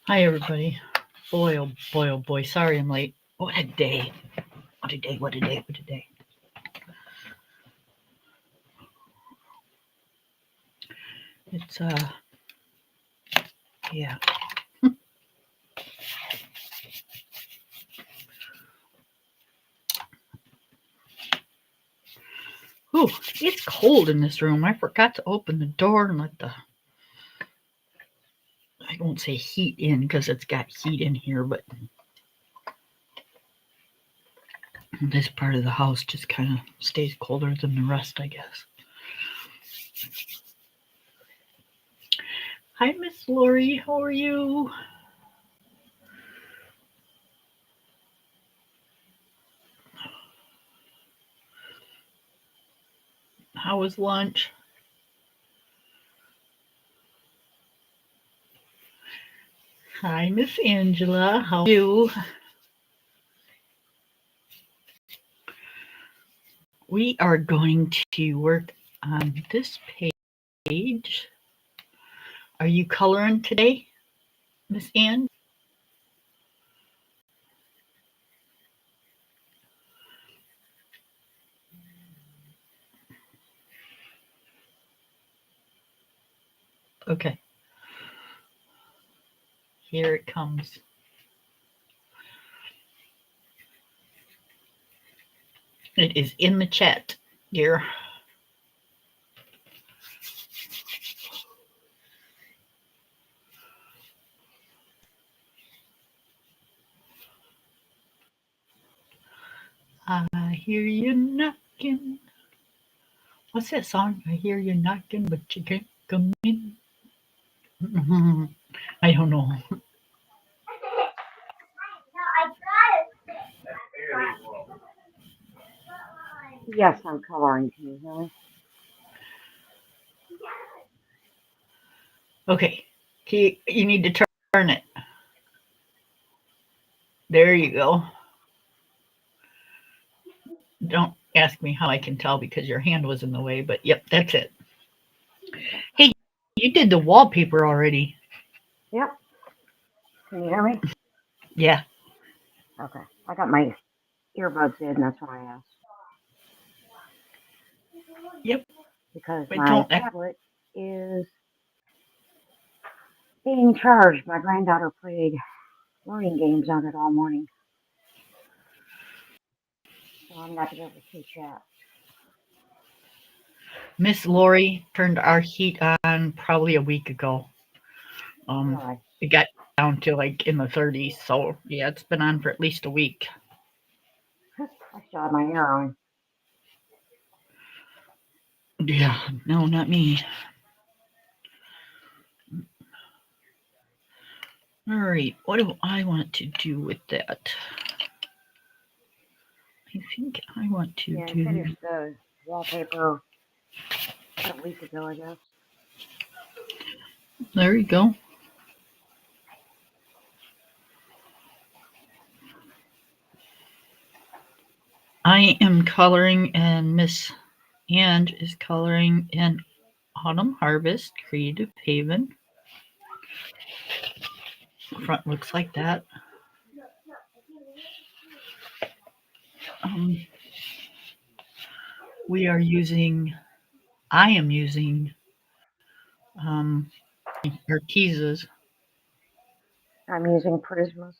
Hi, everybody. Boy, oh boy, oh boy. Sorry I'm late. What a day. What a day, what a day, what a day. It's, yeah. Ooh, it's cold in this room. I forgot to open the door and let the, I won't say heat in because it's got heat in here, but this part of the house just kind of stays colder than the rest, I guess. Hi, Miss Lori. How are you? How was lunch? Hi, Miss Angela. How are you? We are going to work on this page. Are you coloring today, Miss Ann? Okay, here it comes. It is in the chat, dear. I hear you knocking. What's that song? I hear you knocking, but you can't come in. I don't know. Yes, I'm coloring. Can you hear me? Okay, you need to turn it. There you go. Don't ask me how I can tell because your hand was in the way, but yep, that's it. Hey, you did the wallpaper already. Yep. Can you hear me? Yeah. Okay. I got my earbuds in. That's why I asked. Yep. Because But my don't act. tablet is being charged. My granddaughter played learning games on it all morning. So I'm not going to be able to see chat. Miss Lori turned our heat on probably a week ago. Really? It got down to like in the 30s, so yeah, it's been on for at least a week. I still have my hair on. Yeah, no, not me. All right, what do I want to do with that? I think I want to Yeah, I do. finished the wallpaper a week ago, I guess. There you go. I am coloring, and Miss Ange is coloring in Autumn Harvest Creative Haven. Front looks like that. Um, we are using. I am using um, Artezas. I'm using Prismas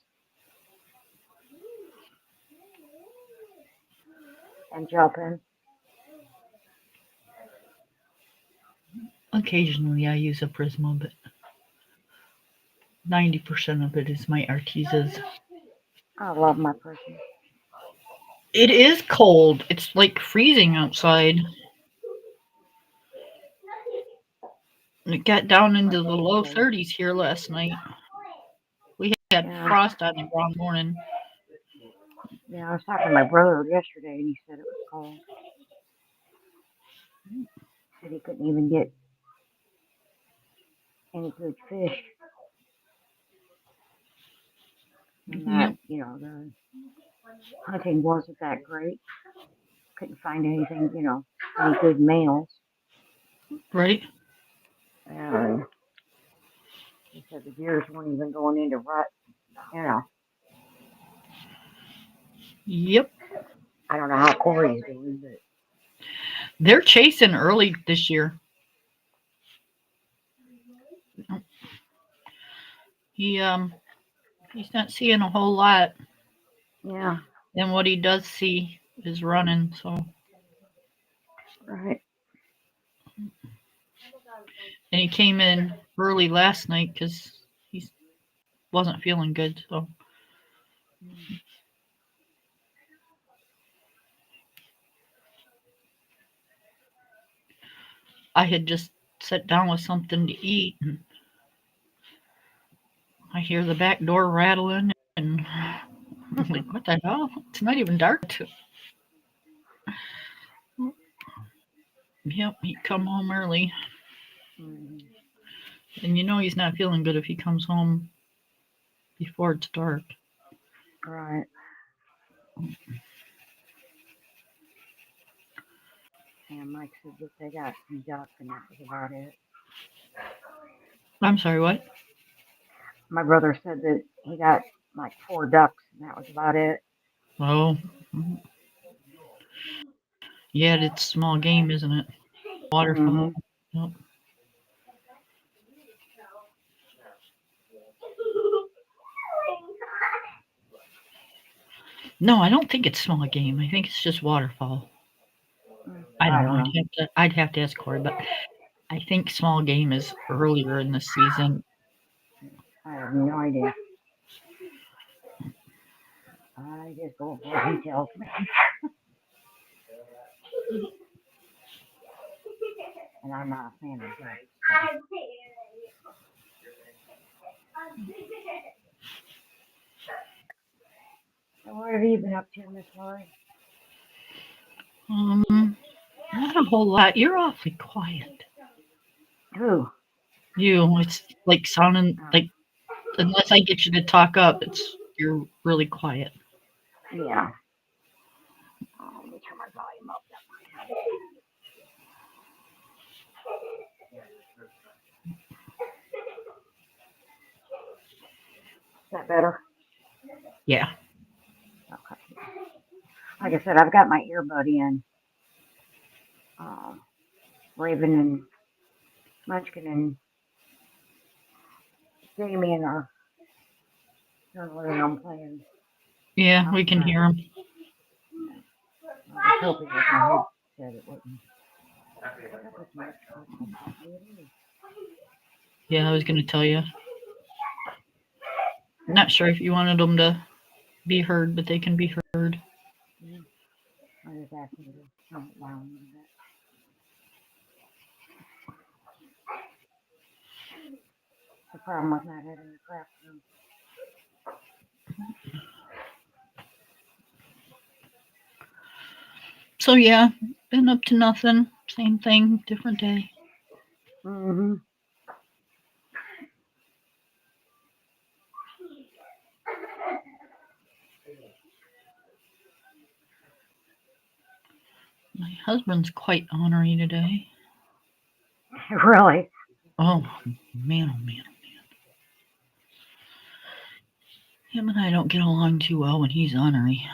and gel pen. Occasionally, I use a Prisma, but 90% of it is my Artezas. I love my Prismas. It is cold. It's like freezing outside. It got down My into the baby low says, 30s here last night. We had yeah, frost on the wrong morning. yeah, I was talking to my brother yesterday and he said it was cold. Said he couldn't even get any good fish. And that, Yep, the hunting wasn't that great. Couldn't find anything, any good males. right? And He said the deers weren't even going into rut. You know, Yep. I don't know how Corey's doing, but They're chasing early this year. He's not seeing a whole lot, yeah, and what he does see is running. So, right. and he came in early last night because he wasn't feeling good. So, I had just sat down with something to eat, and I hear the back door rattling, and I'm like, "What the hell? It's not even dark." Yep, he come home early, Mhm. and you know he's not feeling good if he comes home before it's dark. Right. And Mike said that they got some duck, and that was about it. I'm sorry, what? My brother said that he got like 4 ducks, and that was about it. Oh, yeah, it's small game, isn't it? Waterfowl. Mm-hmm. Yep. No, I don't think it's small game. I think it's just waterfowl. I I don't don't know. know. I'd have to ask Corey, but I think small game is earlier in the season. I have no idea. I just go for what he tells me. And I'm not a fan of ducks. So what have you been up to, Miss Lori? Not a whole lot. You're awfully quiet. Who? It's like sounding Oh, like unless I get you to talk up, you're really quiet. yeah. Oh, let me turn my volume up. Is that better? Yeah. Okay. Like I said, I've got my earbud in. Raven and Munchkin and Damien are doing what I'm playing. Yeah, we can hear him. I was hoping with my headset it wouldn't. Yeah, I was going to tell you. Not sure if you wanted them to be heard, but they can be heard. I was asking to turn it down a little bit. The problem with not having the craft room. So yeah, been up to nothing. Same thing, different day. Mm-hmm. My husband's quite ornery today. Really? Oh man, oh man, oh man. Him and I don't get along too well when he's ornery.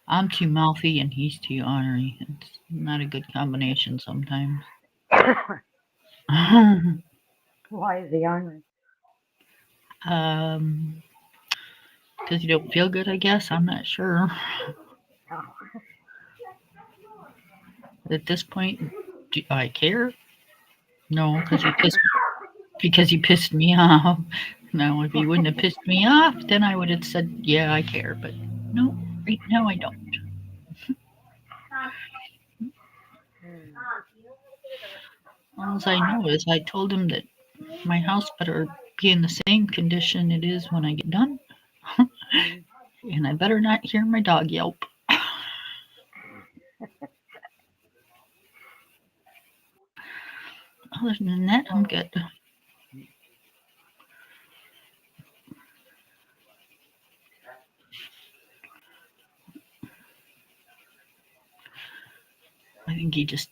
I'm too mouthy and he's too ornery. It's not a good combination sometimes. Why is he ornery? Because you don't feel good, I guess. I'm not sure. Oh. At this point, do I care? No, because he pissed me off. Now, if he wouldn't have pissed me off, then I would have said, yeah, I care. But no, right now I don't. All I know is I told him that my house better be in the same condition it is when I get done. And I better not hear my dog yelp. Other than that, I'm good. I think he just,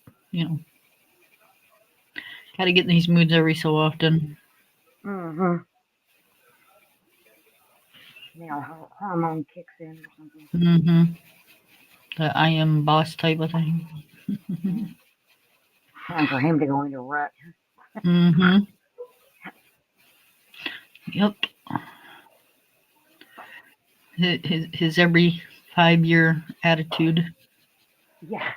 Gotta get in these moods every so often. Mm-hmm. You know, hormone kicks in or something. Mm-hmm. The I am boss type of thing. Yeah. Time for him to go into rut. Mm-hmm. Yep. His every 5 year attitude. Yeah.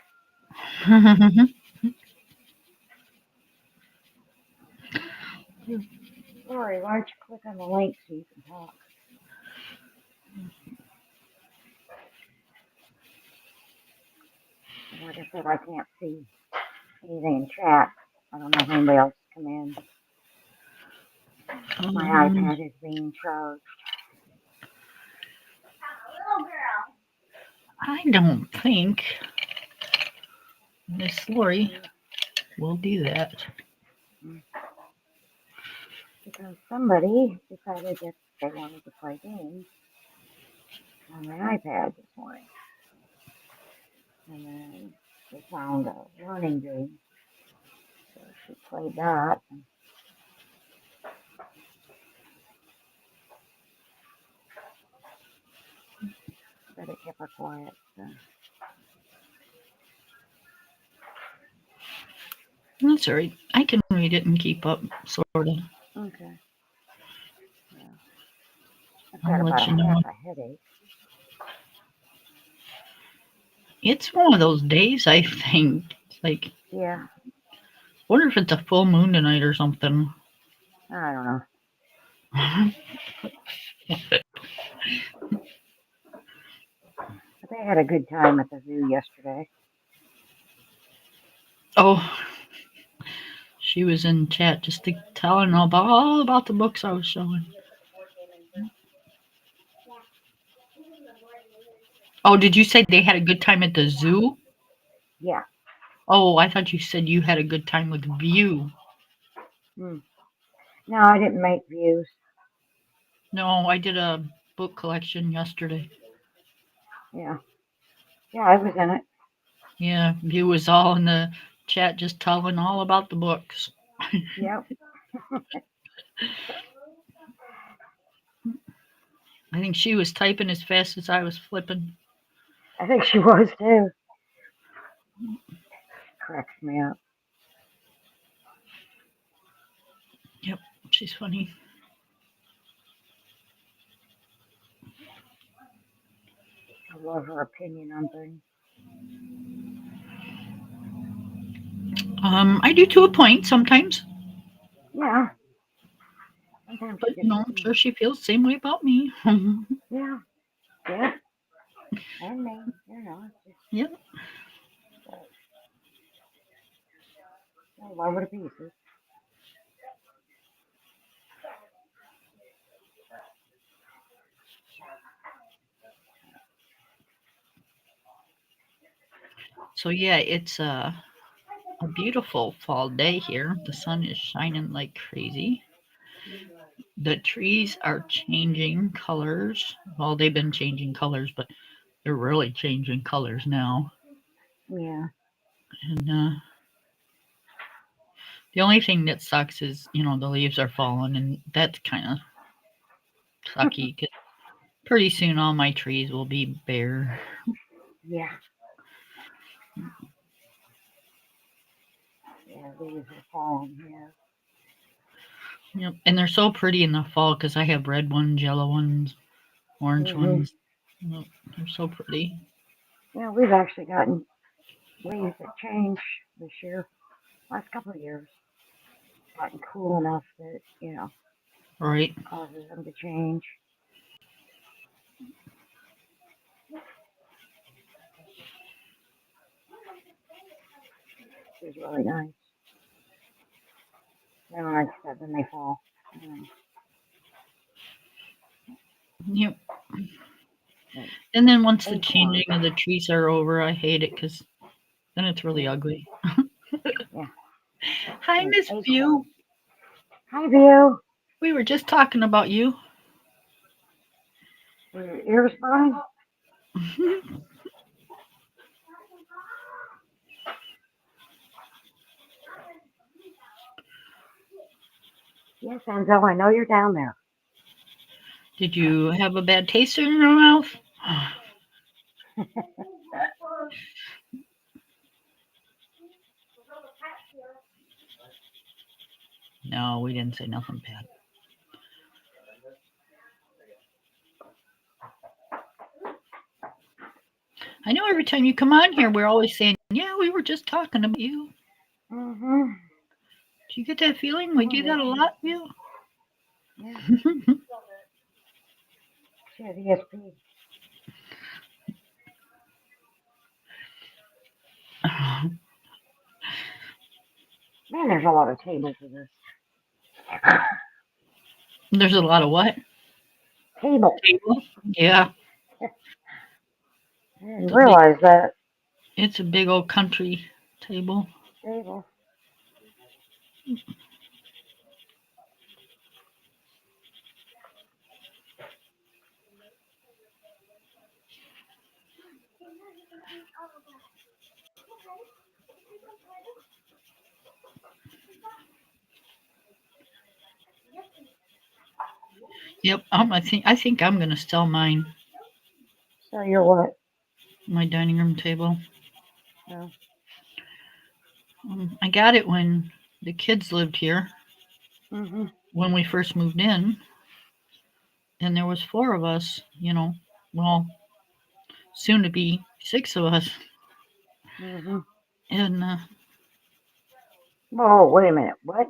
Lori, why don't you click on the link so you can talk? Like I said, I can't see anything in chat. I don't know if anybody else come in. My iPad is being charged. I don't think Miss Lori will do that. Because somebody decided that they wanted to play games on the iPad this morning. And then they found a learning game. So she played that. But it kept her quiet. So. That's all right. I can read it and keep up, sort of. Okay. Yeah. I've I'll got let about you know. half a headache. It's one of those days, I think. Like, Yeah. wonder if it's a full moon tonight or something. I don't know. But they had a good time at the zoo yesterday. Oh, she was in chat just telling all about the books I was showing. Oh, did you say they had a good time at the zoo? Yeah. Oh, I thought you said you had a good time with View. No, I didn't make views. No, I did a book collection yesterday. Yeah. Yeah, I was in it. Yeah, View was all in the chat just telling all about the books. Yep. I think she was typing as fast as I was flipping. I think she was too. Cracks me up. Yep, she's funny. I love her opinion on things. I do to a point sometimes. Yeah. Sometimes But she you just, know, I'm sure she feels the same way about me. yeah. Yeah. And me. You know, it's just, Yep. I love her to pieces. So yeah, it's a beautiful fall day here. The sun is shining like crazy. The trees are changing colors. Well, they've been changing colors, but they're really changing colors now. Yeah. And the only thing that sucks is, you know, the leaves are falling, and that's kind of sucky because pretty soon all my trees will be bare. Yeah. Yeah, leaves are falling here. Yep. And they're so pretty in the fall because I have red ones, yellow ones, orange ones. Yep, they're so pretty. Yeah, we've actually gotten leaves that change this year. Last couple of years. Gotten cool enough that, you know, Right. causes them to change. Which is really nice. Then like I said, then they fall. You know. Yep. But And then once the acorns. changing of the trees are over, I hate it because then it's really ugly. Yeah. Hi, There's Miss View. acorns. Hi, View. We were just talking about you. Were your ears burning? Yes, Enzo, I know you're down there. Did you have a bad taste in your mouth? No, we didn't say nothing bad. I know every time you come on here, we're always saying, yeah, we were just talking about you. Mm-hmm. Do you get that feeling? We do that a lot, you? Yeah, share the ESP. Man, there's a lot of tables for this. There's a lot of what? Table. Table? Yeah. I didn't It's a big, realize that. it's a big old country table. Table. Yep. I think I'm gonna sell mine, So you're what? my dining room table. Oh. I got it when the kids lived here Mm-hmm. when we first moved in, and there was 4 of us. Well, soon to be 6 of us, Mm-hmm. and Whoa, wait a minute. What?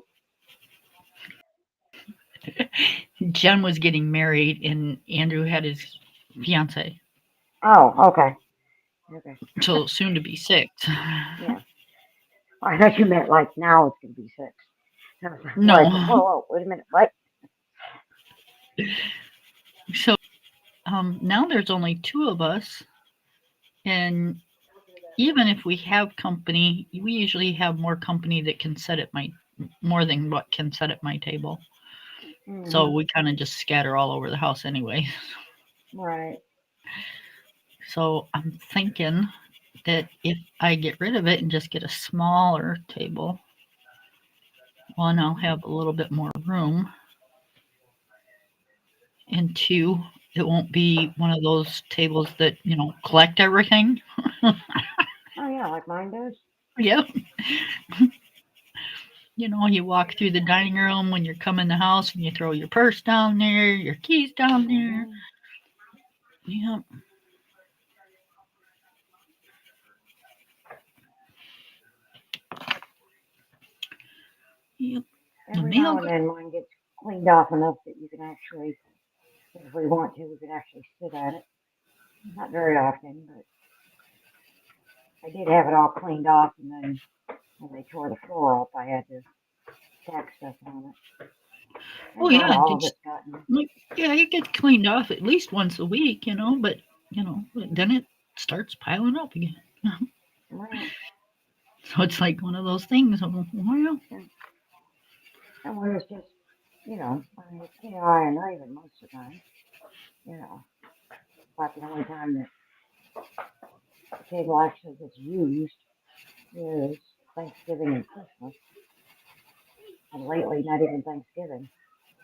Jen was getting married, and Andrew had his fiance, Oh, okay. Okay. so soon to be 6. Yeah. I thought you meant like now it's going to be 6. I was like, No, whoa, wait a minute. What? so now there's only 2 of us, and even if we have company, we usually have more company that can sit at my more than what can sit at my table. So Mm-hmm. we kind of just scatter all over the house anyway. Right. So I'm thinking that if I get rid of it and just get a smaller table, one, I'll have a little bit more room, and 2, it won't be one of those tables that collect everything. Oh, yeah, like mine does. Yep. You walk through the dining room when you're coming in the house and you throw your purse down there, your keys down there. Mm-hmm. Yep. Yep. The Every mail. now and then mine gets cleaned off enough that you can actually, if we want to, we can actually sit at it. Not very often, but I did have it all cleaned off, and then when they tore the floor up, I had to tack stuff on it. Oh And not yeah, all of it's gotten. yeah, it gets cleaned off at least once a week, but then it starts piling up again. Right. So it's like one of those things. Well, And, and when it's just, I mean, it's KI and Raven most of the time, you know. About the only time that the table actually gets used is Thanksgiving and Christmas. And lately, not even Thanksgiving,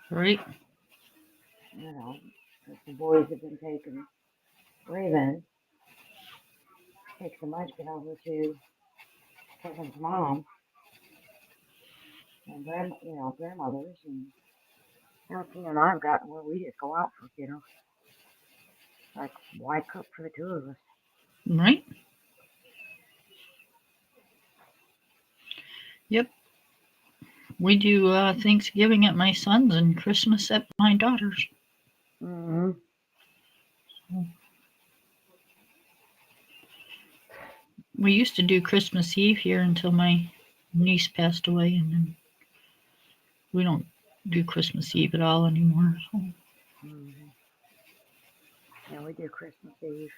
right? you know. If the boys have been taking Raven, takes the munchkin over to Kevin's mom and grandmothers, and now Tina and I've gotten where we just go out for dinner. Like, why cook for the 2 of us? Right? Yep. We do Thanksgiving at my son's and Christmas at my daughter's. Mm-hmm. We used to do Christmas Eve here until my niece passed away, and then we don't do Christmas Eve at all anymore. So. Mm-hmm. Yeah, we do Christmas Eve.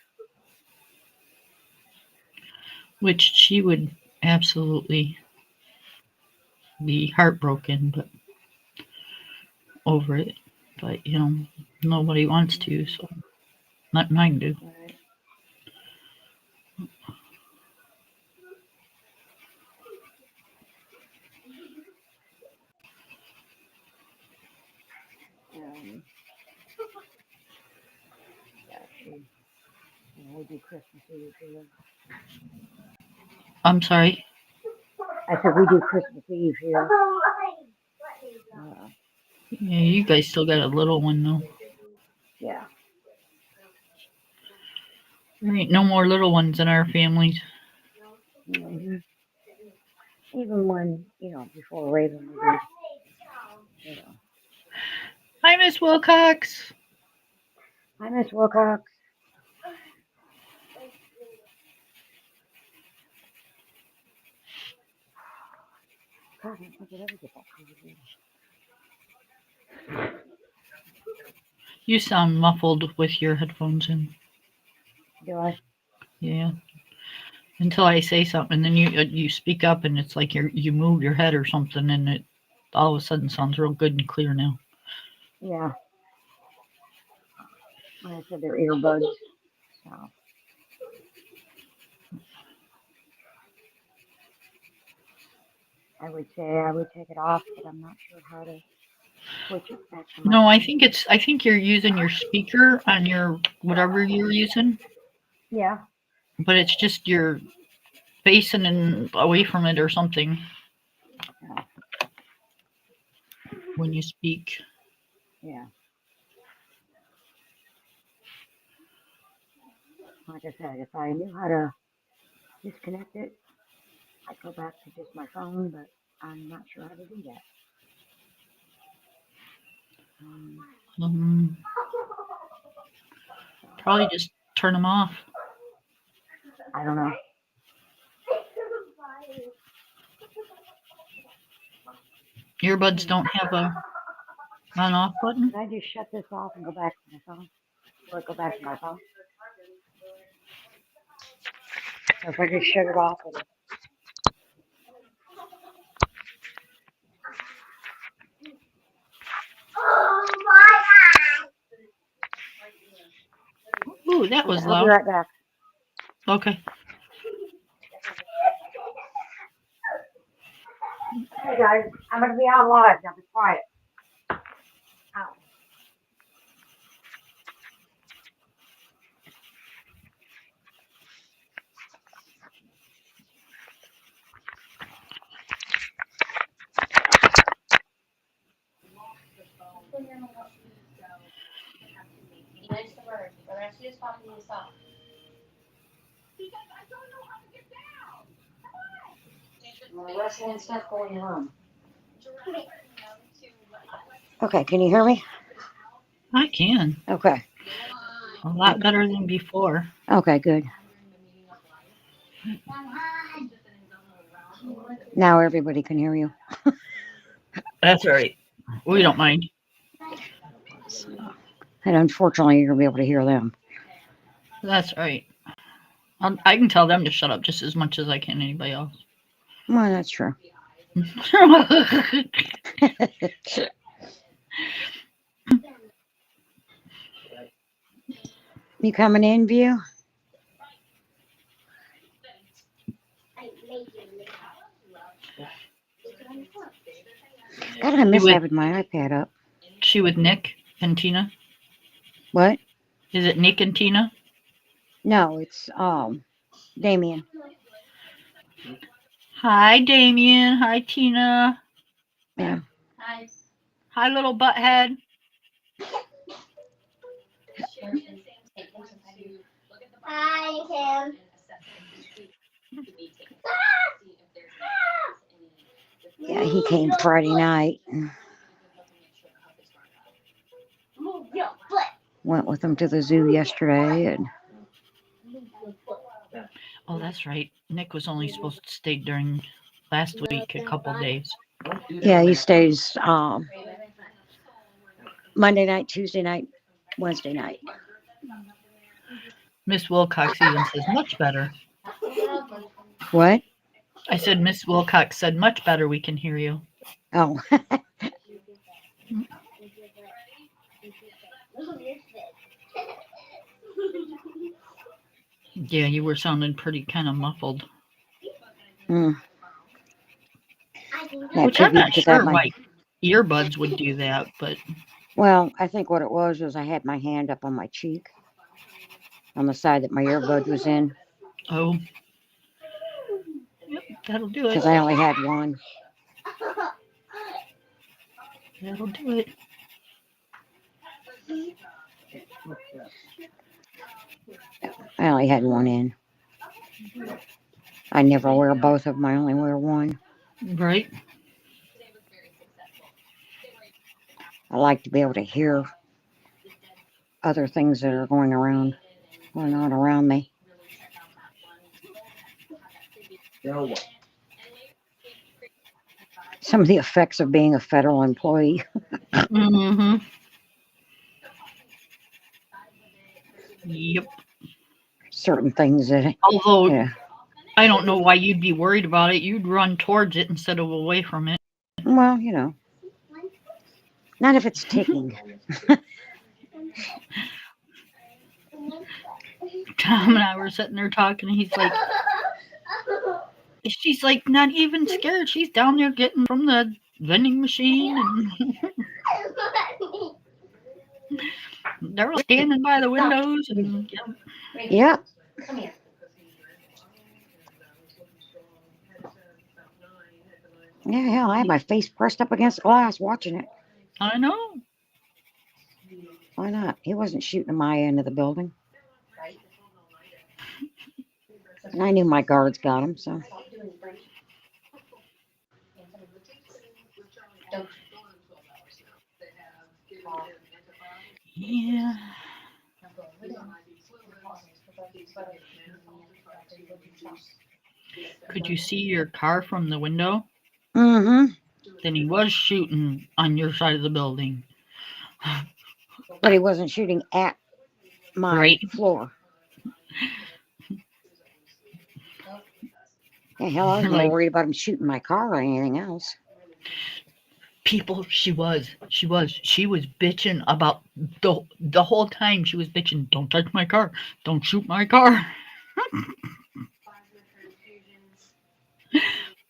Which she would absolutely be heartbroken, but over it. But nobody wants to, Mm-hmm. so nothing I can do. Right. Christmas Eve here. I'm sorry. I said we do Christmas Eve here. Yeah, you guys still got a little one though. Yeah. There ain't no more little ones in our families. hmm Even when, before Raven was, Hi, Miss Wilcox. Hi, Miss Wilcox. God, I don't think I'd ever get that covered. You sound muffled with your headphones in. Do I? Yeah. Until I say something, and then you speak up, and it's like you move your head or something, and it all of a sudden sounds real good and clear now. Yeah. Like I said, they're earbuds. So. I would say I would take it off, but I'm not sure how to switch it back to my No, I phone. think you're using your speaker on your whatever you're using, Yeah. but it's just you're facing and away from it or something Yeah. when you speak. Yeah. Like I said, if I knew how to disconnect it, I'd go back to just my phone, but I'm not sure how to do that. Um, Probably just turn them off. I don't know. Earbuds don't have a on-off button. Can I just shut this off and go back to my phone? Will it go back to my phone? So if I just shut it off, it'll... Ooh, that was I'll be loud. right back. Okay. Hey guys, I'm going to be on live. Now be quiet. Ow. Wrestling stuff going on. Okay, can you hear me? I can. Okay. A lot better than before. Okay, good. Now everybody can hear you. That's right. We don't mind. And unfortunately, you're going to be able to hear them. That's right. I can tell them to shut up just as much as I can anybody else. Well, that's true. You coming in, View? God, I miss having my iPad up. She with Nick and Tina? What? Is it Nick and Tina? No, it's Damien. Hi, Damien. Hi, Tina. Yeah. Hi, little butthead. Hi, Kim. Yeah, he came Friday night. Went with him to the zoo yesterday, and Oh, that's right. Nick was only supposed to stay during last week a couple days. yeah, he stays Monday night, Tuesday night, Wednesday night. Miss Wilcox even says much better. What? I said Miss Wilcox said much better. We can hear you. Oh. Yeah, you were sounding pretty kind of muffled. Mm. Which I'm not sure why earbuds would do that, but... Well, I think what it was I had my hand up on my cheek. on the side that my earbud was in Oh. Yep, that'll do it. because I only had one. That'll do it. I only had one in. I never wear both of them. I only wear one. Right? I like to be able to hear other things that are going on around me. Some of the effects of being a federal employee. Mm-hmm. Yep. Certain things that, Although yeah. I don't know why you'd be worried about it. You'd run towards it instead of away from it. Well, not if it's ticking. Tom and I were sitting there talking, and she's like, not even scared. She's down there getting from the vending machine, and they're all standing by the windows, and Yeah. Yeah, hell, I had my face pressed up against the glass watching it. I know. Why not? He wasn't shooting at my end of the building. And I knew my guards got him, so. Yeah. Could you see your car from the window? Mm-hmm. Then he was shooting on your side of the building. But he wasn't shooting at my Right. floor. Yeah, hell, I was more Like, worried about him shooting my car or anything else. people, she was bitching about the whole time. She was bitching, don't touch my car, don't shoot my car.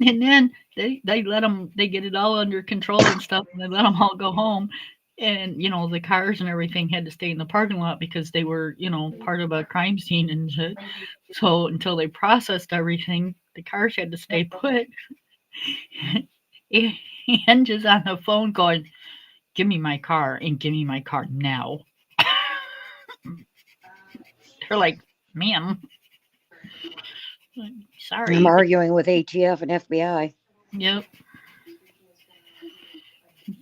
And then they let them, they get it all under control and stuff, and they let them all go home. And the cars and everything had to stay in the parking lot because they were part of a crime scene and shit. So until they processed everything, the cars had to stay put. Hinge on the phone going, give me my car and give me my car now. They're like, ma'am, sorry. I'm arguing with ATF and FBI. Yep.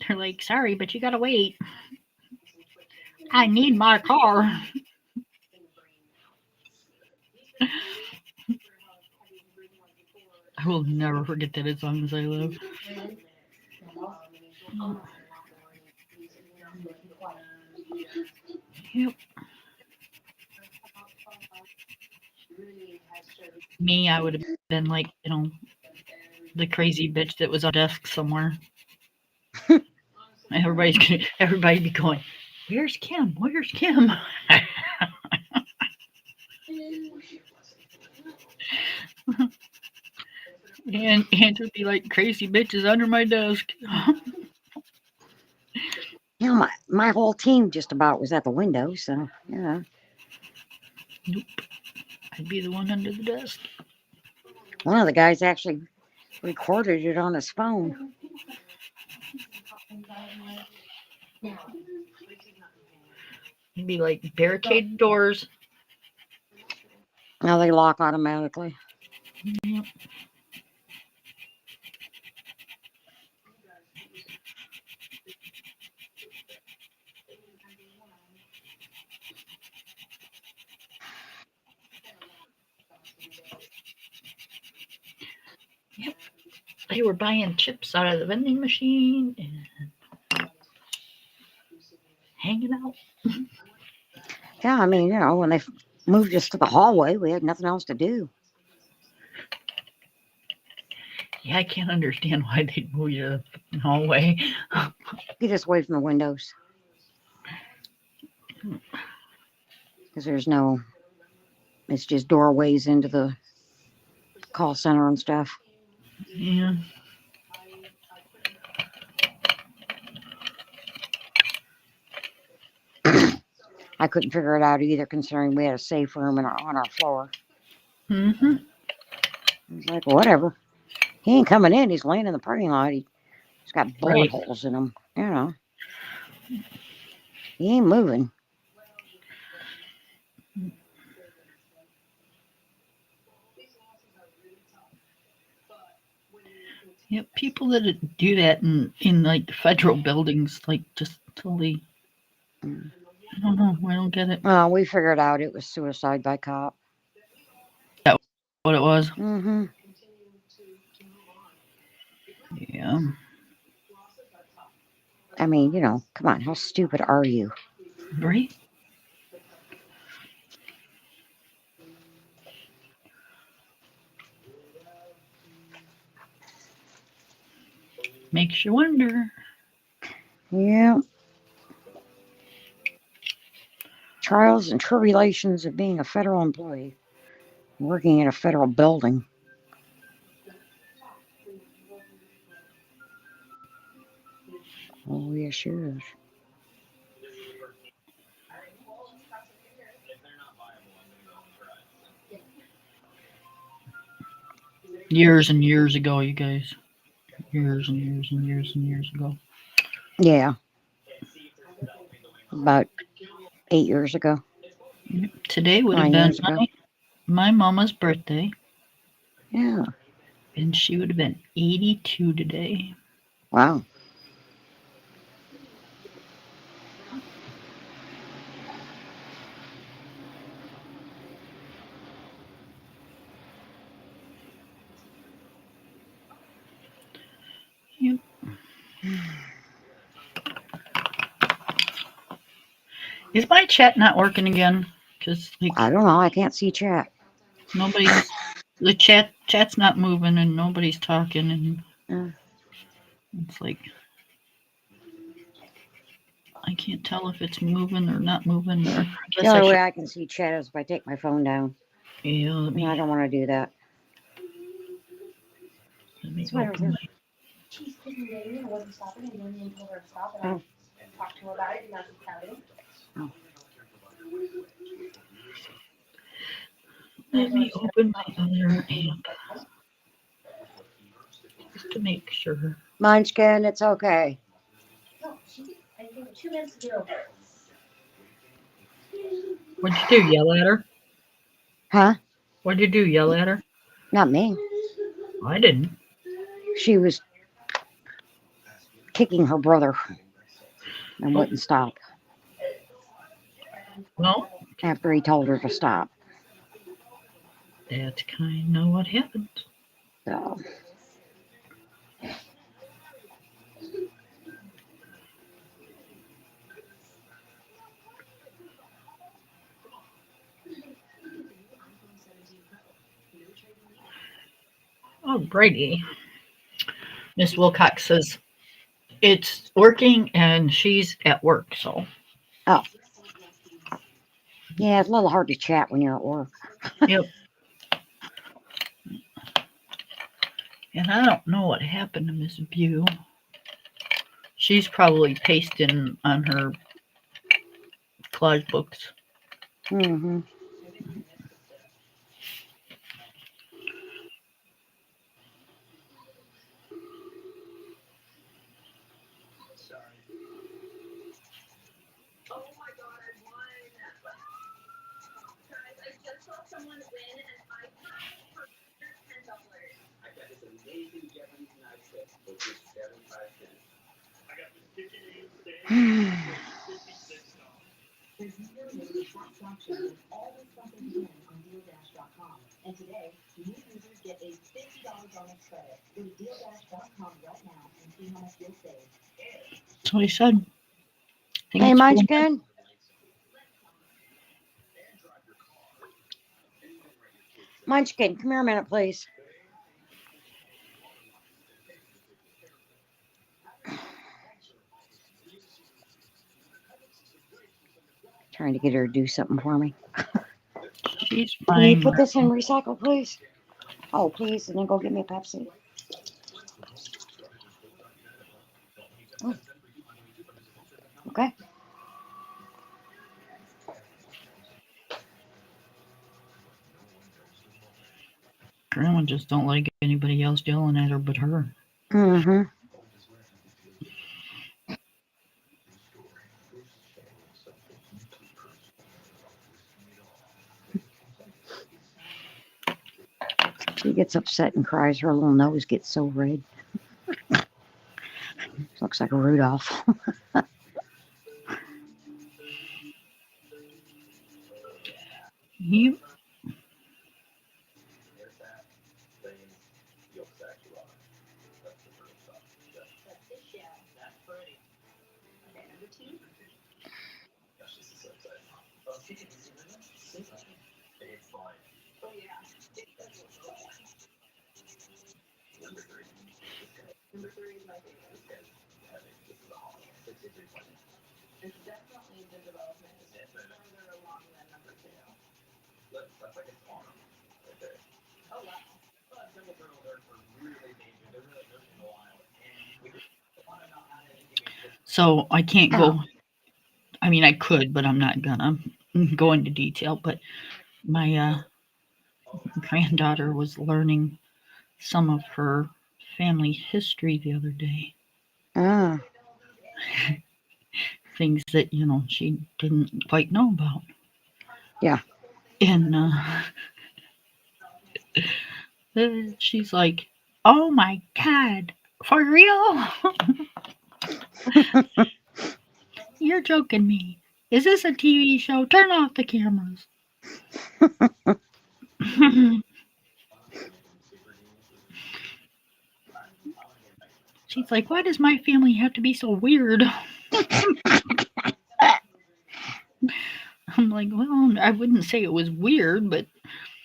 They're like, sorry, but you gotta wait. I need my car. I will never forget that as long as I live. Yep. Me, I would have been like, the crazy bitch that was on desk somewhere. Everybody'd be going, where's Kim? Where's Kim? And would be like, crazy bitches under my desk. My whole team just about was at the window, so, yeah. Nope. I'd be the one under the desk. One of the guys actually recorded it on his phone. It'd be like barricade doors. Now they lock automatically. Yep. Yep. They were buying chips out of the vending machine and hanging out. Yeah, I mean, when they moved us to the hallway, we had nothing else to do. Yeah, I can't understand why they'd move you to the hallway. Get us away from the windows. Because it's just doorways into the call center and stuff. Yeah. I couldn't figure it out either, considering we had a safe room on our floor. Mm-hmm. I was like, whatever. He ain't coming in. He's laying in the parking lot. He's got bullet Right. holes in him. You know, he ain't moving. Yeah, people that do that in like federal buildings, like just totally. Mm. I don't know. I don't get it. Well, we figured out it was suicide by cop. What it was. Mm-hmm. Yeah. I mean, you know, come on. How stupid are you? Right. Makes you wonder. Yeah. Trials and tribulations of being a federal employee, working in a federal building. Oh, yes, sure is. Years and years ago, you guys. Years and years and years and years ago. Yeah. About 8 years ago. Yep. Today would have 9 been years ago. my mama's birthday, Yeah. and she would have been 82 today. Wow. Yep. Is my chat not working again? Because like I don't know. I can't see chat. nobody's the chat's not moving and nobody's talking and Uh, it's like I can't tell if it's moving or not moving. Or I the guess I only should. way I can see chat is if I take my phone down. Yeah, let And I me don't want to do that. What's the matter with open her? my. She's kicking David and wasn't stopping, and then you told her to stop, and Oh. I talked to her about it, and now she's pouting. Oh. Let me open my other app just to make sure. Munchkin, it's okay. No, I gave her 2 minutes to get over it. What'd you do? Yell at her? Huh? What'd you do? Yell at her? Not me. I didn't. She was kicking her brother and Oh. wouldn't stop Well, after he told her to stop. that's kind of what happened. So, Oh, Brady. Miss Wilcox says it's working and she's at work, so. oh. Yeah, it's a little hard to chat when you're at work. Yep. And I don't know what happened to Miss View. She's probably pasting on her collage books. Mm-hmm. That's what he said. I think Hey, it's cool. Munchkin. Munchkin, come here a minute, please. Trying to get her to do something for me. She's Can you fine. put this in recycle, please? Oh, please, and then go get me a Pepsi. Oh. Okay. Grandma just don't like anybody else yelling at her but her. Mm-hmm. She gets upset and cries. Her little nose gets so red. Looks like a Rudolph. Yep. So I can't Oh, go. I mean, I could, but I'm not gonna go into detail. But my granddaughter was learning some of her family history the other day. ah, Things that, she didn't quite know about. yeah. And she's like, oh my God, for real? You're joking me. Is this a TV show? Turn off the cameras. She's like, why does my family have to be so weird? I'm like, well, I wouldn't say it was weird, but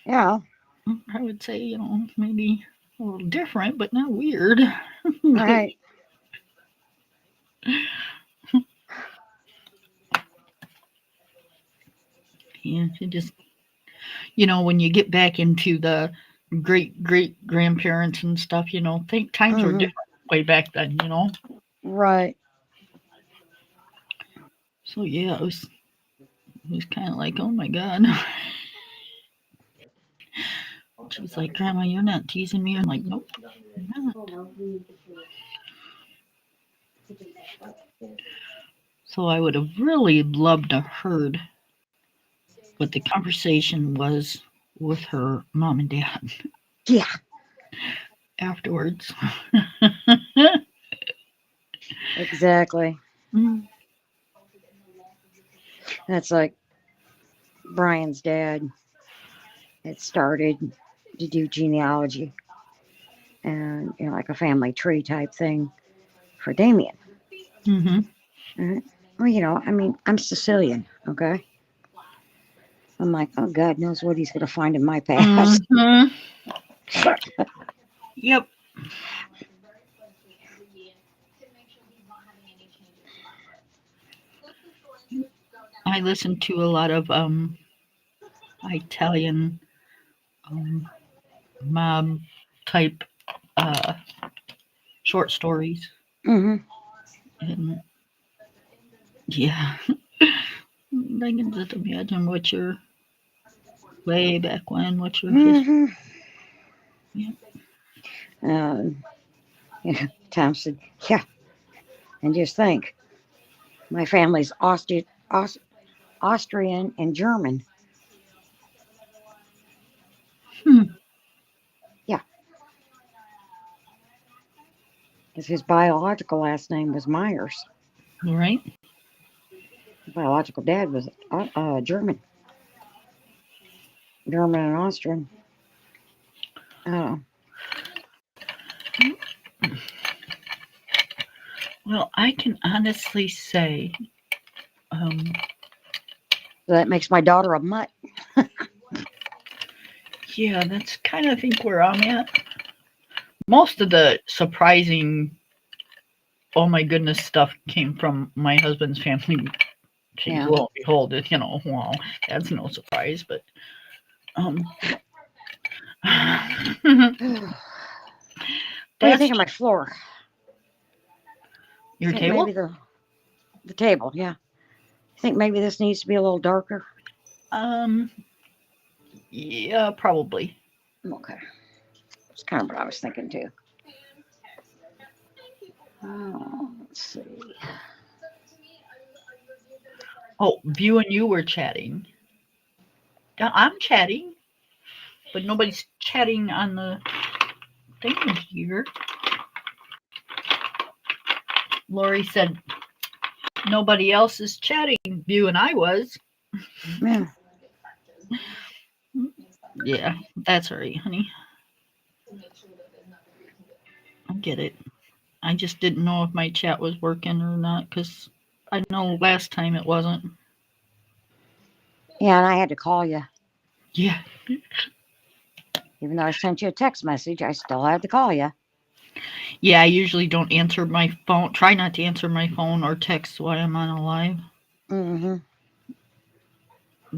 Yeah, I would say, maybe a little different, but not weird. right. Yeah, she just, when you get back into the great grandparents and stuff, think times were Mm-hmm. different way back then. Right. So yeah, it was kind of like, oh my God. She's like, Grandma, you're not teasing me. I'm like, nope, I'm not. So I would have really loved to heard what the conversation was with her mom and dad Yeah, afterwards. exactly. Mm, That's like Brian's dad had started to do genealogy and, like a family tree type thing for Damien. mm-hmm. Right? Well, I mean, I'm Sicilian, okay? I'm like, oh, God knows what he's going to find in my past. Mm-hmm. Yep. I listened to a lot of Italian um, mob type uh, short stories, Mm-hmm. and yeah, I can just imagine what your way back when, what your history. Mm-hmm. Yeah. Tom said, yeah, and just think, my family's Austrian and German. Hmm. Yeah, because his biological last name was Myers. Right. His biological dad was German. German and Austrian. Oh, Well, I can honestly say, um, so that makes my daughter a mutt. yeah, that's kind of, I think, where I'm at. Most of the surprising, oh my goodness stuff came from my husband's family. Yeah. Lo and behold, well, that's no surprise, but um, What do you that's think of my floor? your Think table. maybe the table, yeah. Think maybe this needs to be a little darker? Yeah, probably. Okay. kind of what I was thinking too. Oh, let's see. Oh, View and you were chatting. Yeah, I'm chatting, but nobody's chatting on the thing here. Lori said nobody else is chatting. View and I was. Yeah. Yeah, that's all right, honey. I get it. I just didn't know if my chat was working or not because I know last time it wasn't. Yeah, and I had to call you. Yeah. Even though I sent you a text message, I still had to call you. Yeah, I usually don't answer my phone. Try not to answer my phone or text while I'm on a live Mm-hmm.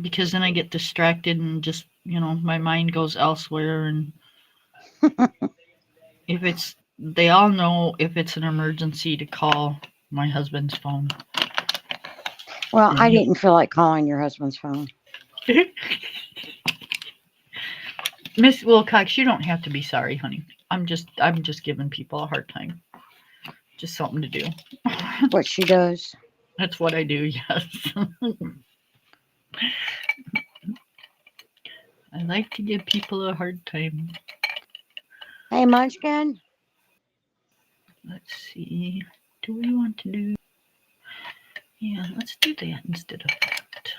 because then I get distracted and just, my mind goes elsewhere. And if they all know if it's an emergency to call my husband's phone. Well, I didn't feel like calling your husband's phone. Miss Wilcox, you don't have to be sorry, honey. I'm just giving people a hard time. Just something to do. What she does. That's what I do, yes. I like to give people a hard time. Hey, Munchkin. Let's see. Do we want to do? Yeah, let's do that instead of that.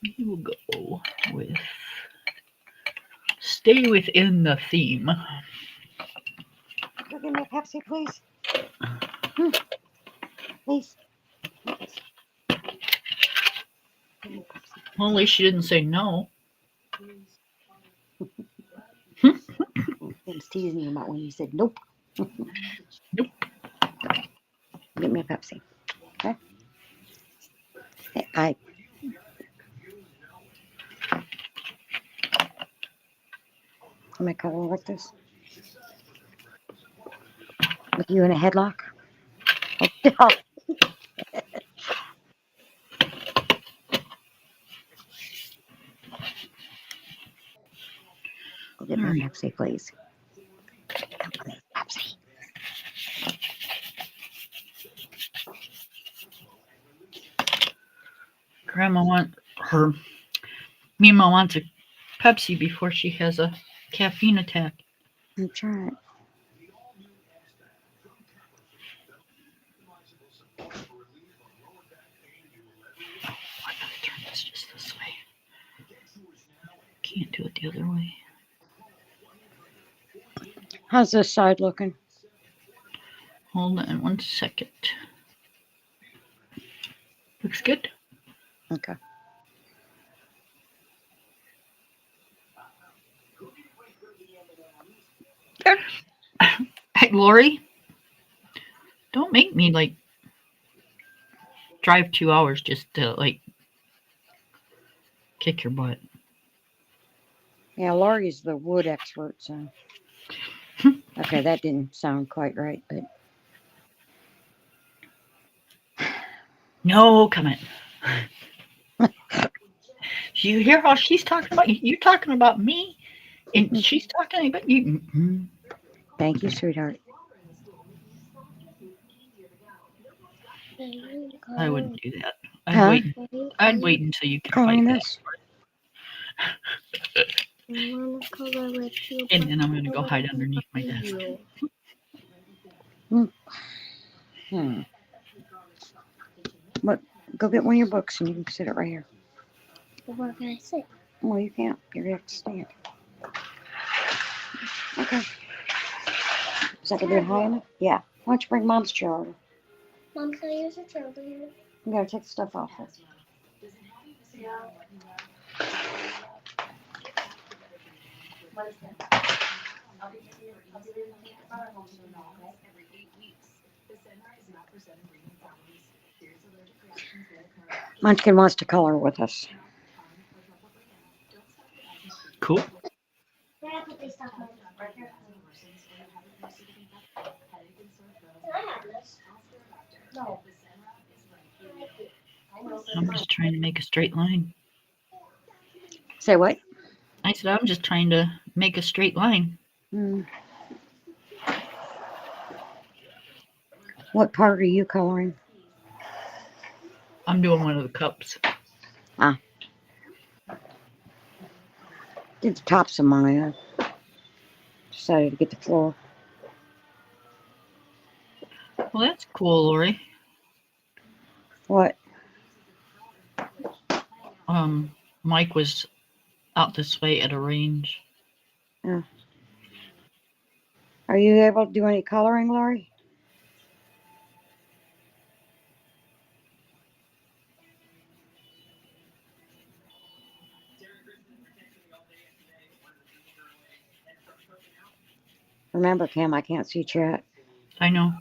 We will go with stay within the theme. Go get me a Pepsi, please. Please. Well, at least she didn't say no. I was teasing you about when you said nope. Nope. Get me a Pepsi. Okay? Hey, Am I color like this? With you in a headlock? Oh, Go get me a Pepsi, please. Pepsi. Mima wants a Pepsi before she has a caffeine attack. I'm trying. I gotta turn this just this way. Can't do it the other way. How's this side looking? Hold on 1 second. Looks good. Okay. Hey, Lori, don't make me drive 2 hours just to kick your butt. Yeah, Laurie's the wood expert, so. Okay, that didn't sound quite right, but. No, come in. You hear how she's talking about you? You're talking about me, and she's talking about you. Mm-hmm. Thank you, sweetheart. I wouldn't do that. Huh? I'd wait until you can Calling fight this? that. And then I'm going to go hide underneath my desk. But go get one of your books and you can sit it right here. Where can I sit? Well, you can't. You're going to have to stand. Okay. Is that going to be high enough? Yeah. Why don't you bring Mom's chair over? Mom, can I use a chair over here? You got to take the stuff off it. What is that? Munchkin wants to color with us. Cool. Where did I put these stuff? Right here. Can I have this? No. I'm just trying to make a straight line. Say what? I said, I'm just trying to make a straight line. Hmm. What part are you coloring? I'm doing one of the cups. Did the tops of mine. I decided to get the floor. Well, that's cool, Lori. What? Mike was out this way at a range. Are you able to do any coloring, Lori? Remember, Cam, I can't see chat. I know.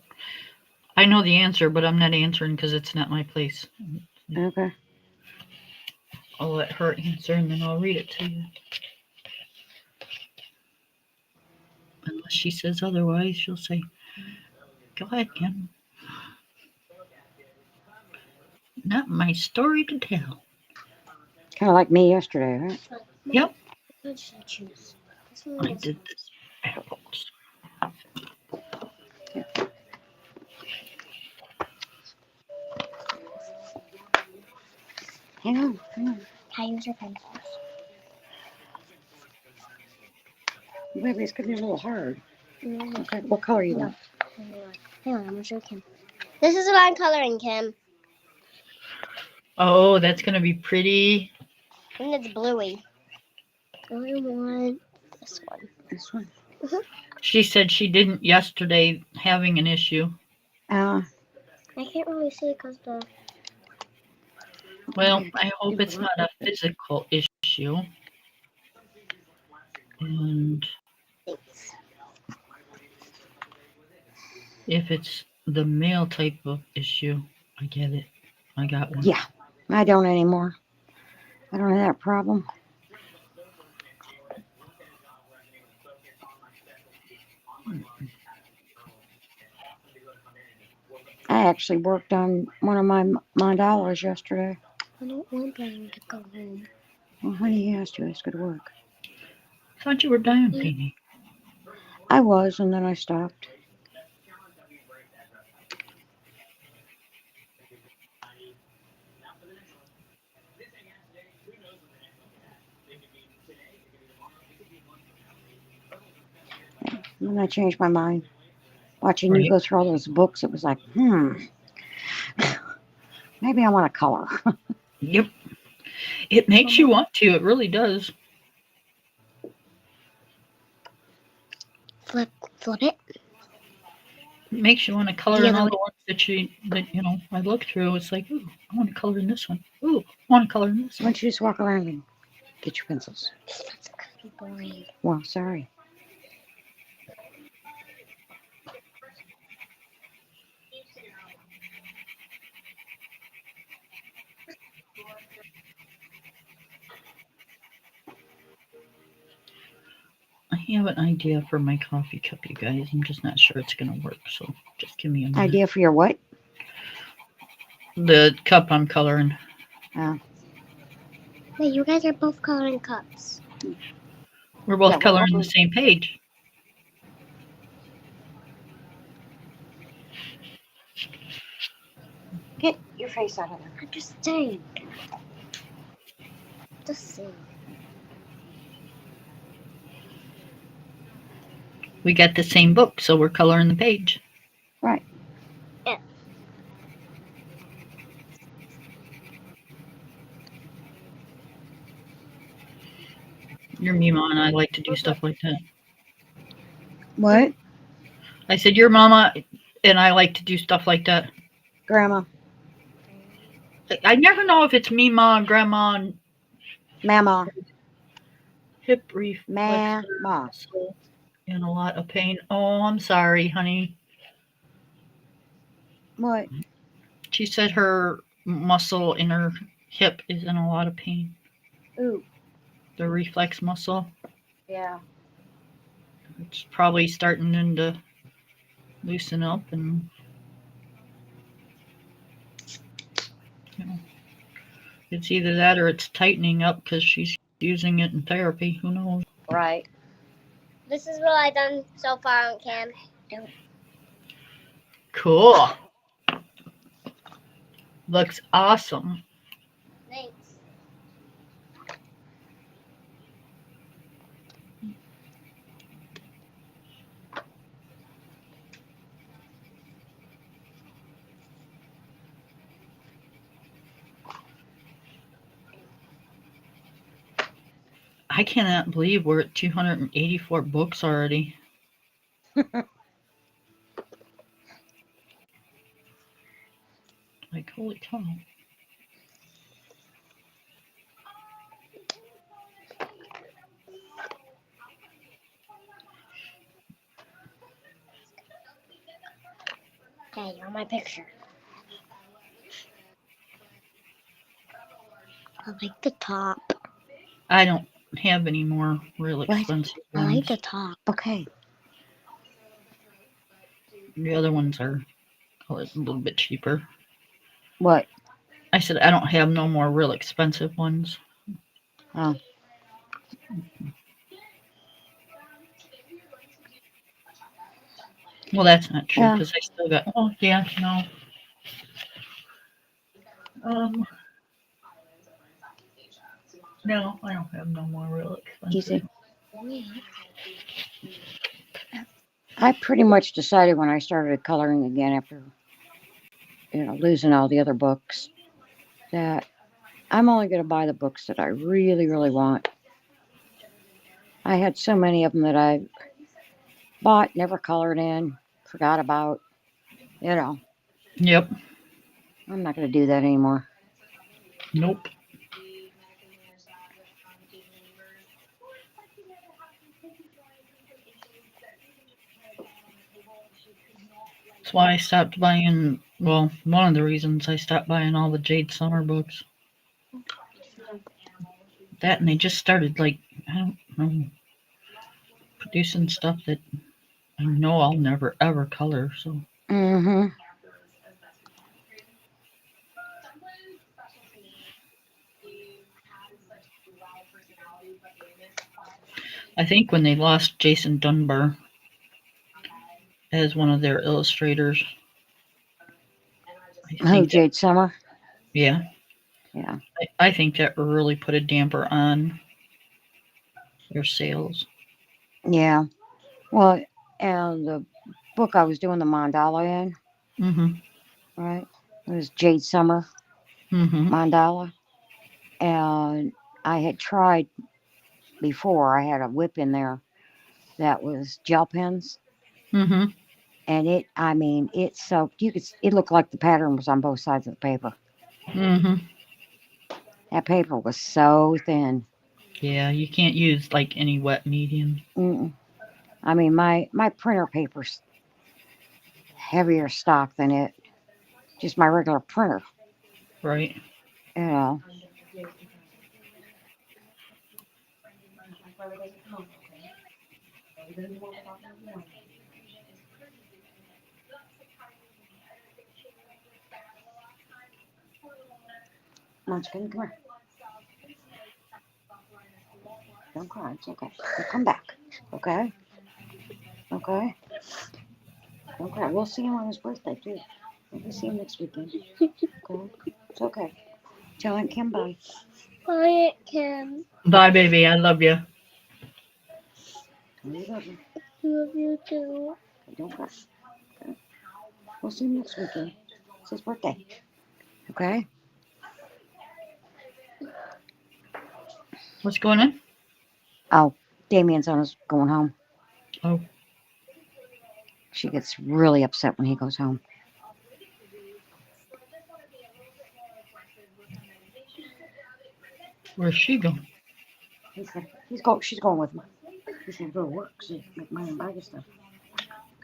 I know the answer, but I'm not answering because it's not my place. Okay. I'll let her answer and then I'll read it to you. Unless she says otherwise, she'll say, go ahead, Kim. Not my story to tell. Kind of like me yesterday, right? Yep. What should I choose? This one I or this did one? this backwards. Hang on. Hang on. Can I use your pencils? Maybe it's going to be a little hard. Mm, Okay. What color you want? Hang on, I'm gonna show Kim. This is what I'm coloring, Kim. Oh, that's going to be pretty. And it's bluey. I want this one. This one. She said she didn't yesterday having an issue. Uh, I can't really see it because the. Well, I hope it's not a physical issue. And Thanks. if it's the male type of issue, I get it. I got one. yeah. I don't anymore. I don't have that problem. I actually worked on one of my mandalas yesterday. I don't want them to go home. Well, honey, he has to. It's good work. Thought you were done painting. I was, and then I stopped. And then I changed my mind. Watching you Right. go through all those books, it was like, maybe I want to color. Yep. It makes you want to. It really does. Flip it. It makes you want to color The in other all way. the ones that I look through. It's like, ooh, I want to color in this one. Ooh, I want to color in this Why one. don't you just walk around and get your pencils? That's gonna be boring. Well, sorry. I have an idea for my coffee cup, you guys. I'm just not sure it's going to work. So just give me a minute. Idea for your what? The cup I'm coloring. Wait, you guys are both coloring cups. We're both Yeah, we're coloring the both- same page. Get your face out of there. I'm just saying. Just saying. We got the same book, so we're coloring the page. Right. Yeah. Your Mima and I like to do stuff like that. What? I said, your mama and I like to do stuff like that. Grandma. I never know if it's Mima, Grandma, and Mama. hip reflex Mama. muscle in a lot of pain. Oh, I'm sorry, honey. What? She said her muscle in her hip is in a lot of pain. Ooh. The reflex muscle. Yeah. It's probably starting to loosen up, and you know, it's either that or it's tightening up because she's using it in therapy. Who knows? Right. This is what I've done so far on cam. Cool. Looks awesome. Thanks. I cannot believe we're at 284 books already. Like, holy cow. Okay, you're my picture. I like the top. I don't have any more real expensive I like ones. the top. Okay. The other ones are a little bit cheaper. What? I said I don't have no more real expensive ones. Oh. Well, that's not true Yeah. because I still got. Oh yeah, no. No, I don't have no more real expensive. Easy. I pretty much decided when I started coloring again after, losing all the other books, that I'm only going to buy the books that I really, really want. I had so many of them that I bought, never colored in, forgot about. Yep. I'm not going to do that anymore. Nope. That's why I stopped buying. Well, one of the reasons I stopped buying all the Jade Summer books. That and they just started like I don't know producing stuff that I know I'll never ever color. So Mm-hmm. I think when they lost Jason Dunbar as one of their illustrators, I Oh, think that, Jade Summer. yeah, Yeah. I think that really put a damper on their sales. Yeah. Well, and the book I was doing the mandala in, Mm-hmm. right? It was Jade Summer Mm-hmm. mandala. And I had tried before, I had a whip in there that was gel pens. Mm-hmm. And it soaked. It looked like the pattern was on both sides of the paper. Mm-hmm. That paper was so thin. Yeah, you can't use like any wet medium. Mm-mm. I mean, my printer paper's heavier stock than it. Just my regular printer. Right. You know. Munchkin, come here. Don't cry. It's okay. We'll come back. Okay? Okay? Don't cry. We'll see him on his birthday, too. We'll see him next weekend. Okay? It's okay. Tell Aunt Kim bye. Bye, Aunt Kim. Bye, baby. I love you. We love you. Love you too. Okay, don't cry. Okay? We'll see him next weekend. It's his birthday. Okay? What's going on? Oh, Damien's on his going home. Oh, She gets really upset when he goes home. where's she going? She's going with me. He's gonna go to work, so make money and buy this stuff.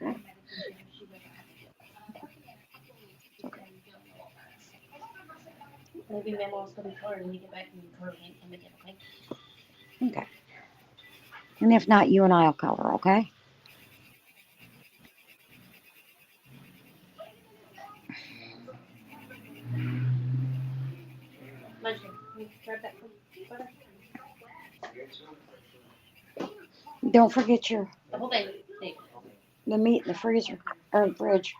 Okay? It's okay. Maybe Memo's gonna be colored when you get back and you color it and make it, okay? Okay. And if not, you and I'll color, okay? Munchkin, can you grab that from butter? Don't forget The whole thing. the meat in the freezer or the fridge.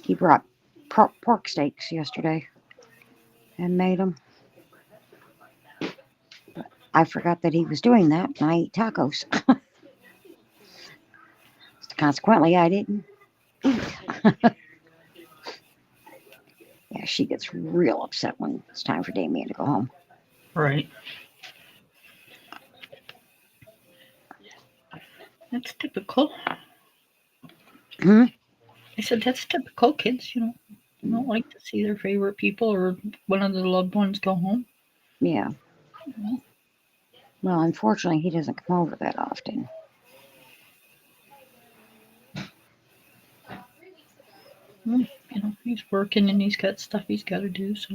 He brought pork steaks yesterday and made them. I forgot that he was doing that, and I ate tacos. Consequently, I didn't eat. Yeah, she gets real upset when it's time for Damien to go home. Right. That's typical. Hmm? I said that's typical. Kids, don't like to see their favorite people or one of their loved ones go home. Yeah. Mhm. Well, unfortunately, he doesn't come over that often. He's working and he's got stuff he's got to do. So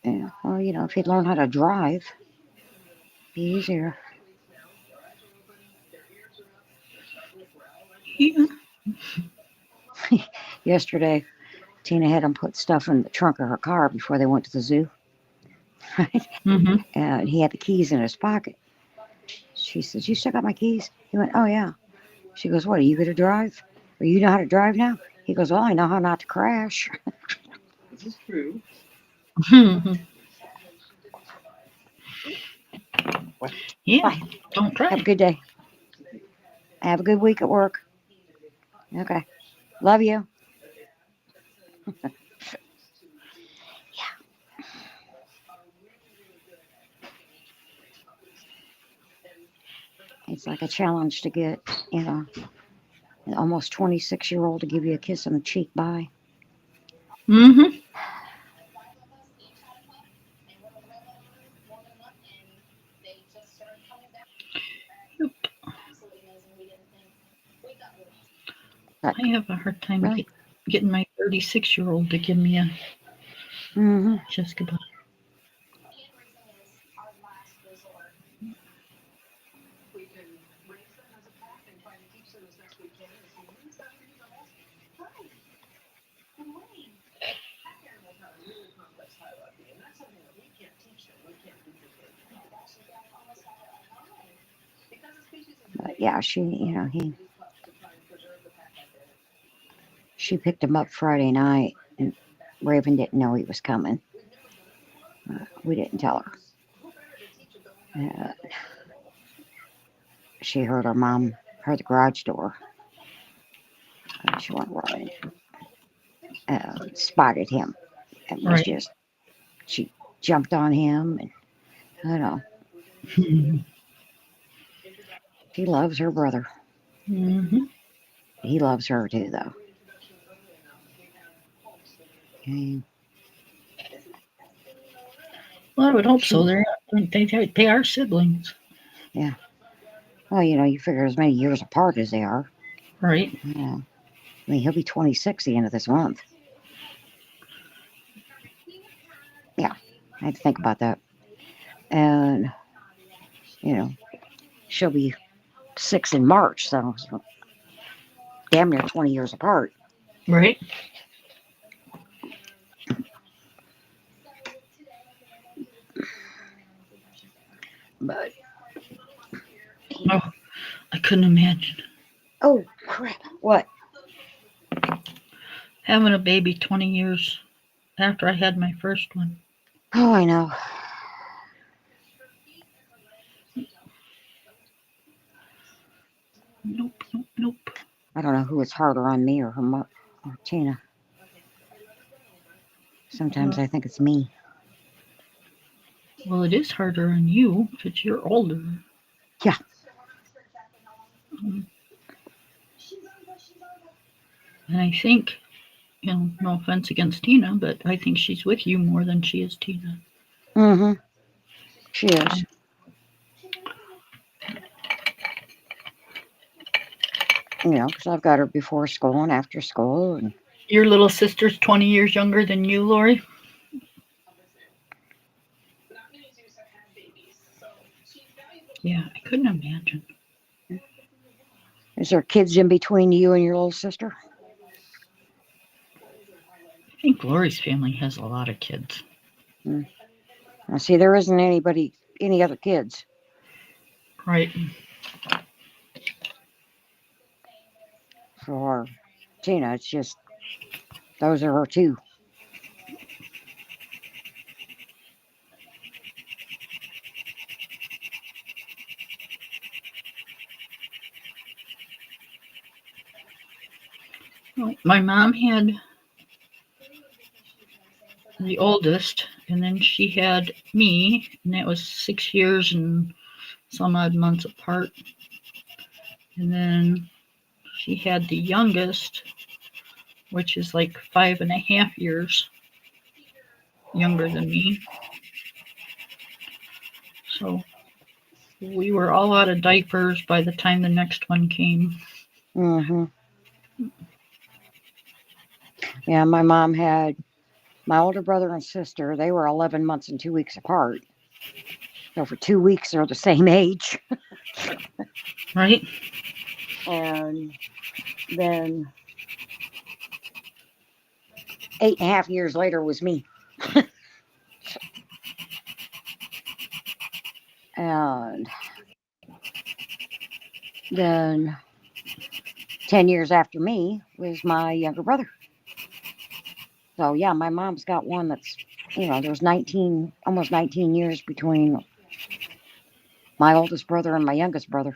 Yeah. Well, if he'd learn how to drive, it'd be easier. yeah. Yesterday, Tina had him put stuff in the trunk of her car before they went to the zoo. Mm-hmm. And he had the keys in his pocket. She says, "You still got my keys?" He went, "Oh, yeah." She goes, "What, are you going to drive? Or you know how to drive now?" He goes, "Well, I know how not to crash." This is true. Yeah. Bye. Don't try. Have a good day. Have a good week at work. Okay. Love you. It's like a challenge to get, an almost 26-year-old to give you a kiss on the cheek. Bye. Mm-hmm. Yep. But, I have a hard time really? getting my 36-year-old to give me a Mm-hmm. just goodbye. But yeah, she picked him up Friday night, and Raven didn't know he was coming. We didn't tell her. She heard her mom heard the garage door. She went running, spotted him, and was Right. just, she jumped on him, and I don't know. She loves her brother. Mm-hmm. He loves her too, though. Okay. Well, I would hope so. They are siblings. Yeah. Well, you figure as many years apart as they are. Right. Yeah. I mean, he'll be 26 the end of this month. Yeah. I had to think about that. And, she'll be 6 in March, so damn near 20 years apart. Right. But, Oh, I couldn't imagine oh, crap. What? having a baby 20 years after I had my first one. Oh, I know. Nope. Nope. Nope. I don't know who it's harder on, me or or Tina. Sometimes I think it's me. Well, it is harder on you because you're older. Yeah. And I think, no offense against Tina, but I think she's with you more than she is Tina. Mm-hmm. She is. Because I've got her before school and after school. And Your little sister's 20 years younger than you, Lori? Yeah, I couldn't imagine. is there kids in between you and your little sister? I think Lori's family has a lot of kids. Mm. See, there isn't any other kids Right. for Tina. It's just those are her two. My mom had the oldest, and then she had me, and that was 6 years and some odd months apart. And then she had the youngest, which is like 5.5 years younger than me. So we were all out of diapers by the time the next one came. Mm-hmm. Yeah, my mom had my older brother and sister. They were 11 months and 2 weeks apart. So for 2 weeks, they're the same age. Right? And then 8.5 years later was me. And then 10 years after me was my younger brother. So yeah, my mom's got one that's, there's almost 19 years between my oldest brother and my youngest brother.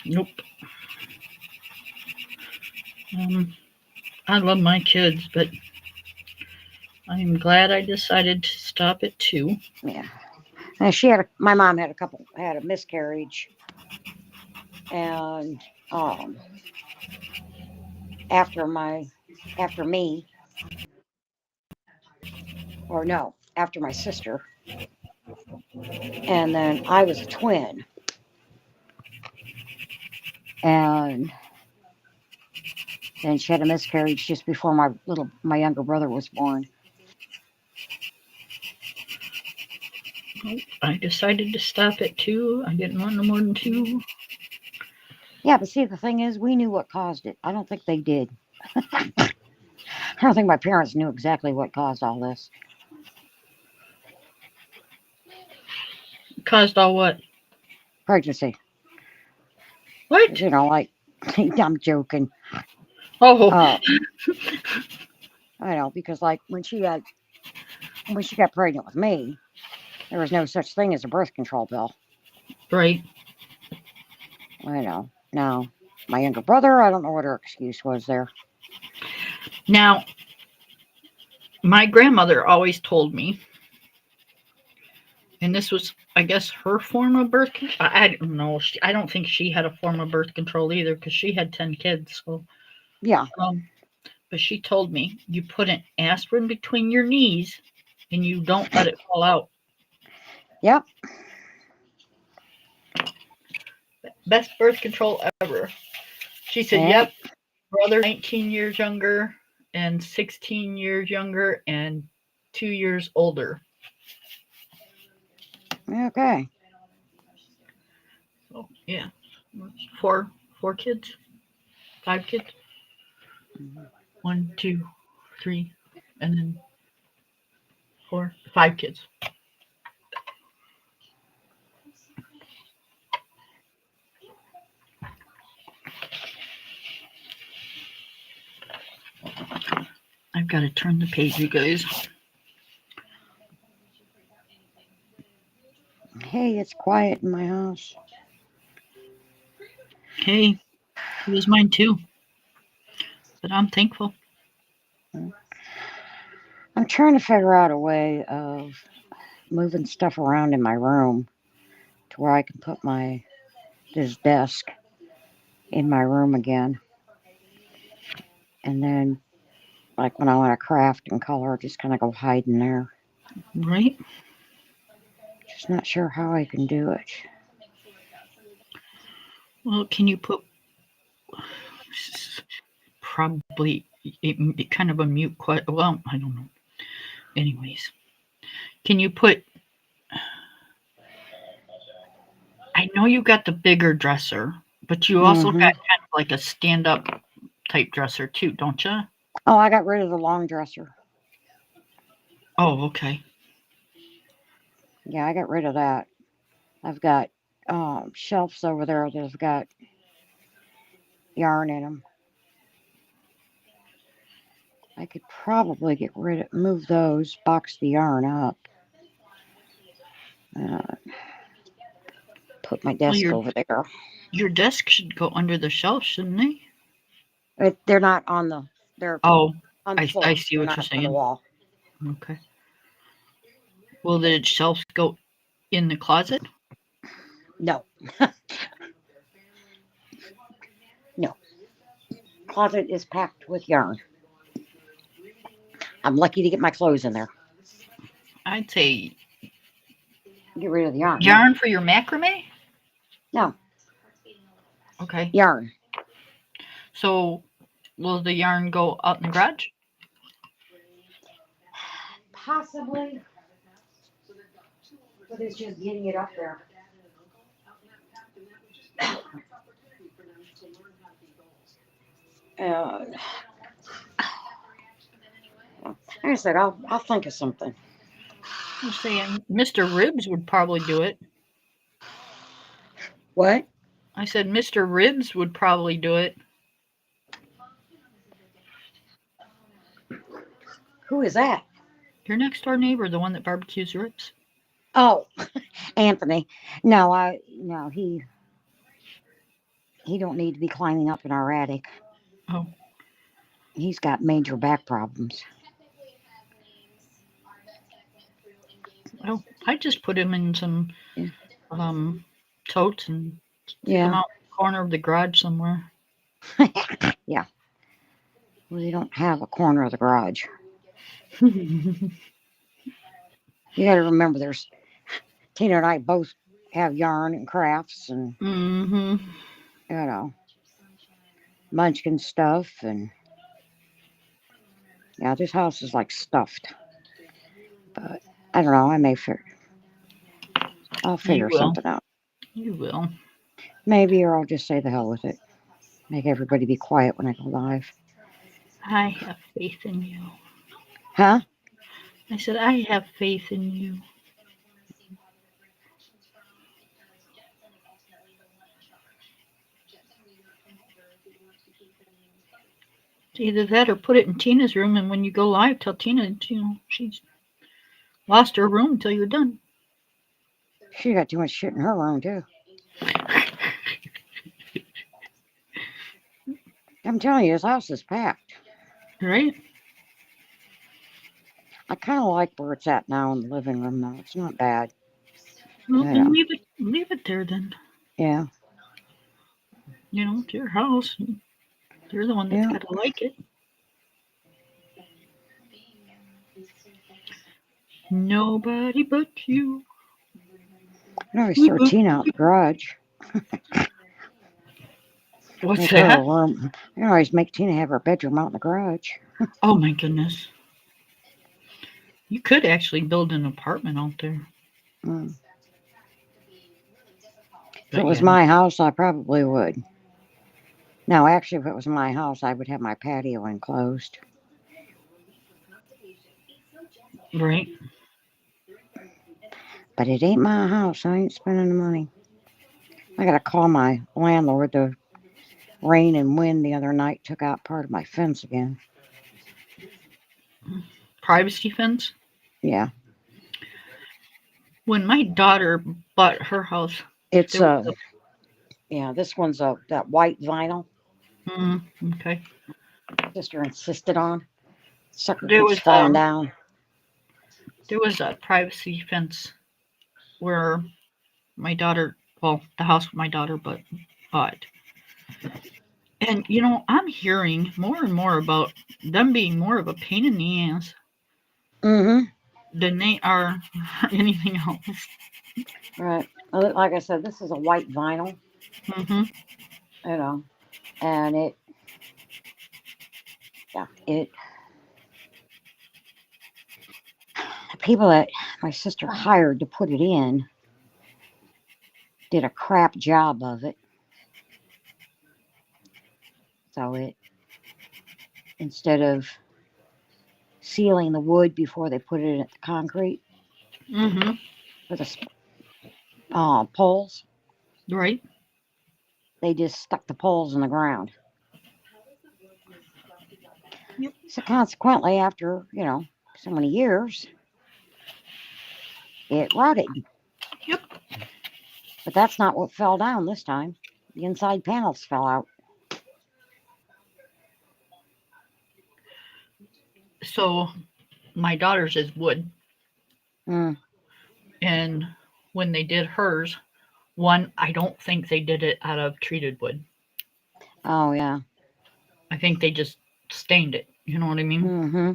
Nope. I love my kids, but I'm glad I decided to stop at 2. Yeah. And my mom had a miscarriage. And after me, or no, after my sister. And then I was a twin. And then she had a miscarriage just before my younger brother was born. I decided to stop at 2. I didn't want no more than 2. Yeah, but see, the thing is, we knew what caused it. I don't think they did. I don't think my parents knew exactly what caused all this. Caused all what? Pregnancy. What? Like, I'm joking. Oh, I know, because like when she got pregnant with me, there was no such thing as a birth control pill. right. I know. Now, my younger brother, I don't know what her excuse was there. Now, my grandmother always told me, and this was, I guess, her form of birth control. I don't know. I don't think she had a form of birth control either, because she had 10 kids. So, Yeah. But she told me you put an aspirin between your knees and you don't let it fall out. Yep. Best birth control ever. She said, yep, brother 19 years younger and 16 years younger and 2 years older. Okay. So, yeah. 4 kids. 5 kids. 1, 2, 3, and then 4, 5 kids. I've got to turn the page, you guys. Hey, it's quiet in my house. Hey, it was mine too. But I'm thankful. I'm trying to figure out a way of moving stuff around in my room to where I can put this desk in my room again. And then, like when I want to craft and color, just kind of go hide in there. Right? Just not sure how I can do it. Well, can you put probably kind of a mute question? Well, I don't know. Anyways, can you put? I know you got the bigger dresser, but you also got kind of like a stand-up type dresser too, don't you? Oh, I got rid of the long dresser. Oh, okay. Yeah, I got rid of that. I've got shelves over there that have got yarn in them. I could probably move those, box the yarn up, uh, put my Well, desk over there. your desk should go under the shelf, shouldn't they? They're not on the. They're Oh, on the floor. I see They're what not you're up on the saying. wall. Okay. Will the shelves go in the closet? No, no. Closet is packed with yarn. I'm lucky to get my clothes in there. I'd say Get rid of the yarn. yarn for your macrame? No, Okay. yarn. So will the yarn go out in the garage? Possibly. But it's just getting it up there. Like I said, I'll think of something. I'm saying Mr. Ribs would probably do it. What? I said Mr. Ribs would probably do it. Who is that? Your next door neighbor, the one that barbecues ribs. Oh, Anthony. No, he don't need to be climbing up in our attic. Oh. He's got major back problems. Oh, I just put him in some totes and stick him out in the corner of the garage somewhere. Yeah. We don't have a corner of the garage. You got to remember, Tina and I both have yarn and crafts and munchkin stuff, and yeah, this house is like stuffed. But I don't know. I'll figure something out. You will. Maybe, or I'll just say the hell with it. Make everybody be quiet when I go live. I have faith in you. Huh? I said, I have faith in you. It's either that or put it in Tina's room, and when you go live, tell Tina, she's lost her room until you're done. She got too much shit in her room, too. I'm telling you, this house is packed. Right? I kind of like where it's at now in the living room, though. It's not bad. Well, then leave it there then. Yeah. It's your house. You're the one that's got to like it. Nobody but you. I always throw Tina out the garage. What's make that? I always make Tina have her bedroom out in the garage. Oh my goodness. You could actually build an apartment out there. Mm. If it was my house, I probably would. No, actually, if it was my house, I would have my patio enclosed. Right. But it ain't my house. I ain't spending the money. I got to call my landlord. The rain and wind the other night took out part of my fence again. Privacy fence? Yeah. When my daughter bought her house, it's this one's that white vinyl. Okay. Sister insisted on. Sucker There keeps was falling down. There was a privacy fence where my daughter, the house my daughter bought. And I'm hearing more and more about them being more of a pain in the ass than they are anything else. Right. Like I said, this is a white vinyl. And the people that my sister hired to put it in did a crap job of it. So instead of sealing the wood before they put it in the concrete Mm-hmm. for the poles. Right. They just stuck the poles in the ground. Yep. So consequently, after, so many years, it rotted. Yep. But that's not what fell down this time. The inside panels fell out. So my daughter's is wood, Mm. and when they did hers, one, I don't think they did it out of treated wood. Oh, yeah. I think they just stained it. You know what I mean? Mm-hmm.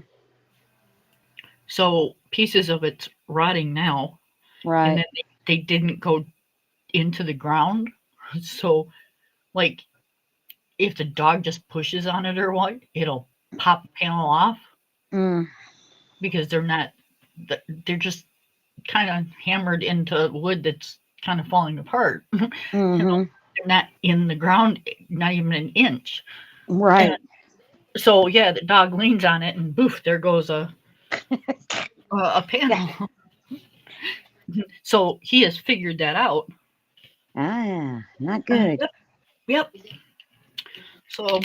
So pieces of it's rotting now, and Right. then they didn't go into the ground. So, like, if the dog just pushes on it or what, it'll pop the panel off Mm. because they're just kind of hammered into wood that's kind of falling apart. Mm-hmm. They're not in the ground, not even an inch. Right. And so, yeah, the dog leans on it, and boof, there goes a panel. So he has figured that out. Not good. Yep. So,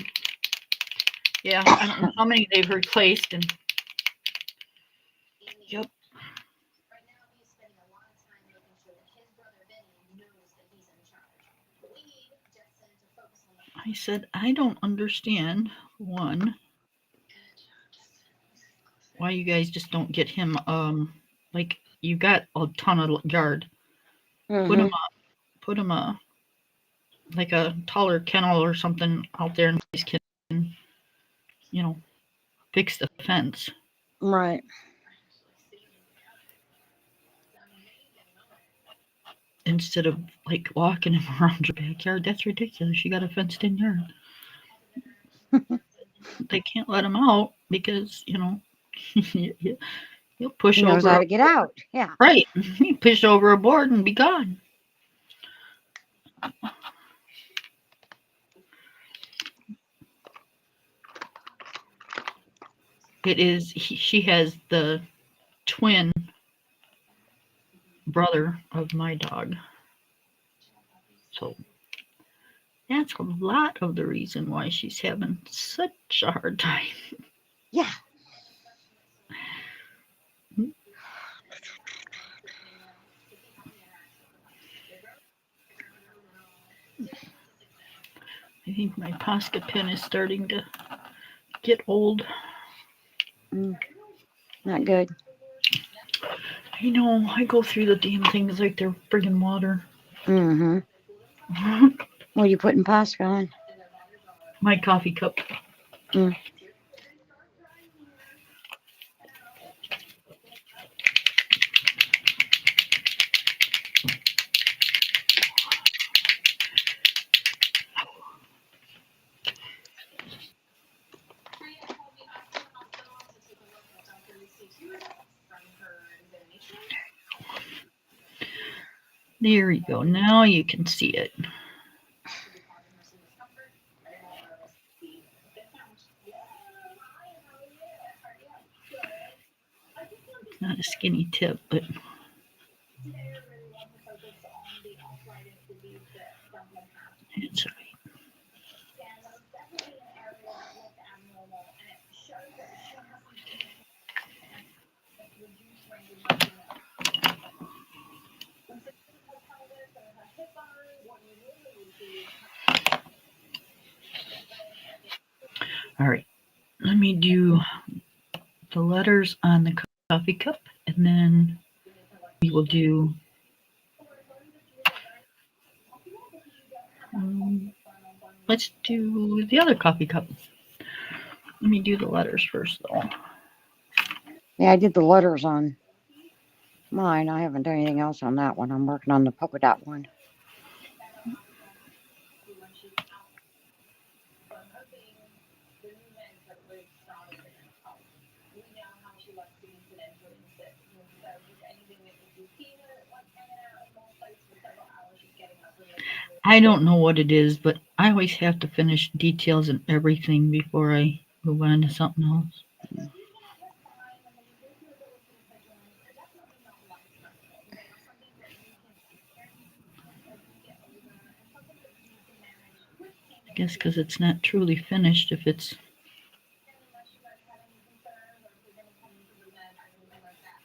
yeah, I don't know how many they've replaced, and yep. I said, I don't understand, one, why you guys just don't get him, like, you got a ton of yard. Mm-hmm. Put him like a taller kennel or something out there, and guys can, fix the fence. Right. Instead of, like, walking him around your backyard. That's ridiculous. You got a fenced in yard. They can't let him out because, he'll push He knows over. how to get out. Yeah. Right. He push over a board and be gone. She has the twin brother of my dog. So that's a lot of the reason why she's having such a hard time. Yeah. I think my Posca pen is starting to get old. Not good. I know, I go through the damn things like they're friggin' water. Mm-hmm. What are you putting Posca on? My coffee cup. Mm. There we go. Now you can see it. It's not a skinny tip, but it's all right. All right. Let me do the letters on the coffee cup, and then we will do let's do the other coffee cup. Let me do the letters first, though. Yeah, I did the letters on mine. I haven't done anything else on that one. I'm working on the polka dot one. I don't know what it is, but I always have to finish details and everything before I Move on to something else. I guess because it's not truly finished if it's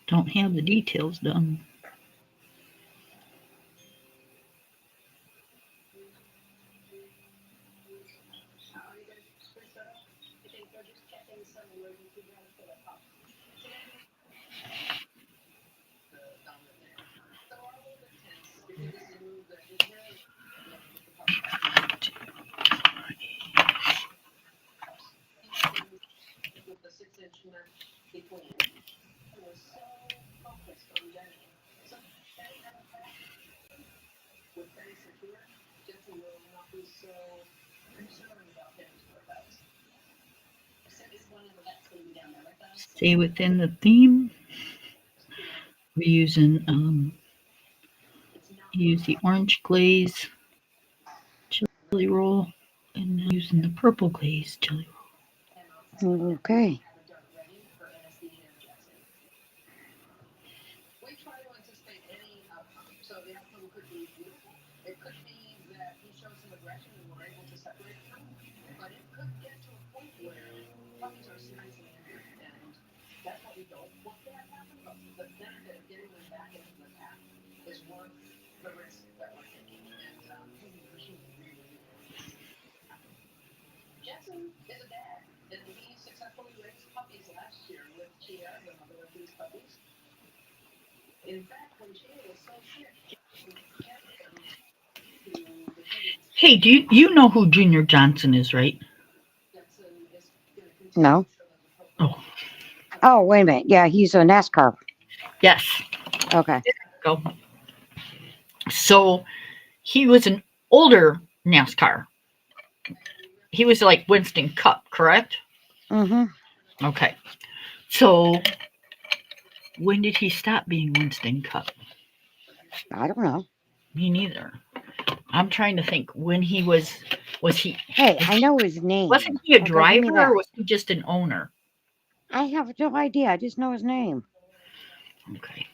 don't have the details done. Stay within the theme. We're using use the orange glaze chili roll and now using the purple glaze chili roll. Okay. Hey, do you know who Junior Johnson is, right? No. Oh, Oh, wait a minute. Yeah, he's a NASCAR. yes. Okay. Go. So he was an older NASCAR. He was like Winston Cup, correct? Mm-hmm. Okay. So when did he stop being Winston Cup? I don't know. Me neither. I'm trying to think when he was he Hey, I know his name. wasn't he a Okay, give me driver that. or was he just an owner? I have no idea. I just know his name. Okay.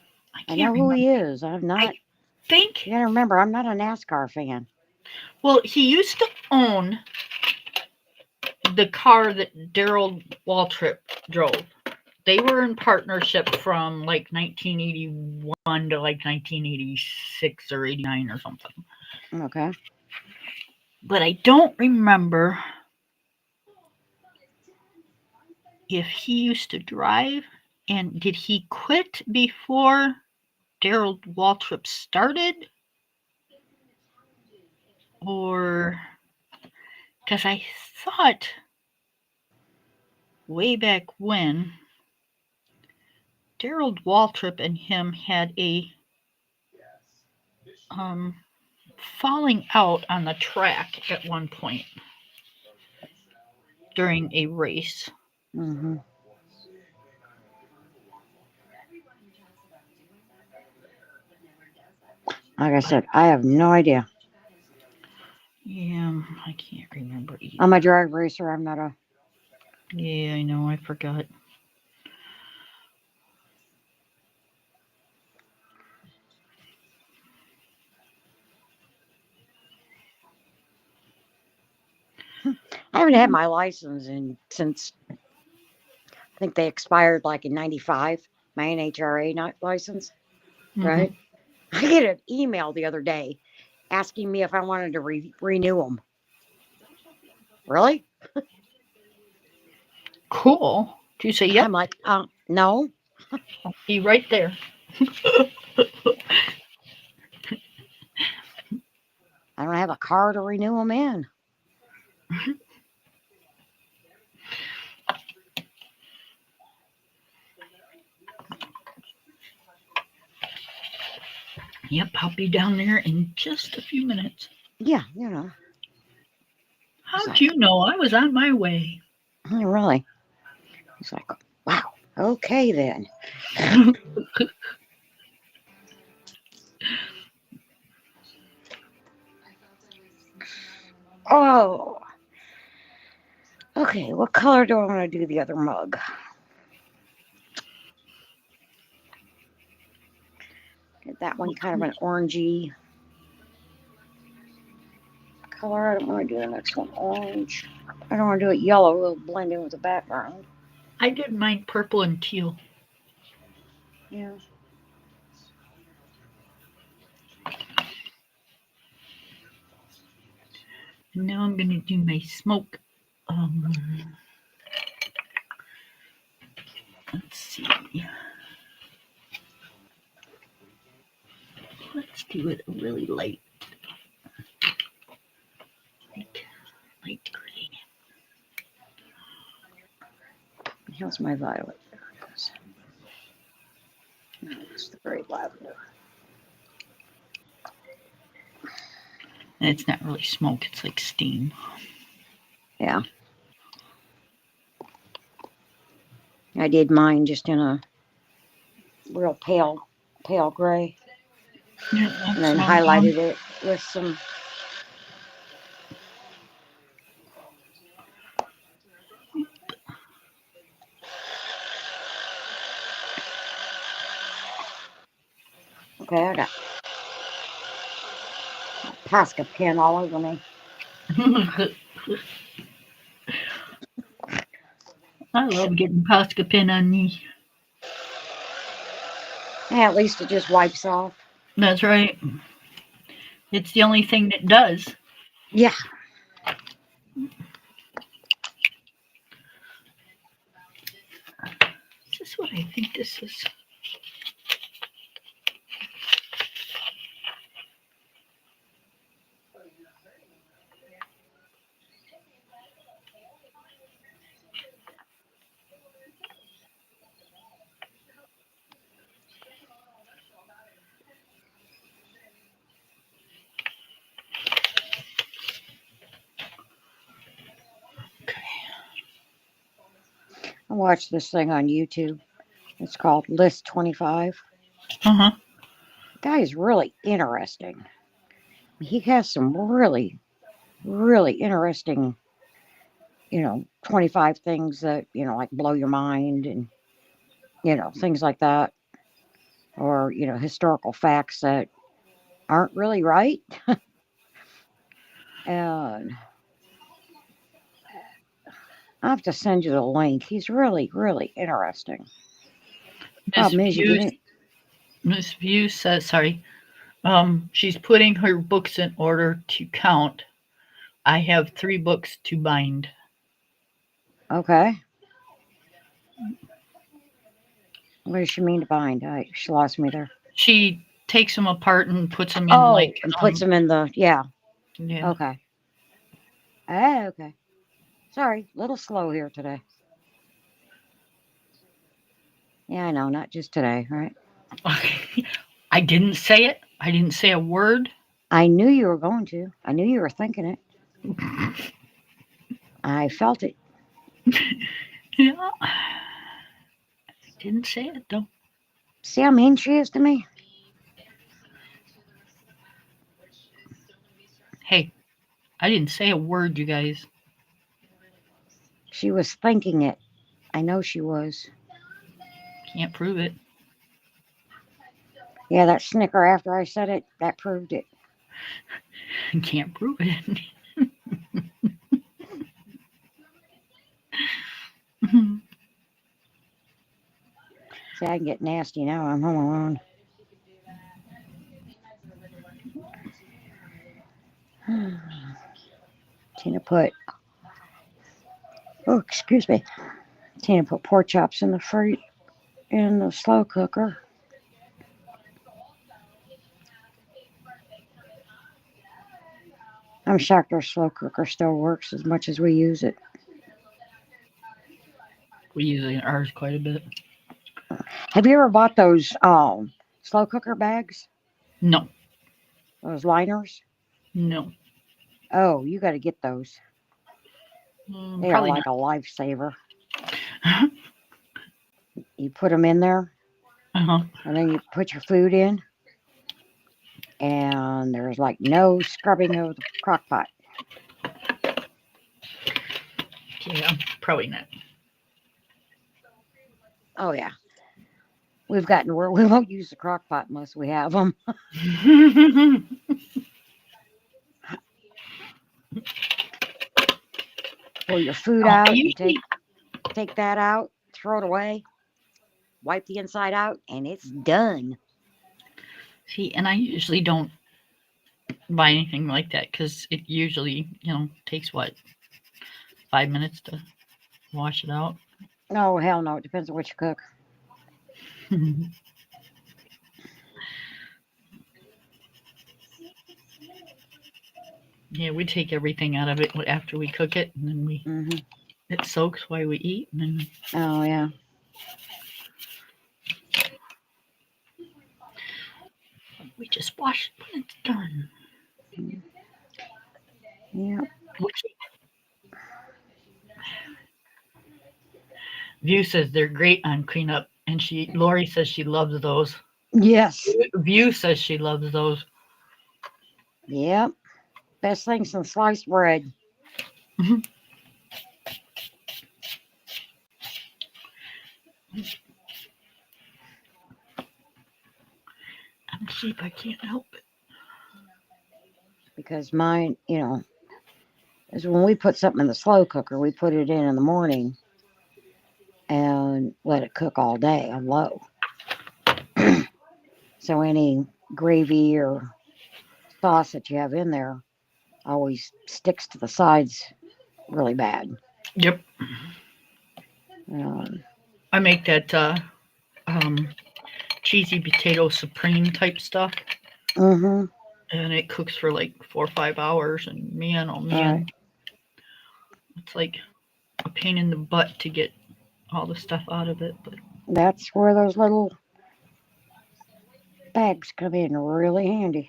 I know who he is. I'm not. Think You gotta remember, I'm not a NASCAR fan. well, he used to own the car that Daryl Waltrip drove. They were in partnership from like 1981 to like 1986 or 89 or something. Okay. But I don't remember if he used to drive and did he quit before Daryl Waltrip started? Or because I thought way back when Daryl Waltrip and him had a falling out on the track at one point during a race. Mm-hmm. Like I said, I have no idea. Yeah, I can't remember either. I'm a drag racer. I'm not a. Yeah, I know. I forgot. I haven't had my license since I think they expired like in '95. My NHRA license, right? I get an email the other day asking me if I wanted to renew them. Really? Cool. Do you say yep? I'm like, no. I'll be right there. I don't have a car to renew them in. Yep, I'll be down there in just a few minutes. Yeah, you know. How'd like- you know I was on my way? Really? He's like, wow. Okay then. Oh. Okay, what color do I want to do the other mug? Get that one kind of an orangey color. I don't want to do the next one orange. I don't want to do it yellow. It'll blend in with the background. I did mine purple and teal. Yeah. And now I'm gonna do my smoke. Let's see. Let's do it really light. Light green. How's my violet? There it goes. No, it's the very lavender. And it's not really smoke, it's like steam. Yeah. I did mine just in a real pale gray. Yeah, And then highlighted it with some. Okay, I got Posca pen all over me. I love getting Posca pen on me. Yeah, at least it just wipes off. That's right. It's the only thing that does. Yeah. Is this what I think this is? I watched this thing on YouTube. It's called List 25. Uh-huh. The guy is really interesting. He has some really, really interesting, 25 things that, like blow your mind and, things like that. Or, historical facts that aren't really right. And I'll have to send you the link. He's really, really interesting. Problem is, Miss View says, sorry, she's putting her books in order to count. I have 3 books to bind. Okay. What does she mean to bind? She lost me there. She takes them apart and puts them in and puts them in the, yeah. Yeah. Okay. Okay. Sorry, a little slow here today. Yeah, I know, not just today, right? I didn't say it. I didn't say a word. I knew you were going to. I knew you were thinking it. I felt it. Yeah. I didn't say it though. See how mean she is to me? Hey, I didn't say a word, you guys. She was thinking it. I know she was. Can't prove it. Yeah, that snicker after I said it, that proved it. Can't prove it. See, I can get nasty now. I'm home alone. Tina put, excuse me. Tina put pork chops in the slow cooker. I'm shocked our slow cooker still works as much as we use it. We use ours quite a bit. Have you ever bought those slow cooker bags? No. Those liners? No. Oh, you got to get those. They are like a lifesaver. You put them in there, Uh-huh. and then you put your food in, and there's like no scrubbing of the crock pot. Yeah, probably not. Oh yeah, we've gotten to where we won't use the crock pot unless we have them. Pull your food I out, you usually take that out, throw it away, wipe the inside out, and it's done. see, and I usually don't buy anything like that because it usually, takes what, 5 minutes to wash it out. Oh hell no, it depends on what you cook. Yeah, we take everything out of it after we cook it, and then Hmm. it soaks while we eat, and then Oh yeah. we just wash it when it's done. Yeah. Which View says they're great on cleanup, and Lori says she loves those. Yes. View says she loves those. Yep. Best thing since sliced bread. Mhm. I'm sheep. I can't help it. Because mine, is when we put something in the slow cooker, we put it in the morning and let it cook all day on low. So any gravy or sauce that you have in there always sticks to the sides really bad. Yep, Um, I make that cheesy potato supreme type stuff, mm-hmm. and it cooks for like 4 or 5 hours. And man, oh Right. man, it's like a pain in the butt to get all the stuff out of it. But That's where those little bags come in really handy.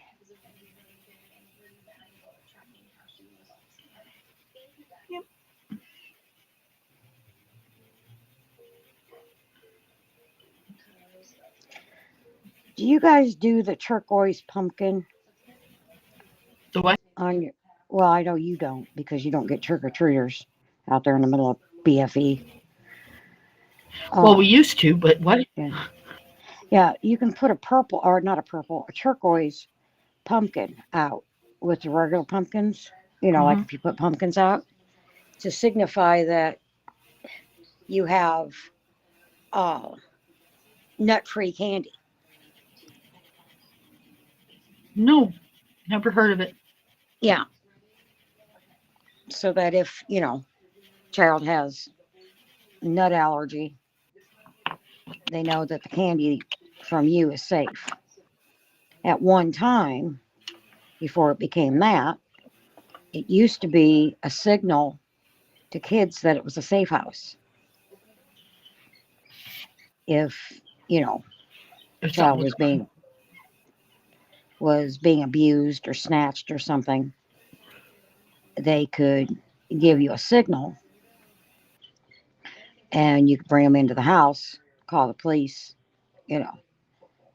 yep. Do you guys do the turquoise pumpkin The what? on your? Well, I know you don't because you don't get trick or treaters out there in the middle of BFE. Well, we Um, used to, but what? yeah, yeah, you can put a purple or not a purple, a turquoise pumpkin out with the regular pumpkins. Like Uh-huh. if you put pumpkins out to signify that you have uh, nut-free candy. No, never heard of it. Yeah, so that if child has nut allergy, they know that the candy from you is safe. At one time, before it became that, it used to be a signal to kids that it was a safe house. If If something child was was being abused or snatched or something, they could give you a signal and you could bring them into the house, call the police, you know,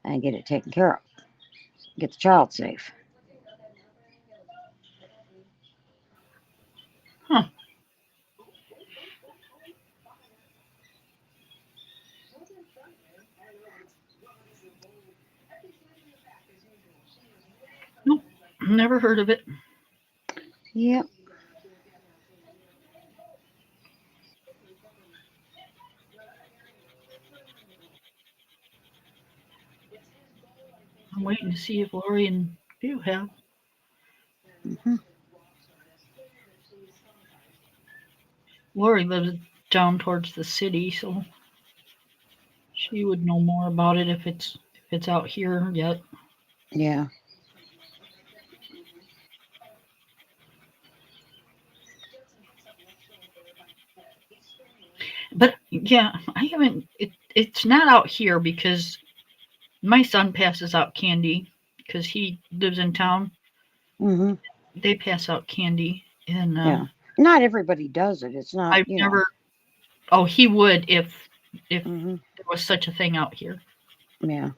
and get it taken care of, get the child safe. huh? Nope, never heard of it. Yep. I'm waiting to see if Lori and View have. Hmm. Lori lives down towards the city, so she would know more about it if it's out here yet. Yeah. But yeah, I haven't. It's not out here because my son passes out candy because he lives in town. Hmm. They pass out candy, and Yeah. Not everybody does it. It's not, I've never. Oh, he would if Hmm. there was such a thing out here. Yeah.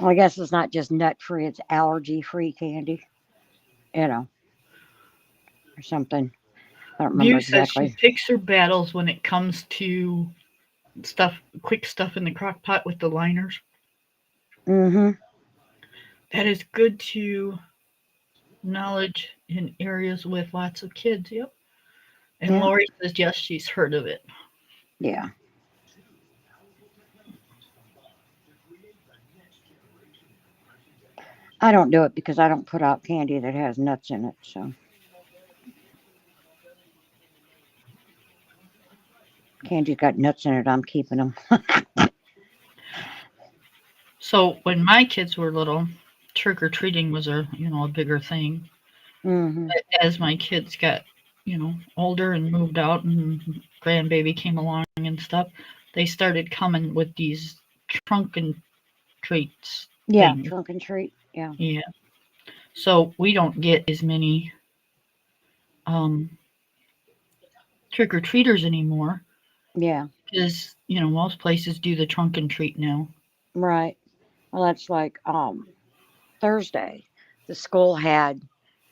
Well, I guess it's not just nut free; it's allergy free candy. You know, or something. I don't remember View says she exactly. picks her battles when it comes to quick stuff in the crock pot with the liners. Mm-hmm. That is good to knowledge in areas with lots of kids. Yep. And Yeah. Lori says yes, she's heard of it. Yeah. I don't do it because I don't put out candy that has nuts in it. So candy's got nuts in it. I'm keeping them. So when my kids were little, trick or treating was a bigger thing. Mm-hmm. But as my kids got older and moved out and grandbaby came along and stuff, they started coming with these trunk and treats Yeah. things. Trunk and treat. Yeah. Yeah. So we don't get as many um, trick or treaters anymore Yeah. because most places do the trunk and treat now. Right. Well, that's like Thursday. The school had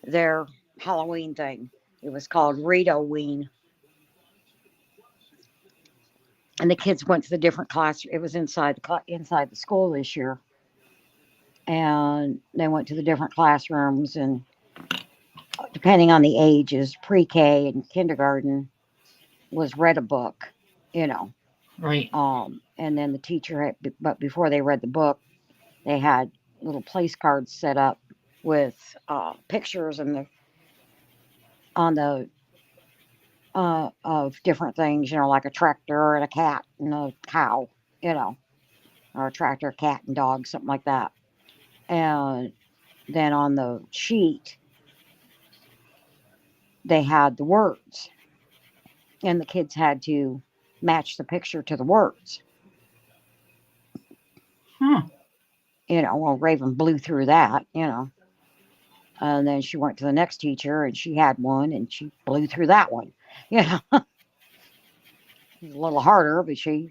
their Halloween thing. It was called Rito-ween. And the kids went to the different class. It was inside the school this year, and they went to the different classrooms. And depending on the ages, pre-K and kindergarten was read a book, you know. Right. And then the teacher had, but before they read the book, they had little place cards set up with pictures and on the of different things, like a tractor and a cat and a cow, you know, or a tractor, cat and dog, something like that. And then on the sheet, they had the words, and the kids had to match the picture to the words. Huh. Well, Raven blew through that. And then she went to the next teacher and she had one and she blew through that one. You know, it was a little harder, but she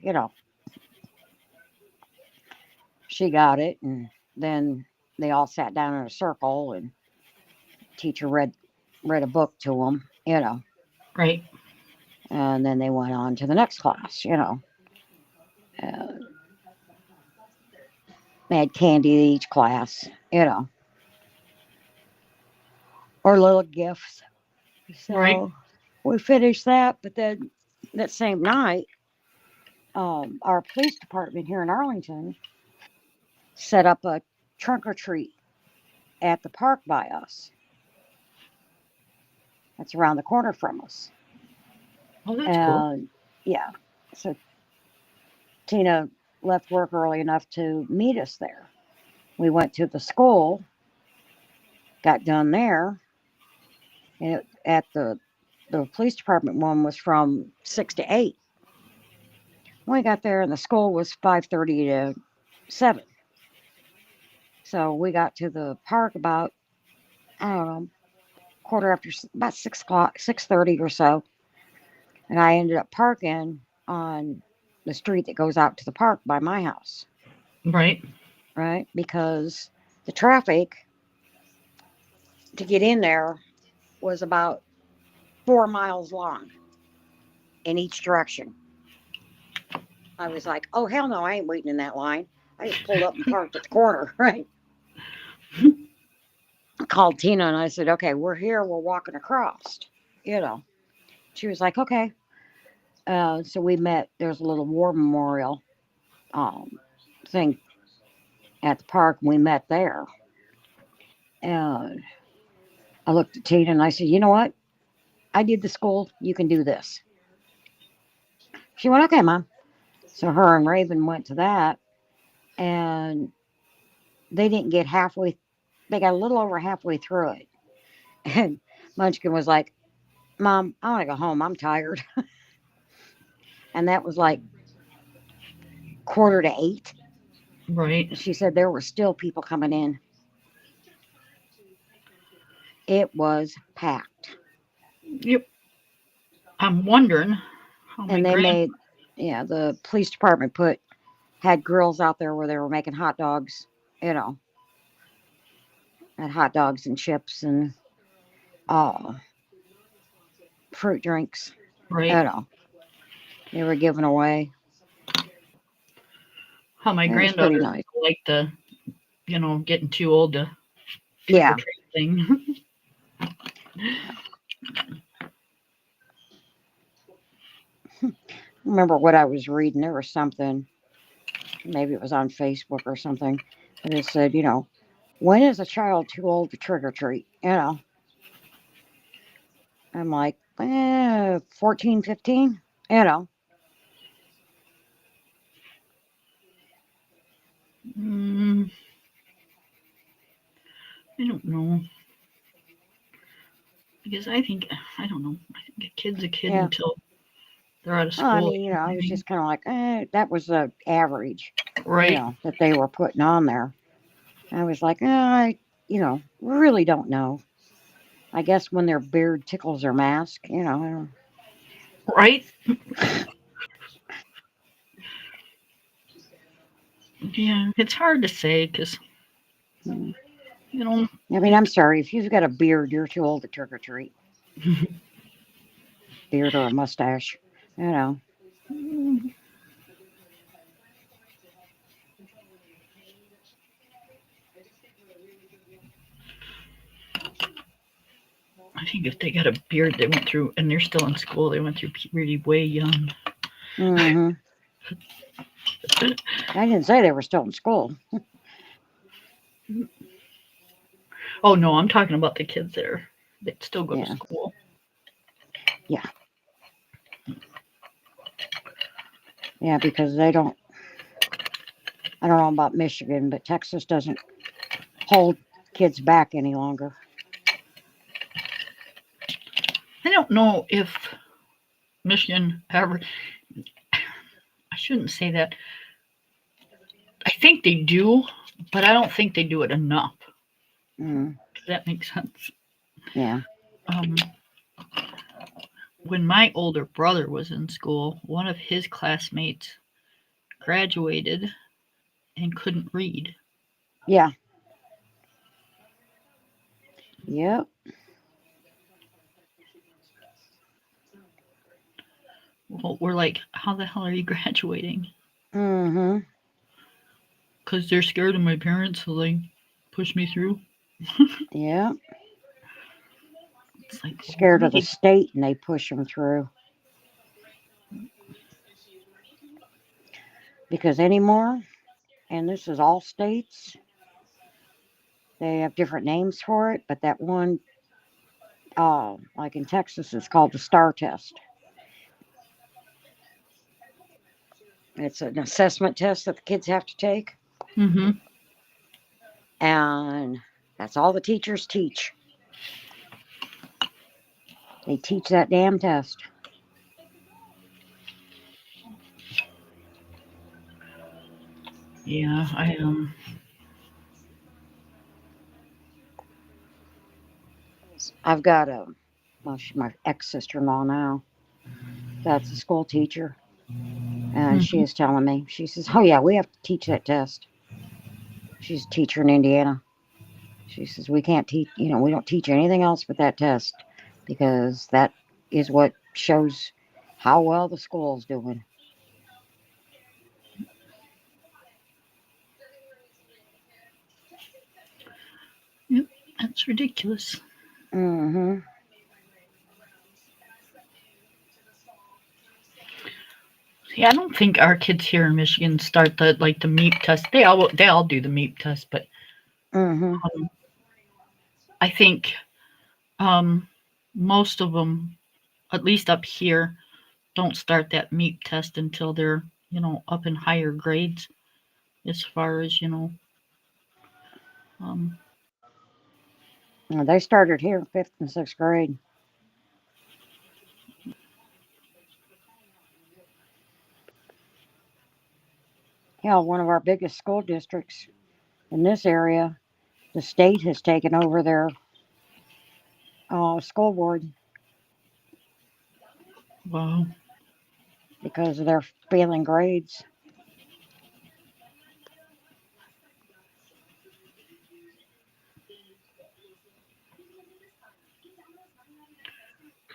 got it. And then they all sat down in a circle and teacher read a book to them. Right. And then they went on to the next class. Uh, they had candy each class, or little gifts. Right. So we finished that, but then that same night, our police department here in Arlington set up a trunk or treat at the park by us. That's around the corner from us. Oh, that's cool. And yeah, so Tina left work early enough to meet us there. We went to the school, got done there, and at the police department one was from 6 to 8. When we got there, and the school was 5:30 to 7. So we got to the park about, I don't know, quarter after, about 6 o'clock, 6:30 or so, and I ended up parking on the street that goes out to the park by my house, Right. right? Because the traffic to get in there was about 4 miles long in each direction. I was like, oh, hell no, I ain't waiting in that line. I just pulled up and parked at the corner, right? I called Tina and I said, okay, we're here. We're walking across, you know. She was like, okay. So we met. There's a little war memorial um, thing at the park. And we met there. And I looked at Tina and I said, you know what? I did the school. You can do this. She went, okay, Mom. So her and Raven went to that. And they didn't get halfway. They got a little over halfway through it. And Munchkin was like, Mom, I want to go home. I'm tired. And that was like quarter to 8. Right. She said there were still people coming in. It was packed. Yep. I'm wondering how my And the police department had grills out there where they were making hot dogs you know, and hot dogs and chips and uh, fruit drinks, you Right. know, they were giving away. How my It was pretty granddaughter nice. liked the, getting too old to trick or Yeah. treat thing. Remember what I was reading? There was something, maybe it was on Facebook or something, but it said, when is a child too old to trick or treat? I'm like, 14, 15, you know. mm, I don't know. Because I don't know. I think a kid's a kid Yeah. until they're out of Well, I school. mean, I was just kind of like, that was the average, Right. that they were putting on there. I was like, I, really don't know. I guess when their beard tickles their mask, I don't. Right? Yeah. It's hard to say because, Mm. you know, I mean, I'm sorry. If you've got a beard, you're too old to trick or treat. Beard or a mustache, you know. I think if they got a beard, they went through, and they're still in school, they went through puberty way young. Hmm. I didn't say they were still in school. Oh, no, I'm talking about the kids that still go to Yeah. school. Yeah. Yeah, because they don't, I don't know about Michigan, but Texas doesn't hold kids back any longer. I don't know if Michigan ever, I shouldn't say that. I think they do, but I don't think they do it enough. Mm, Does that make sense? yeah. Um, when my older brother was in school, one of his classmates graduated and couldn't read. Yeah. Yep. Well, we're like, how the hell are you graduating? Mm-hmm. Because they're scared of my parents, so they push me through. Yeah. It's like, Scared of the wait. state and they push them through. Because anymore, and this is all states, they have different names for it, but that one, like in Texas, it's called the STAR test. It's an assessment test that the kids have to take, Mm-hmm. and that's all the teachers teach. They teach that damn test. Yeah, I've got well, she's my ex sister in law now. That's a school teacher, and she mhm. is telling me, she says, "Oh yeah, we have to teach that test." She's a teacher in Indiana. She says, "We can't teach, we don't teach anything else but that test because that is what shows how well the school's doing." Yep, that's ridiculous. Mm-hmm. Yeah, I don't think our kids here in Michigan start the MEP test. They all do the MEP test, but Mm-hmm. um, I think um, most of them, at least up here, don't start that MEP test until they're up in higher grades. As far as um, They started here in fifth and sixth grade. Hell, one of our biggest school districts in this area, the state has taken over their school board wow, because of their failing grades.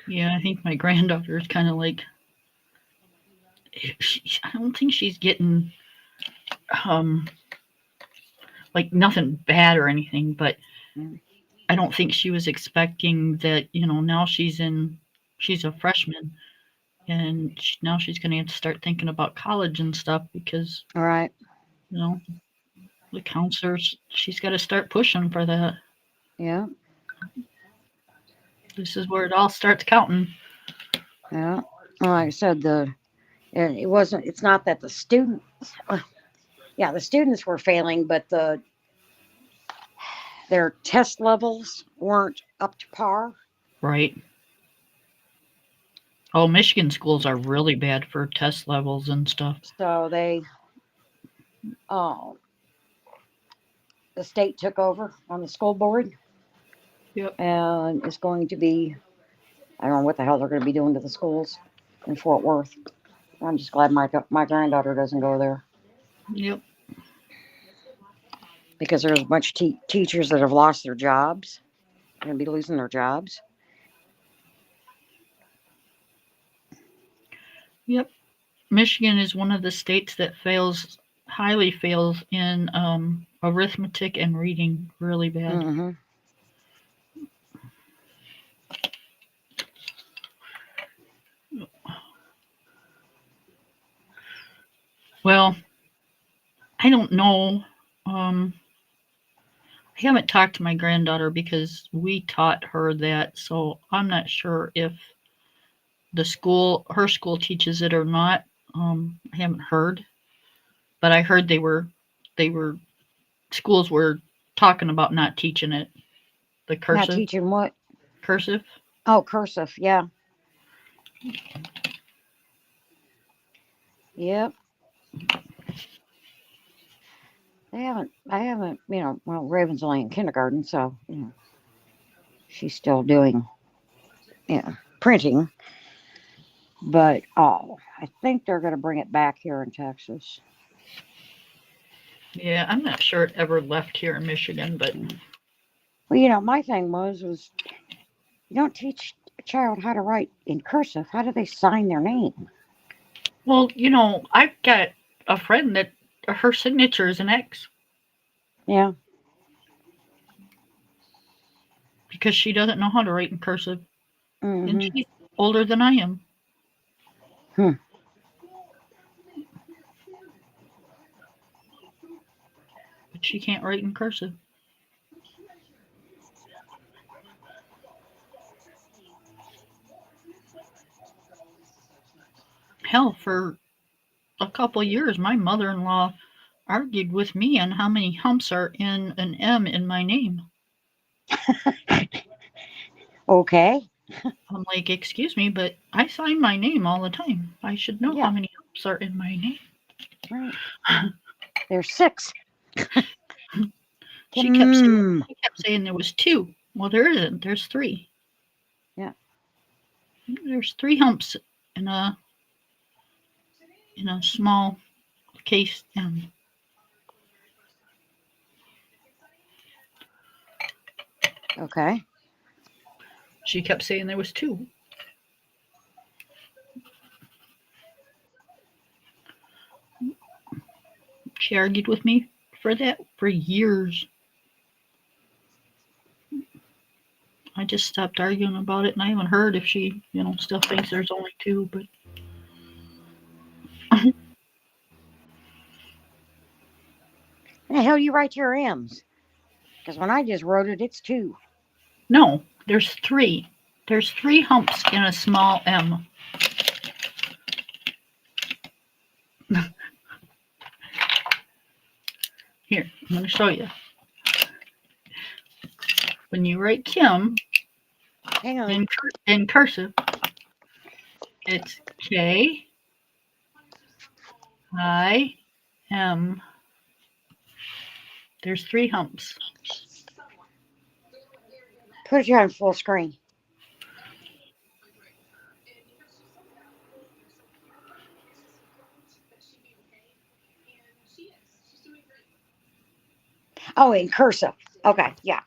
Yeah, I think my granddaughter is kind of like, I don't think she's getting um like nothing bad or anything, but Mm. I don't think she was expecting that, now she's a freshman and now she's going to have to start thinking about college and stuff because, All right. you know, the counselors, she's got to start pushing for that. Yeah. This is where it all starts counting. Yeah. Well, like I said, and it wasn't. It's not that the students. Yeah, the students were failing, but their test levels weren't up to par. Right. Oh, Michigan schools are really bad for test levels and stuff. So uh, the state took over on the school board, Yep. and it's going to be. I don't know what the hell they're going to be doing to the schools in Fort Worth. I'm just glad my granddaughter doesn't go there Yep. because there's a bunch of teachers that have lost their jobs. They're going to be losing their jobs. Yep. Michigan is one of the states that highly fails in arithmetic and reading really bad. Mm-hmm. Well, I don't know. I haven't talked to my granddaughter because we taught her that, so I'm not sure if her school teaches it or not. I haven't heard, but I heard schools were talking about not teaching it. The Not cursive, teaching what? cursive. Oh, cursive. Yeah. Yep. I haven't, well, Raven's only in kindergarten, so, she's still doing, printing. But, I think they're going to bring it back here in Texas. Yeah, I'm not sure it ever left here in Michigan, but Well, my thing was you don't teach a child how to write in cursive. How do they sign their name? well, I've got a friend that her signature is an X Yeah. because she doesn't know how to write in cursive, and Mm-hmm. she's older than I am. Hmm. But she can't write in cursive. Hell, for a couple years, my mother-in-law argued with me on how many humps are in an M in my name. Okay. I'm like, excuse me, but I sign my name all the time. I should know Yeah. how many humps are in my name. Right. There's 6. She kept Hmm. saying there was 2. Well, there isn't. There's 3. Yeah. There's 3 humps in a small case M. Okay. She kept saying there was 2. She argued with me for that for years. I just stopped arguing about it, and I haven't heard if she, still thinks there's only 2. But The hell you write your M's? Because when I just wrote it, it's 2. no, there's 3. There's 3 humps in a small M. Here, I'm going to show you. When you write Kim Hang on. in cursive, it's K I M. There's 3 humps. Put it on full screen. Oh, in cursive. Okay. Yeah.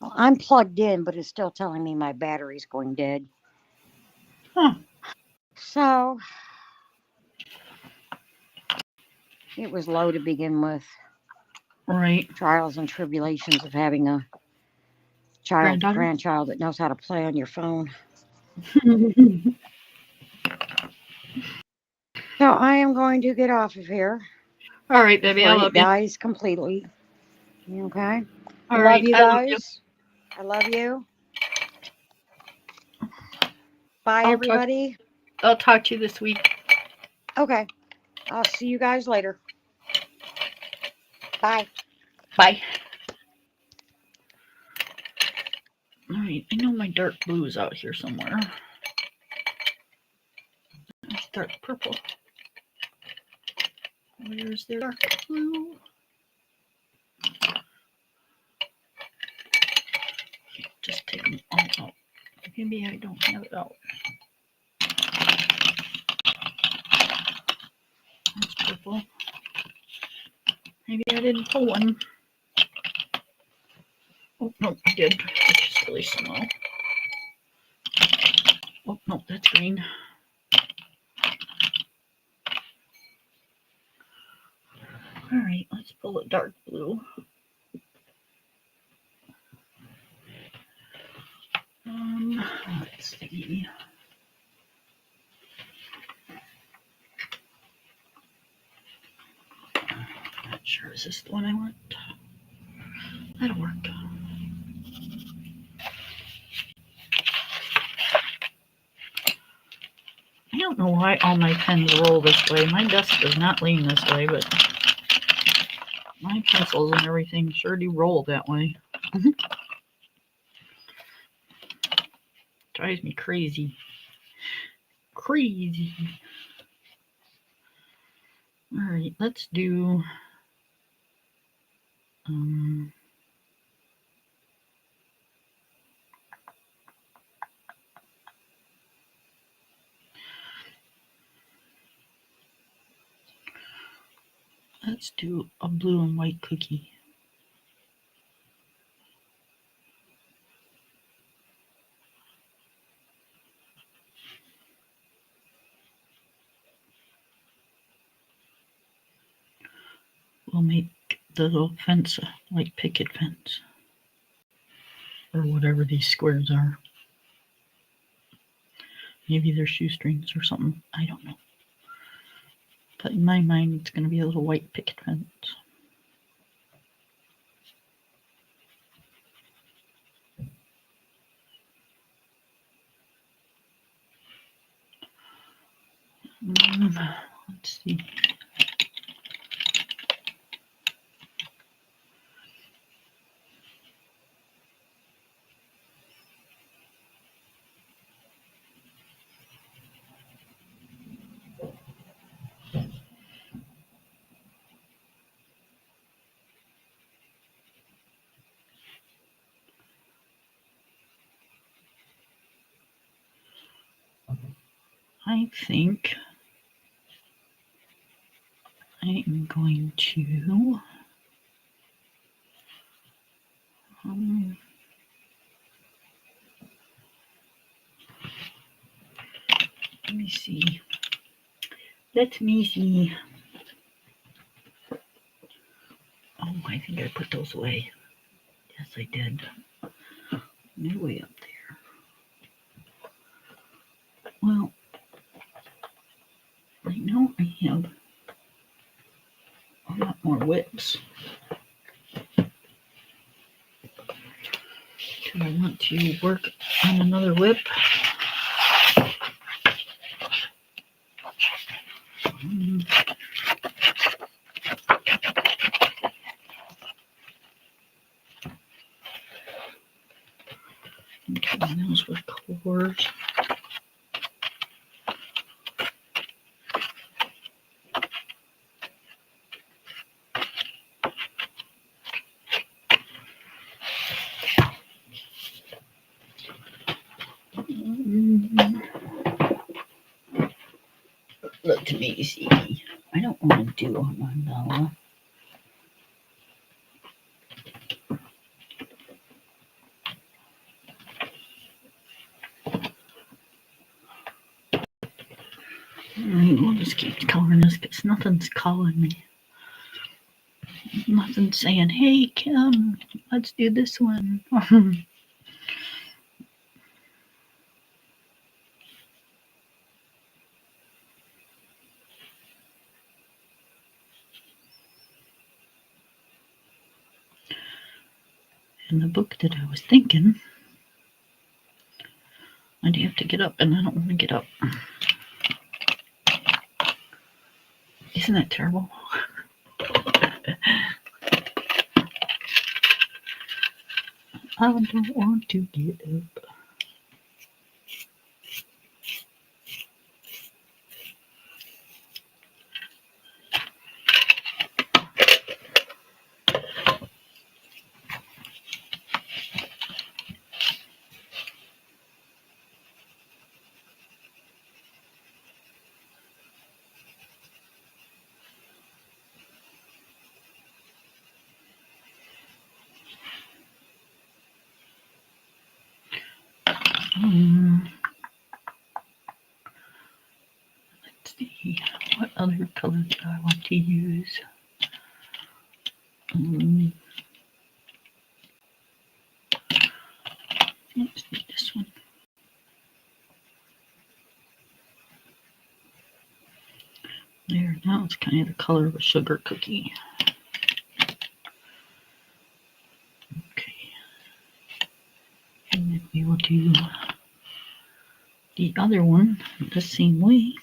Well, I'm plugged in, but it's still telling me my battery's going dead. Huh. So it was low to begin with. Right. Trials and tribulations of having a Granddaughter? grandchild that knows how to play on your phone. So I am going to get off of here All right, baby. I before love it you. dies completely. Okay. I All love right. you I love you. guys. I love you. Bye, I'll everybody. I'll talk to you this week. Okay. I'll see you guys later. Bye. Bye. All right. I know my dark blue is out here somewhere. It's dark purple. Where's the dark blue? Just take them all out. Maybe I don't have it out. That's purple. Maybe I didn't pull one. Oh, no, I did. It's just really small. Oh, no, that's green. All right, let's pull a dark blue. Let's see. Not sure. Is this the one I want? That'll work. I don't know why all my pens roll this way. My desk does not lean this way, but my pencils and everything sure do roll that way. Drives me crazy. Crazy. All right, let's do let's do a blue and white cookie. We'll make the little fence a white picket fence. Or whatever these squares are. Maybe they're shoestrings or something. I don't know. But in my mind, it's going to be a little white picket fence. Let's see. I think I am going to let me see. Let me see. Oh, I think I put those away. Yes, I did. They're way up there. Well, right now I have a lot more whips. Do I want to work on another whip? Okay, those were cores. Let me see. I don't want to do a mandala. Alright, we'll just keep coloring this because nothing's calling me. Nothing's saying, hey, Kim, let's do this one. And the book that I was thinking, I'd have to get up, and I don't want to get up. Isn't that terrible? I don't want to get up. Let's see, what other color do I want to use? Let's do this one. There, now it's kind of the color of a sugar cookie. Okay. And then we will do the other one the same way.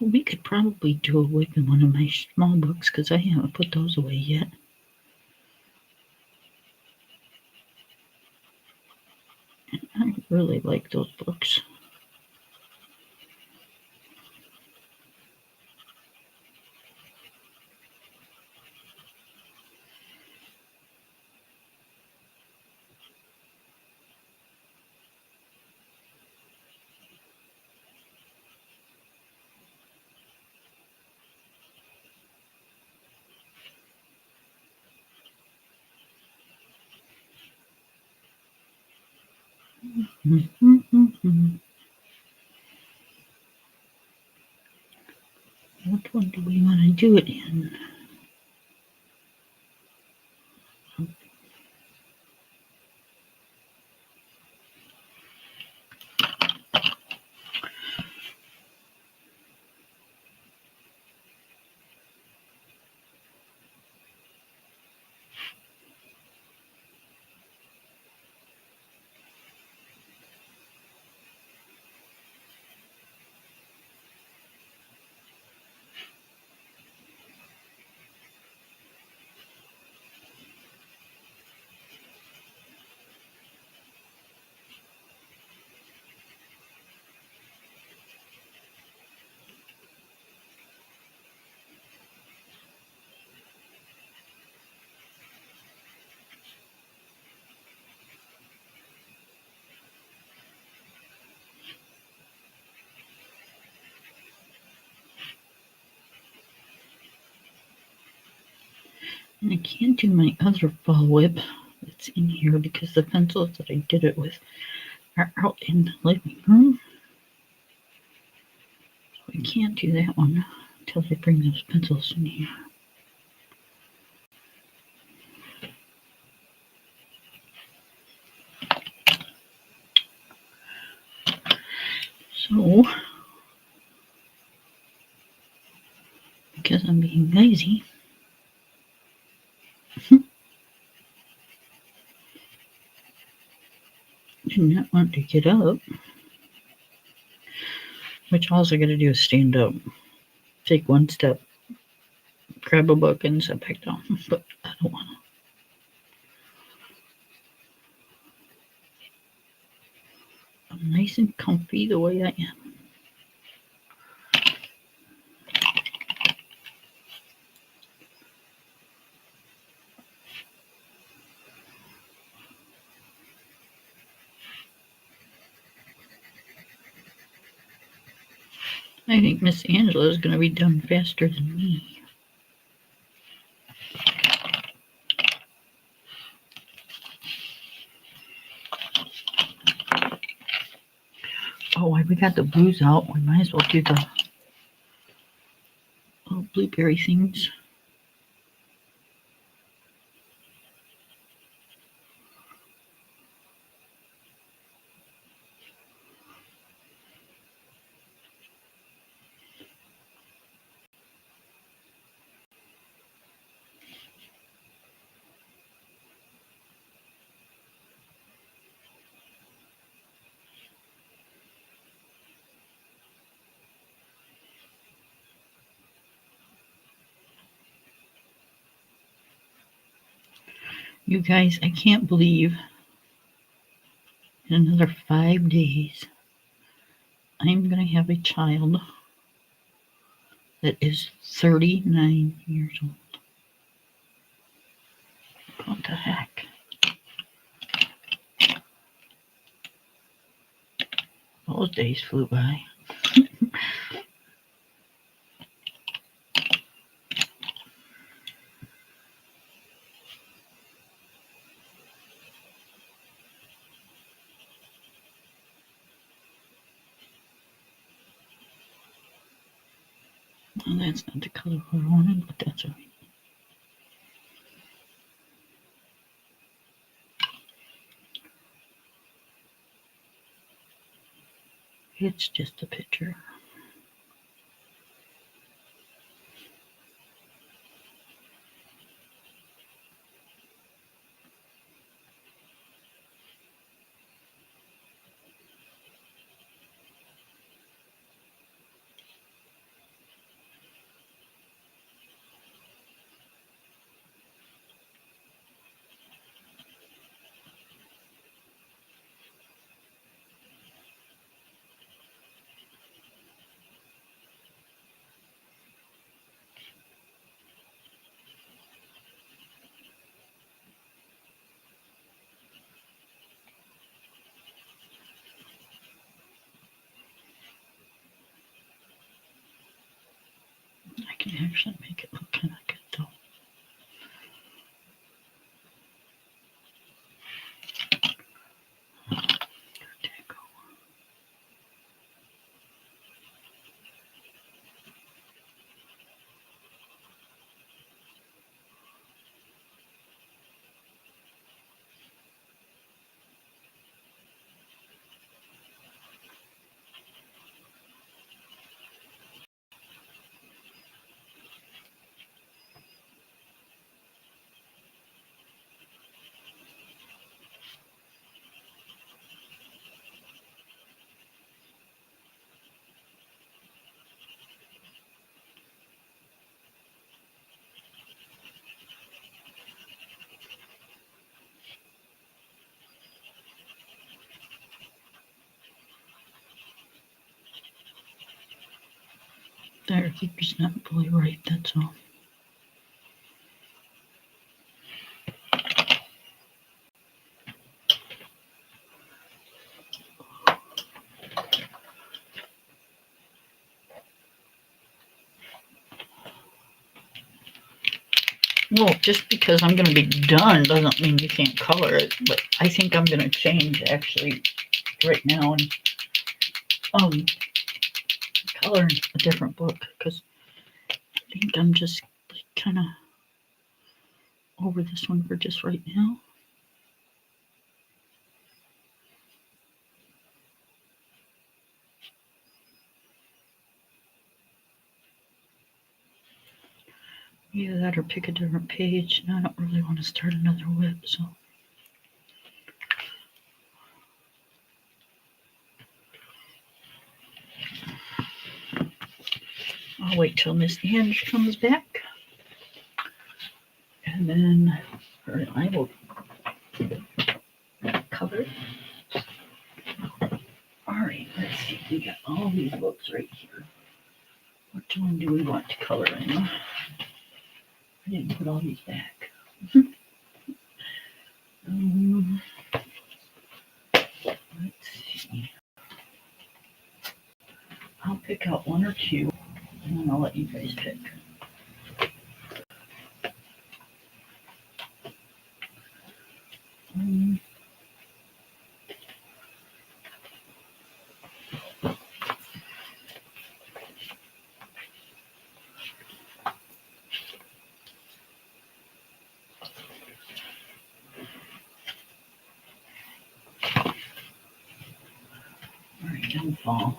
We could probably do a whip in one of my small books because I haven't put those away yet. I really like those books. What one do we want to do it in? And I can't do my other fall whip that's in here because the pencils that I did it with are out in the living room. So I can't do that one until I bring those pencils in here. So, because I'm being lazy, did not want to get up, which all I gotta do is stand up, take one step, grab a book, and sit back down. But I don't want to. I'm nice and comfy the way I am. I think Miss Angela is going to be done faster than me. Oh, we got the blues out. We might as well do the little blueberry things. You guys, I can't believe in another 5 days I'm going to have a child that is 39 years old. What the heck? Those days flew by. Well, that's not the color I wanted, but that's all right. It's just a picture. I can actually make it look kind of good though. There you go. There, I think it's not fully right, that's all. Well, just because I'm going to be done doesn't mean you can't color it, but I think I'm going to change actually right now and color a different book because I think I'm just like, kind of over this one for just right now. Either that or pick a different page. And I don't really want to start another whip, so. I'll wait till Miss Ange comes back. And then her and I will cover. Alright, let's see. We got all these books right here. Which one do we want to color in? I didn't put all these back. Let's see. I'll pick out one or two, and then I'll let you guys pick. Mm. All right, and fall.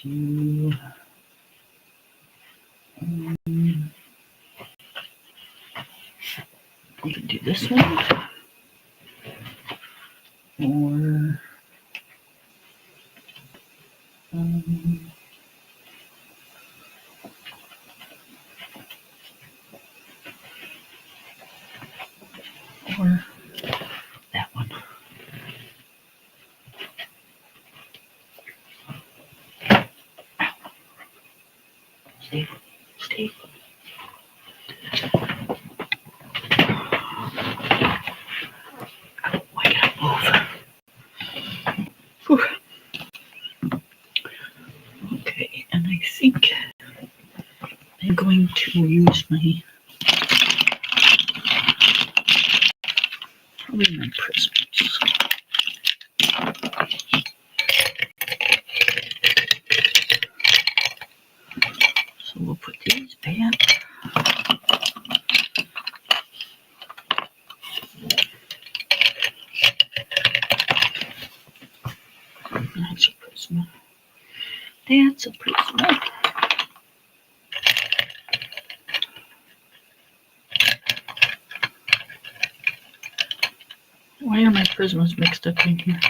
Do, we can do this one, or or that one. Stay, stay. Why can't I move? Whew. Okay, and I think I'm going to use my probably my prisms. So we'll put these back. That's a prism. That's a prism. Why are my prisms mixed up in here?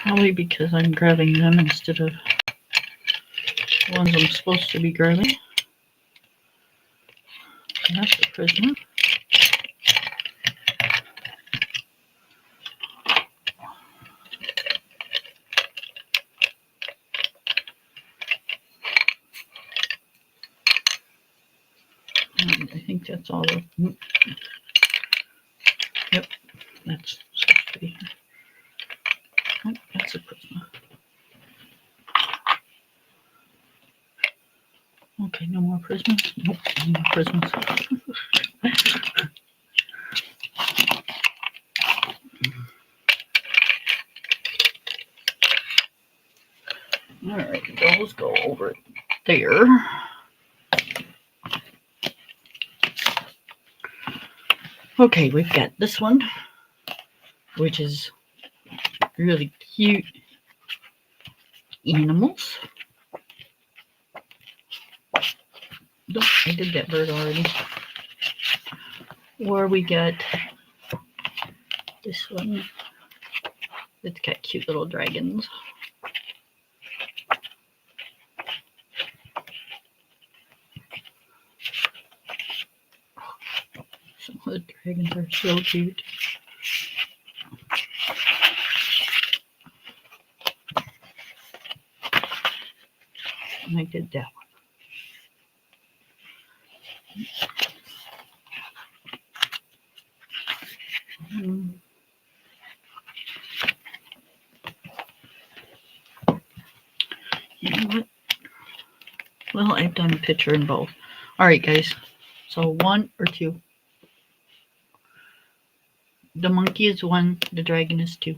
Probably because I'm grabbing them instead of the ones I'm supposed to be grabbing. So that's the prism. And I think that's all of them. Yep, that's supposed to be here. Oh, that's a prism. Okay, no more prisms. Nope, no more prisms. All right, those go over there. Okay, we've got this one, which is really cute animals. Nope, I did that bird already. Or we got this one. It's got cute little dragons. Some of the dragons are so cute. And I did that one. You know what? Well, I've done a picture in both. All right, guys. So 1 or 2. The monkey is 1. The dragon is 2.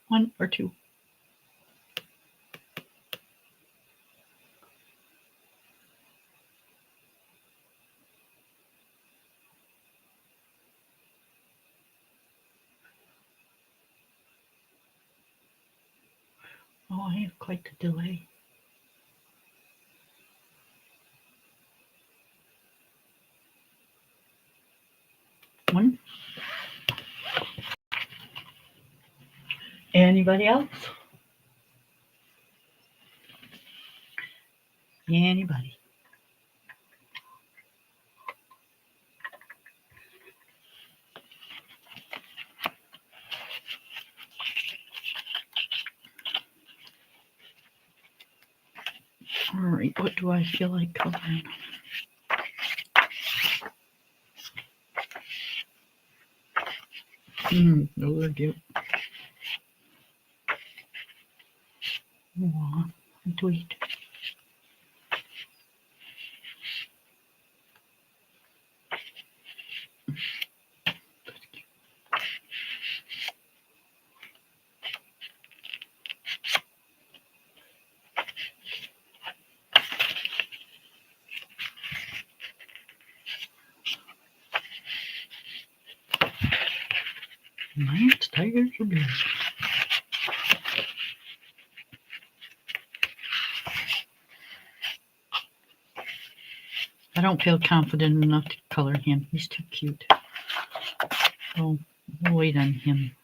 1 or 2. Oh, I have quite the delay. One. Anybody else? Anybody? All right, what do I feel like coloring? Those are cute. Aw, sweet. Nice tigers are good. I don't feel confident enough to color him. He's too cute. So we'll wait on him.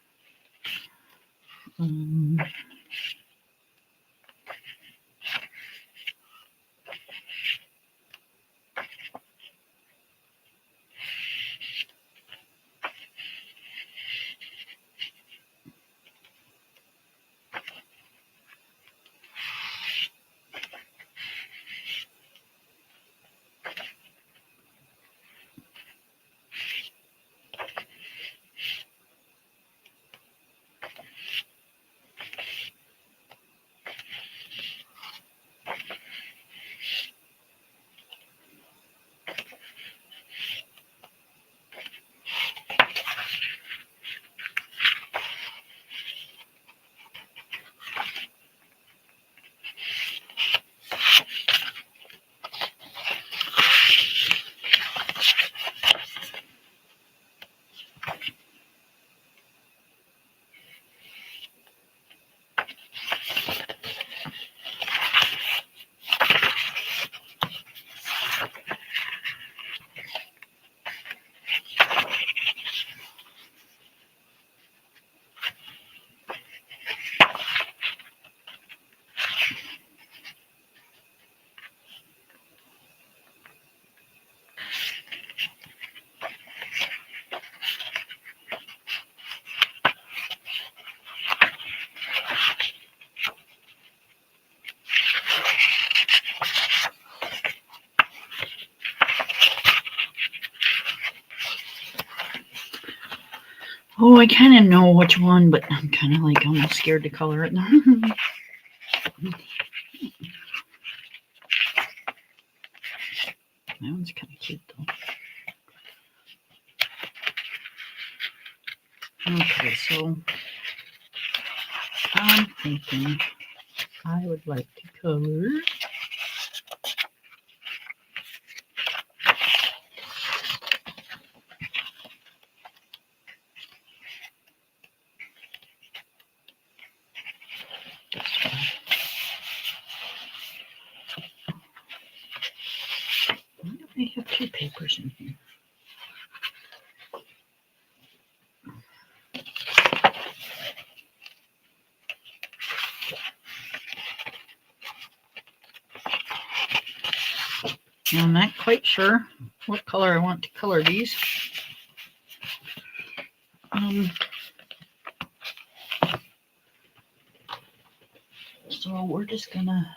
Oh, I kind of know which one, but I'm kind of like almost scared to color it. That one's kind of cute though. Okay, so I'm thinking I would like to color this one. Why do they have two papers in here? I'm not quite sure what color I want to color these. So we're just gonna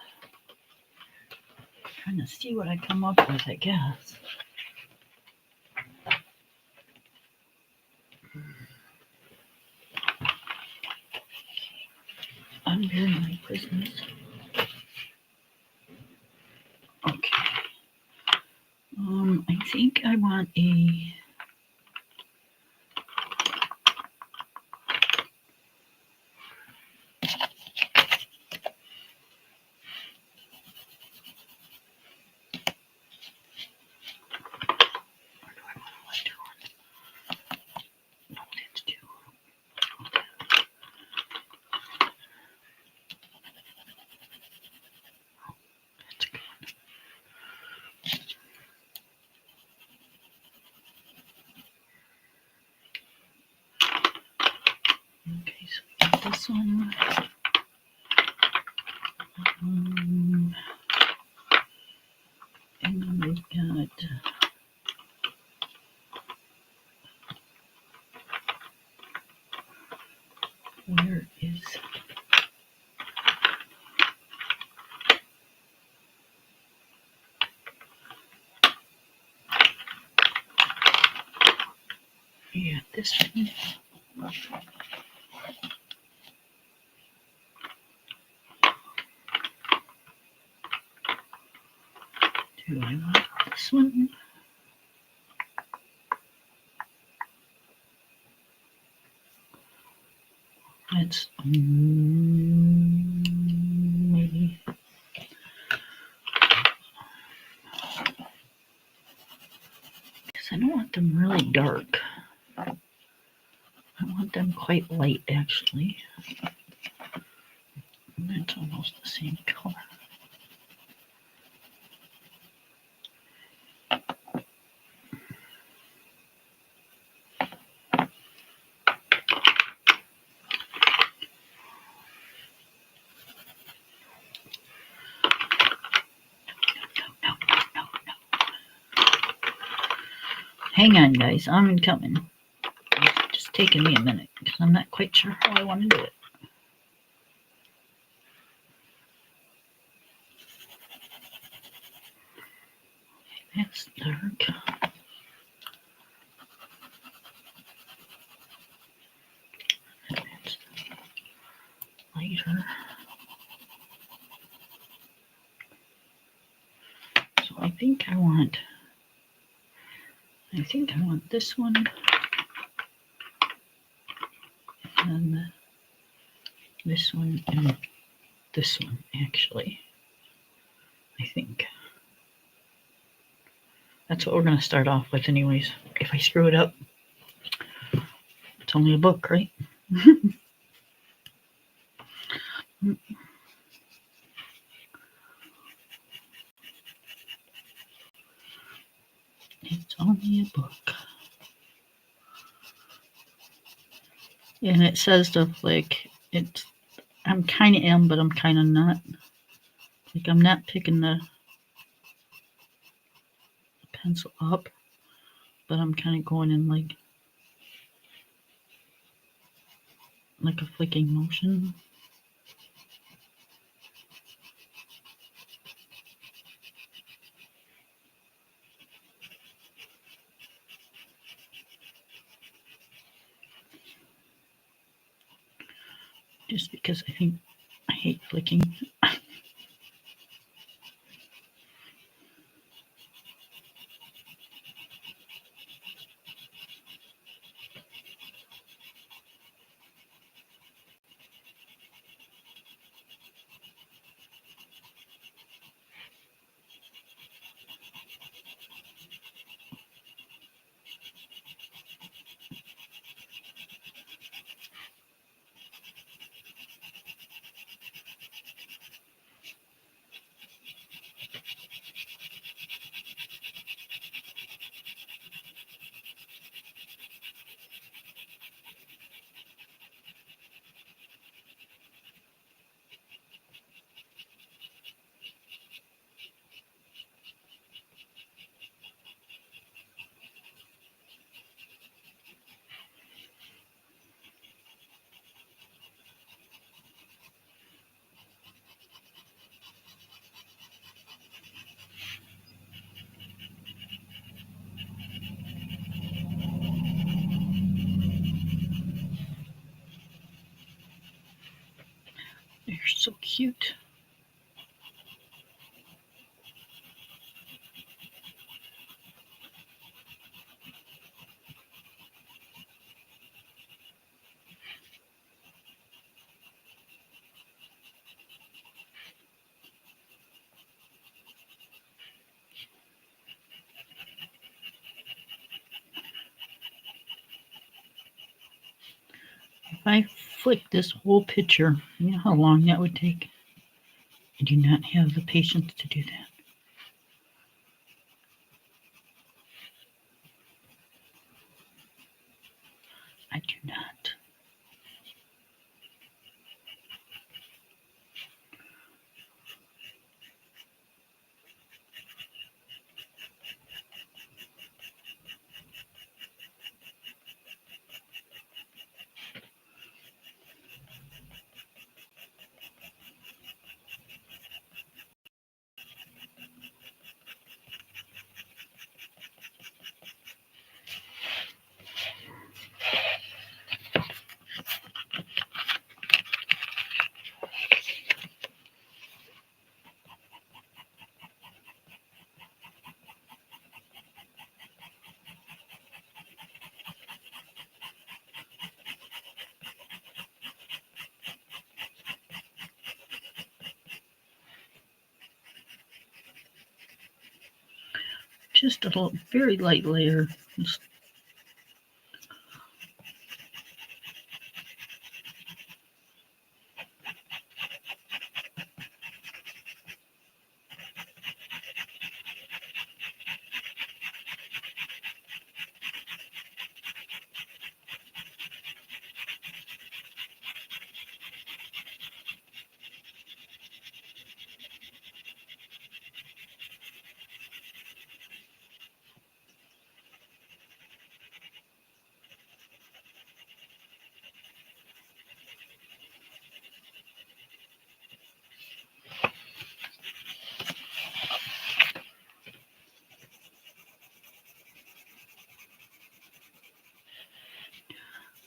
kind of see what I come up with, I guess. Under my Christmas. Okay. I think I want a okay, so we got this one. And then we've got where is Yeah, this one. Do I want this one? Let's maybe. Because I don't want them really dark. I want them quite light, actually. And that's almost the same color. No. Hang on, guys. I'm coming. It's just taking me a minute because I'm not quite sure how I want to do it. That's dark. That's lighter. So I think I want this one and this one and this one, actually. I think. That's what we're going to start off with anyways. If I screw it up, it's only a book, right? It's only a book. And it says stuff like, I'm kind of am, but I'm kind of not. Like, I'm not picking the pencil up, but I'm kind of going in like a flicking motion. Just because I hate flicking. They're so cute. If I flick this whole picture, you know how long that would take? I do not have the patience to do that. I do not. just a little, very light layer. Just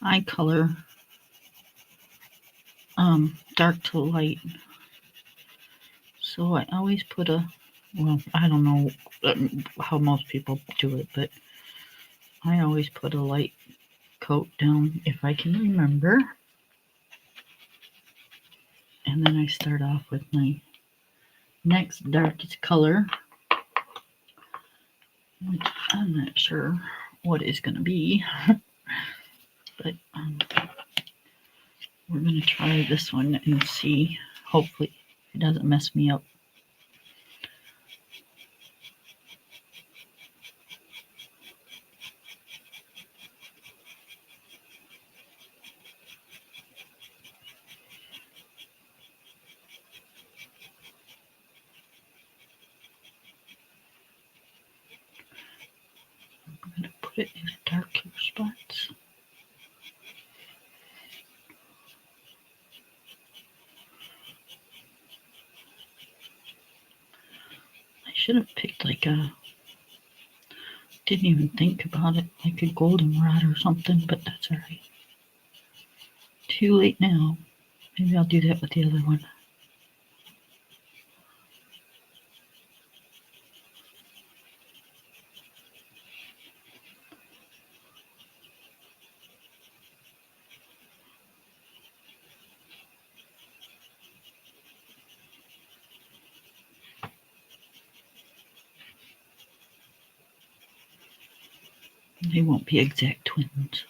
eye color, dark to light. So I always put a, well, I don't know how most people do it, but I always put a light coat down if I can remember. And then I start off with my next darkest color, which I'm not sure what it's going to be, but we're going to try this one and see. Hopefully it doesn't mess me up. I'm going to put it in the darker spots. I should have picked like a, didn't even think about it, like a goldenrod or something, but that's alright. Too late now. Maybe I'll do that with the other one. They won't be exact twins.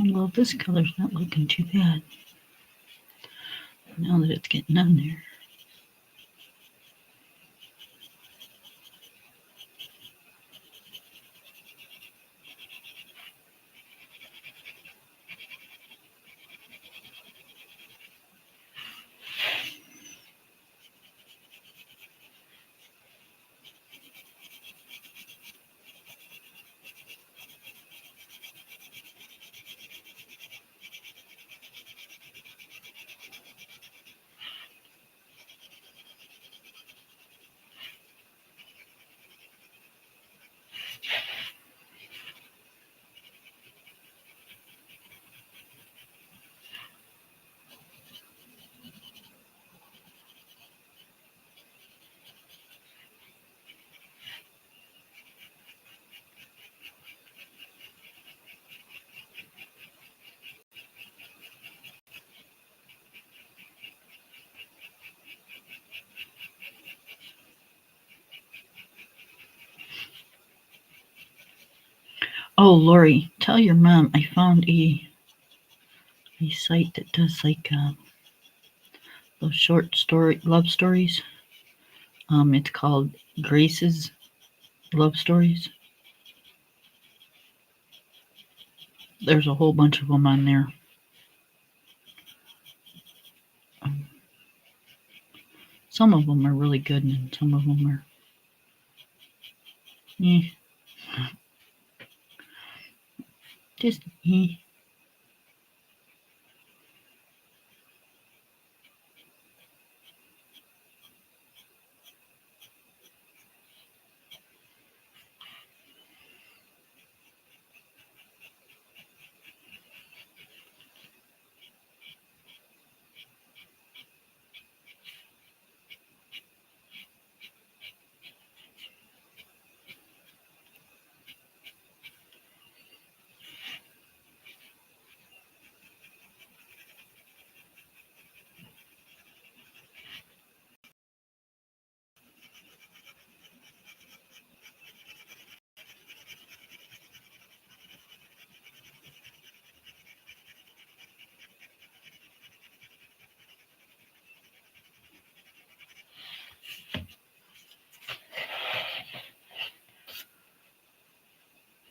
Well, this color's not looking too bad. Now that it's getting on there. Oh, Lori, tell your mom I found a site that does like those short story love stories. It's called Grace's Love Stories. There's a whole bunch of them on there. Some of them are really good, and some of them are. Eh, just. Eh.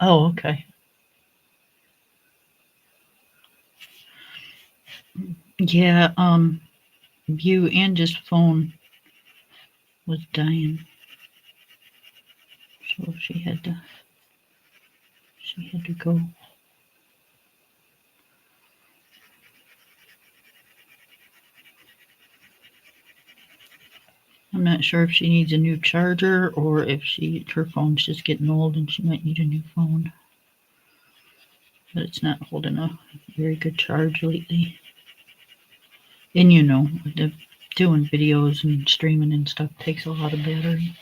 Oh, okay. Yeah. You and just phone was dying, so she had to. She had to go. I'm not sure if she needs a new charger or if her phone's just getting old and she might need a new phone. But it's not holding a very good charge lately. And doing videos and streaming and stuff takes a lot of battery.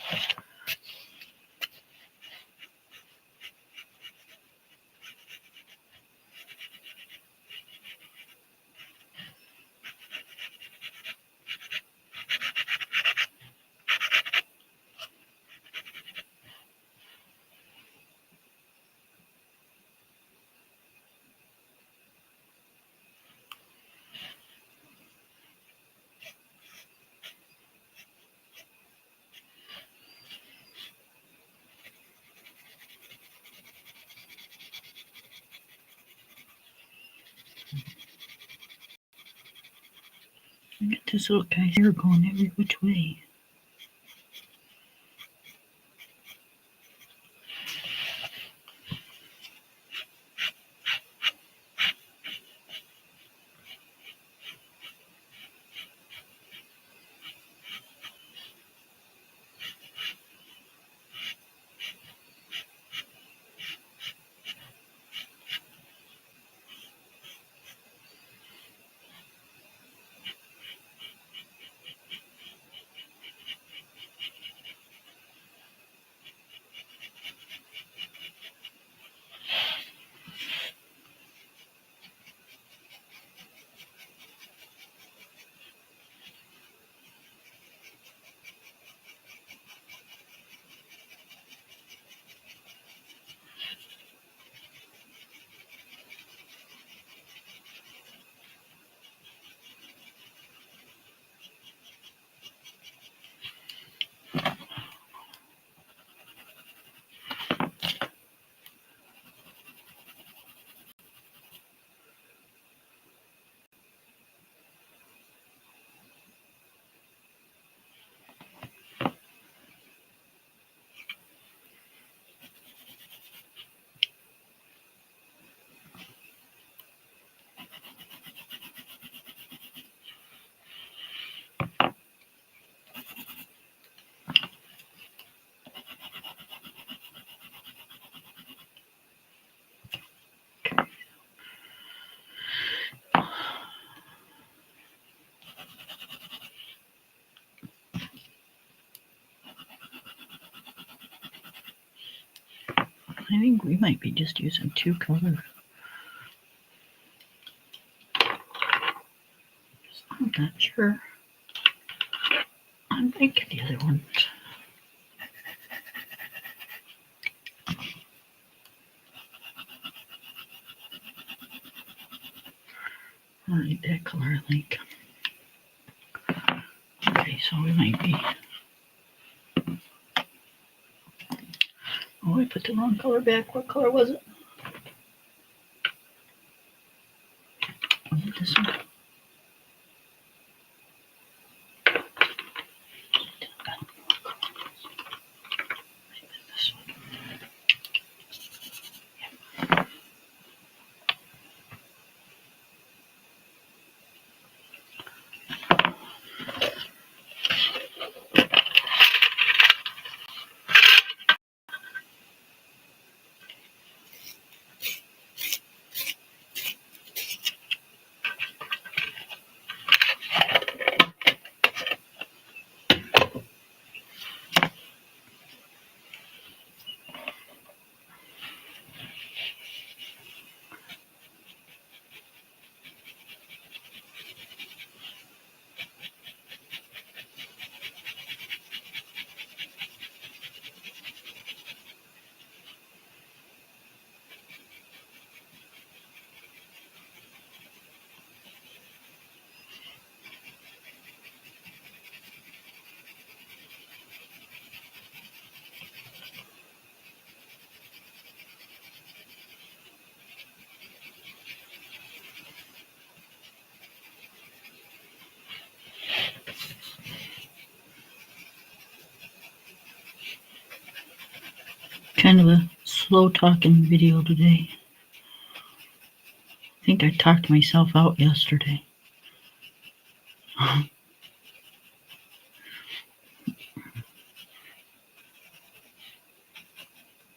I got this little guy's hair going every which way. I think we might be just using two colors. I'm not sure. I'm thinking the other ones. I like that color, I think. Okay, so we might be. Oh, I put the wrong color back. What color was it? Was it this one? slow talking video today. I think I talked myself out yesterday.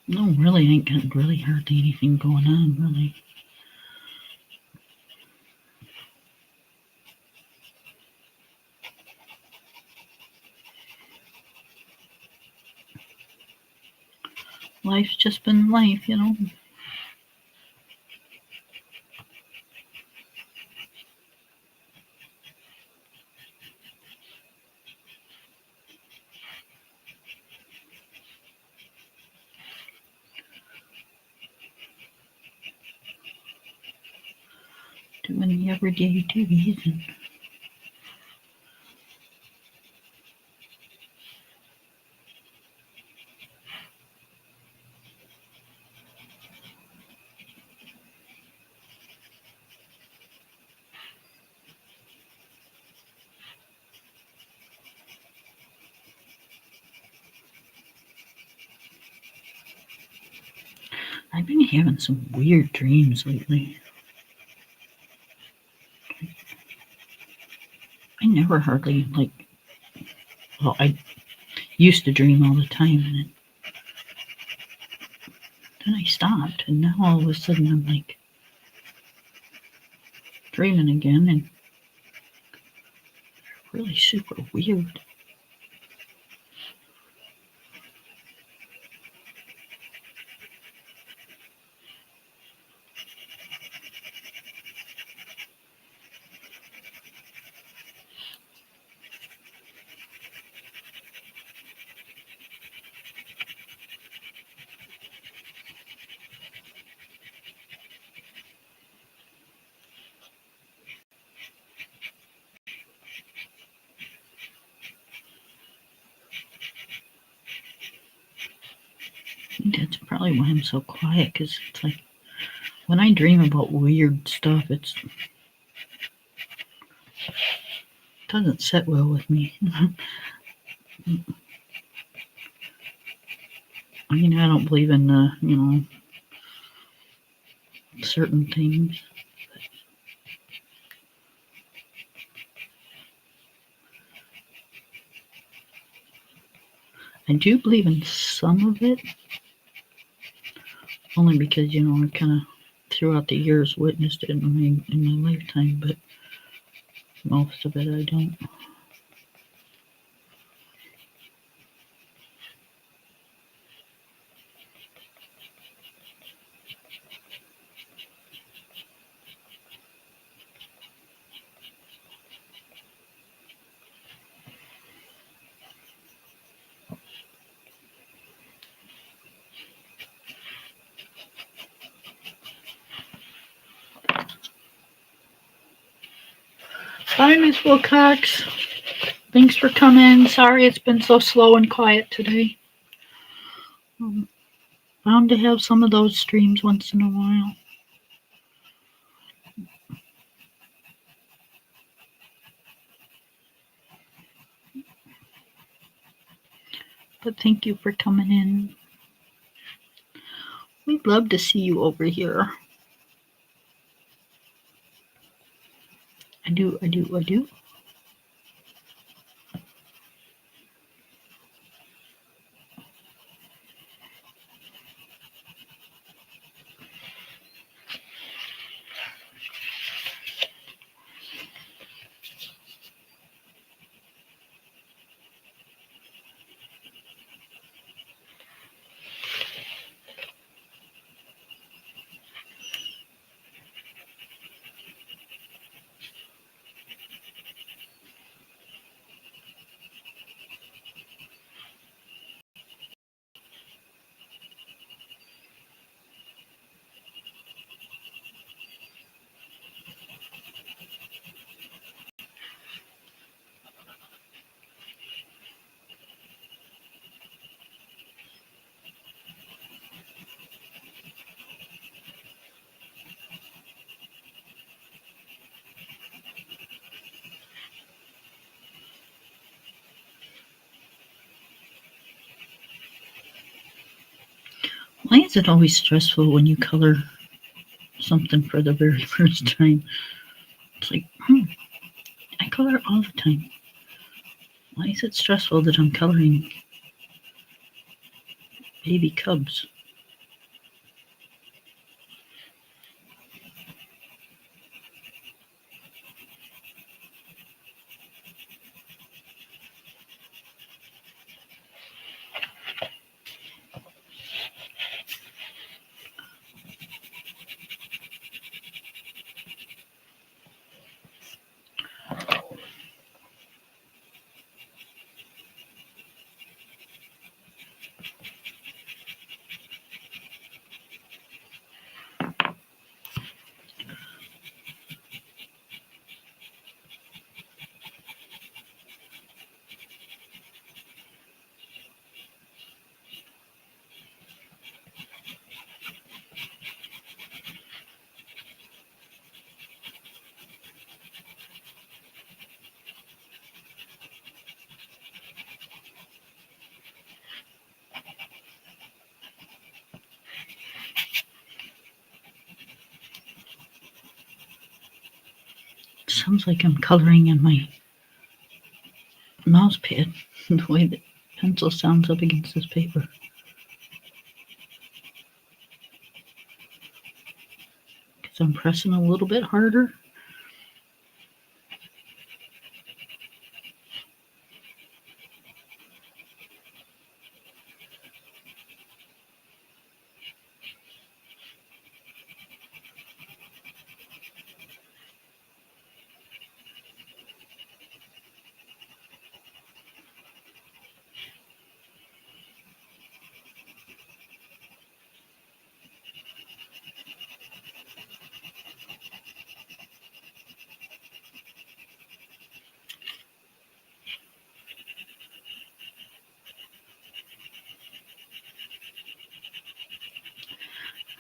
No, really ain't got really hardly anything going on, really. Life's just been life, you know. Doing the everyday duties and I've been having some weird dreams lately. I never hardly I used to dream all the time and then I stopped and now all of a sudden I'm like dreaming again and really super weird. I think that's probably why I'm so quiet, because it's like when I dream about weird stuff, it doesn't sit well with me. I mean, I don't believe in certain things. I do believe in some of it, only because I kind of throughout the years witnessed it in my lifetime, but most of it I don't. Bye, Miss Wilcox. Thanks for coming. Sorry it's been so slow and quiet today. Bound to have some of those streams once in a while. But thank you for coming in. We'd love to see you over here. I do. Why is it always stressful when you color something for the very first time? It's like, I color all the time. Why is it stressful that I'm coloring baby cubs? Sounds like I'm coloring in my mouse pad, the way the pencil sounds up against this paper. Because I'm pressing a little bit harder.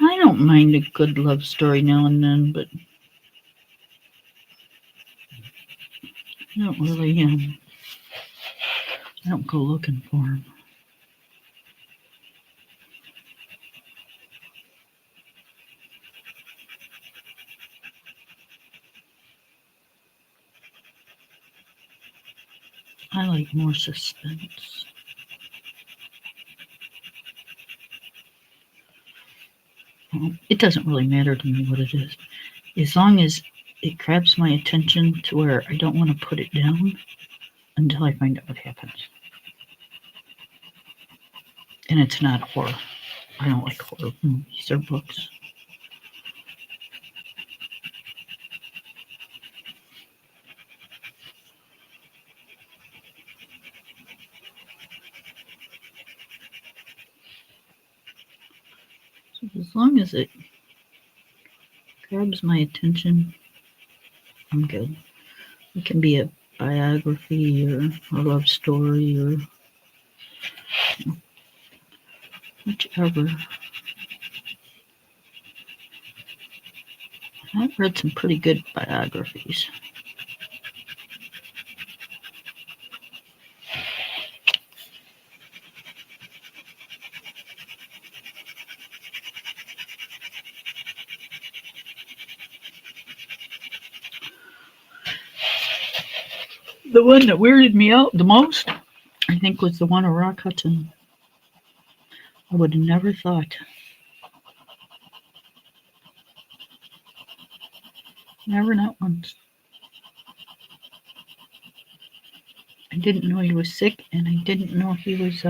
I don't mind a good love story now and then, but I don't really, I don't go looking for them. I like more suspense. Well, it doesn't really matter to me what it is. As long as it grabs my attention to where I don't want to put it down until I find out what happens. And it's not horror. I don't like horror movies or books. So as long as it grabs my attention, I'm good. It can be a biography or a love story or whichever. I've read some pretty good biographies. The one that weirded me out the most, I think, was the one of Rock Hudson. I would have never thought. Never, not once. I didn't know he was sick, and I didn't know he was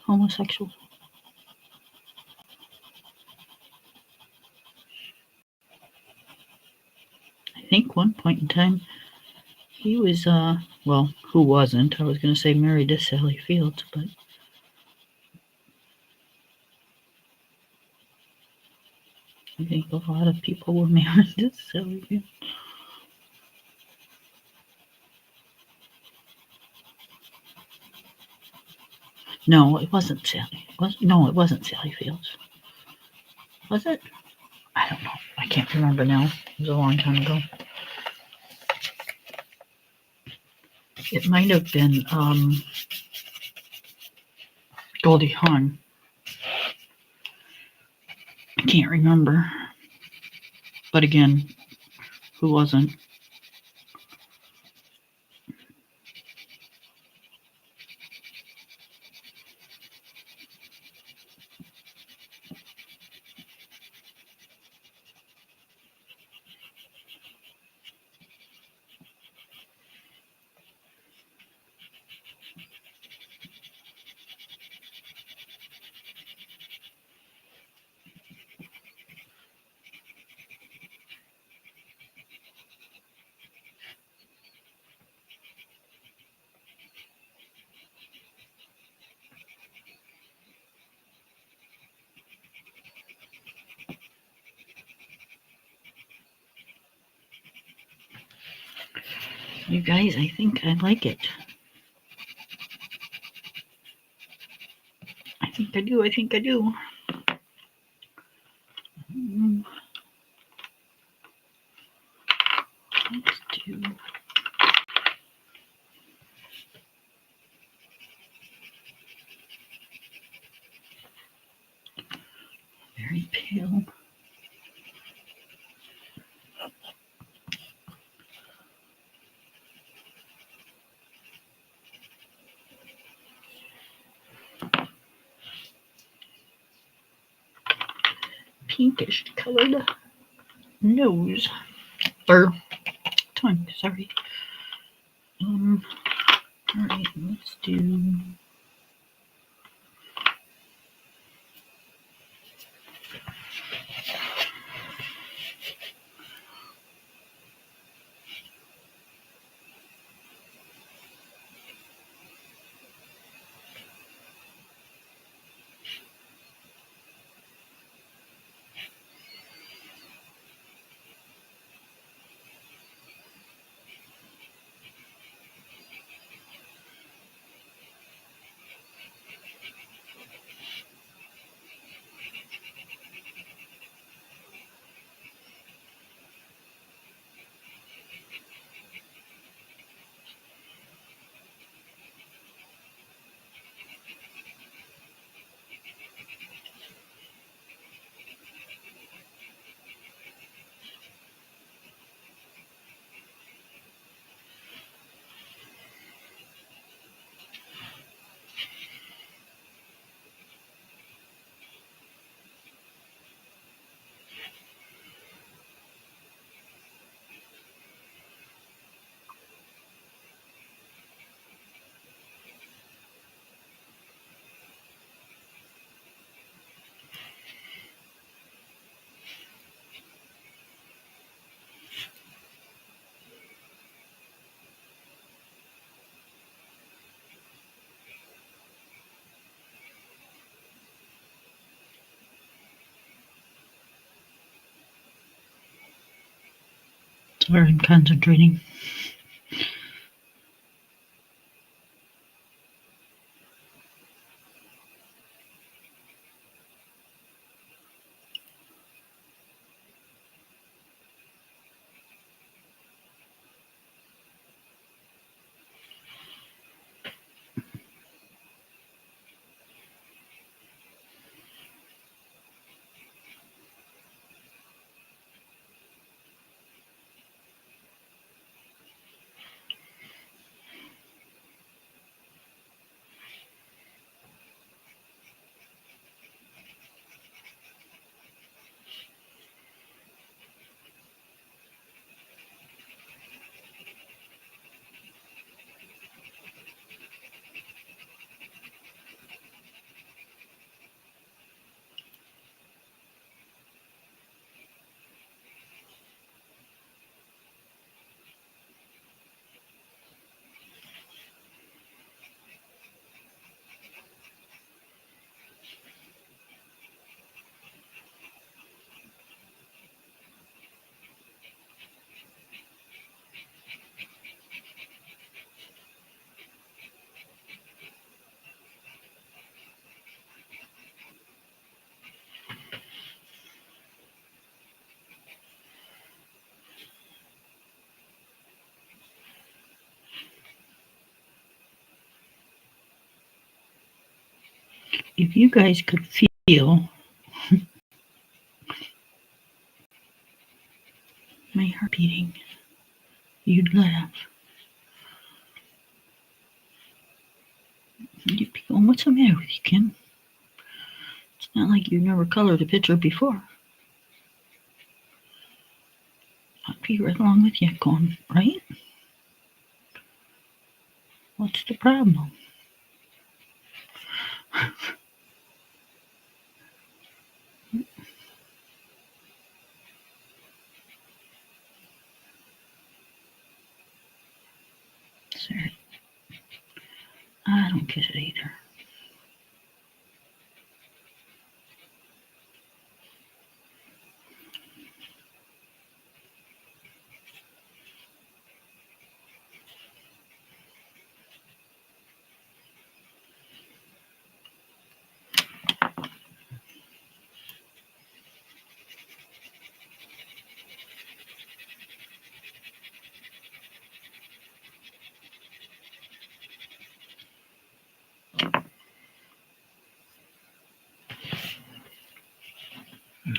homosexual. I think one point in time he was, well, who wasn't? I was going to say married to Sally Fields, but I think a lot of people were married to Sally Fields. No, it wasn't Sally. It wasn't Sally Fields. Was it? I don't know. I can't remember now. It was a long time ago. It might have been Goldie Hawn. I can't remember. But again, who wasn't? You guys, I think I like it. I think I do. I think I do. Let's do. Very pale. Pinkish colored nose. Or tongue, sorry. Alright, let's do. Sorry, I'm concentrating. if you guys could feel my heart beating, you'd laugh. You'd be going, what's the matter with you, Kim? It's not like you never colored a picture before. I'd be right along with you going, right? What's the problem? Sorry. I don't get it either.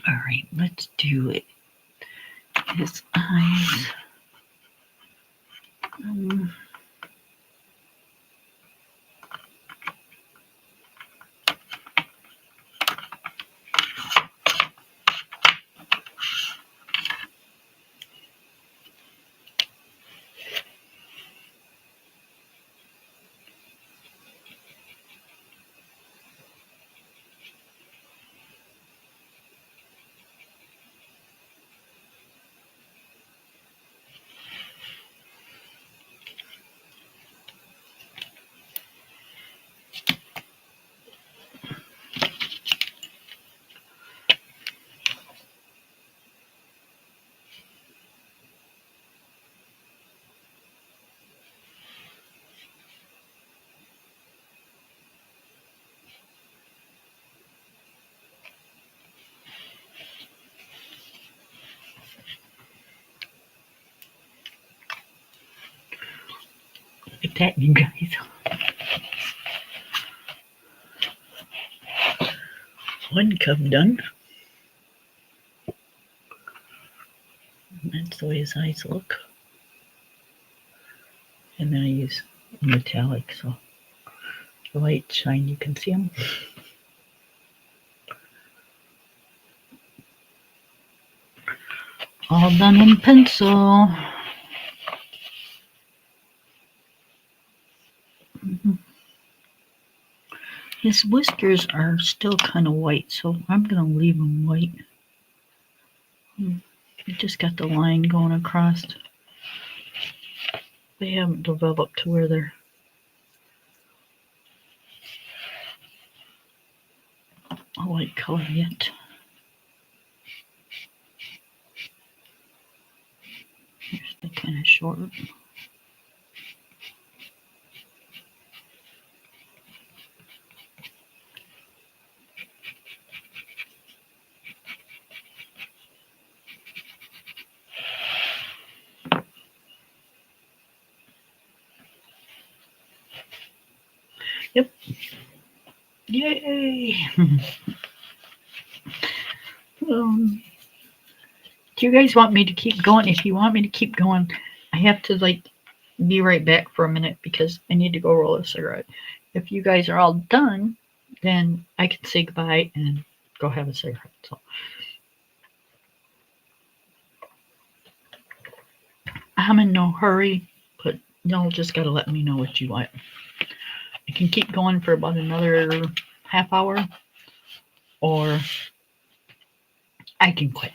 All right, let's do it. His eyes. Look at that, you guys. One cup done. That's the way his eyes look. And then I use metallic, so the light shine, you can see them. All done in pencil. His whiskers are still kind of white, so I'm going to leave them white. I just got the line going across. They haven't developed to where they're a white color yet. Here's the kind of short. Yep. Yay! Do you guys want me to keep going? If you want me to keep going, I have to be right back for a minute because I need to go roll a cigarette. If you guys are all done, then I can say goodbye and go have a cigarette. So I'm in no hurry, but y'all just gotta let me know what you want. I can keep going for about another half hour, or I can quit.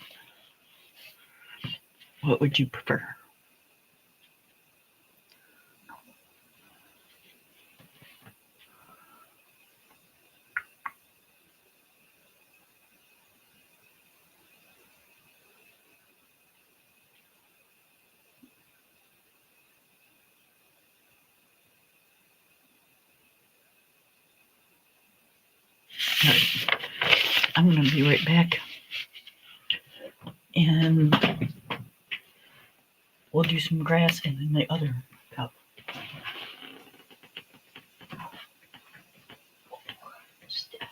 What would you prefer? All right. I'm going to be right back. And we'll do some grass and then the other cup. Stuff.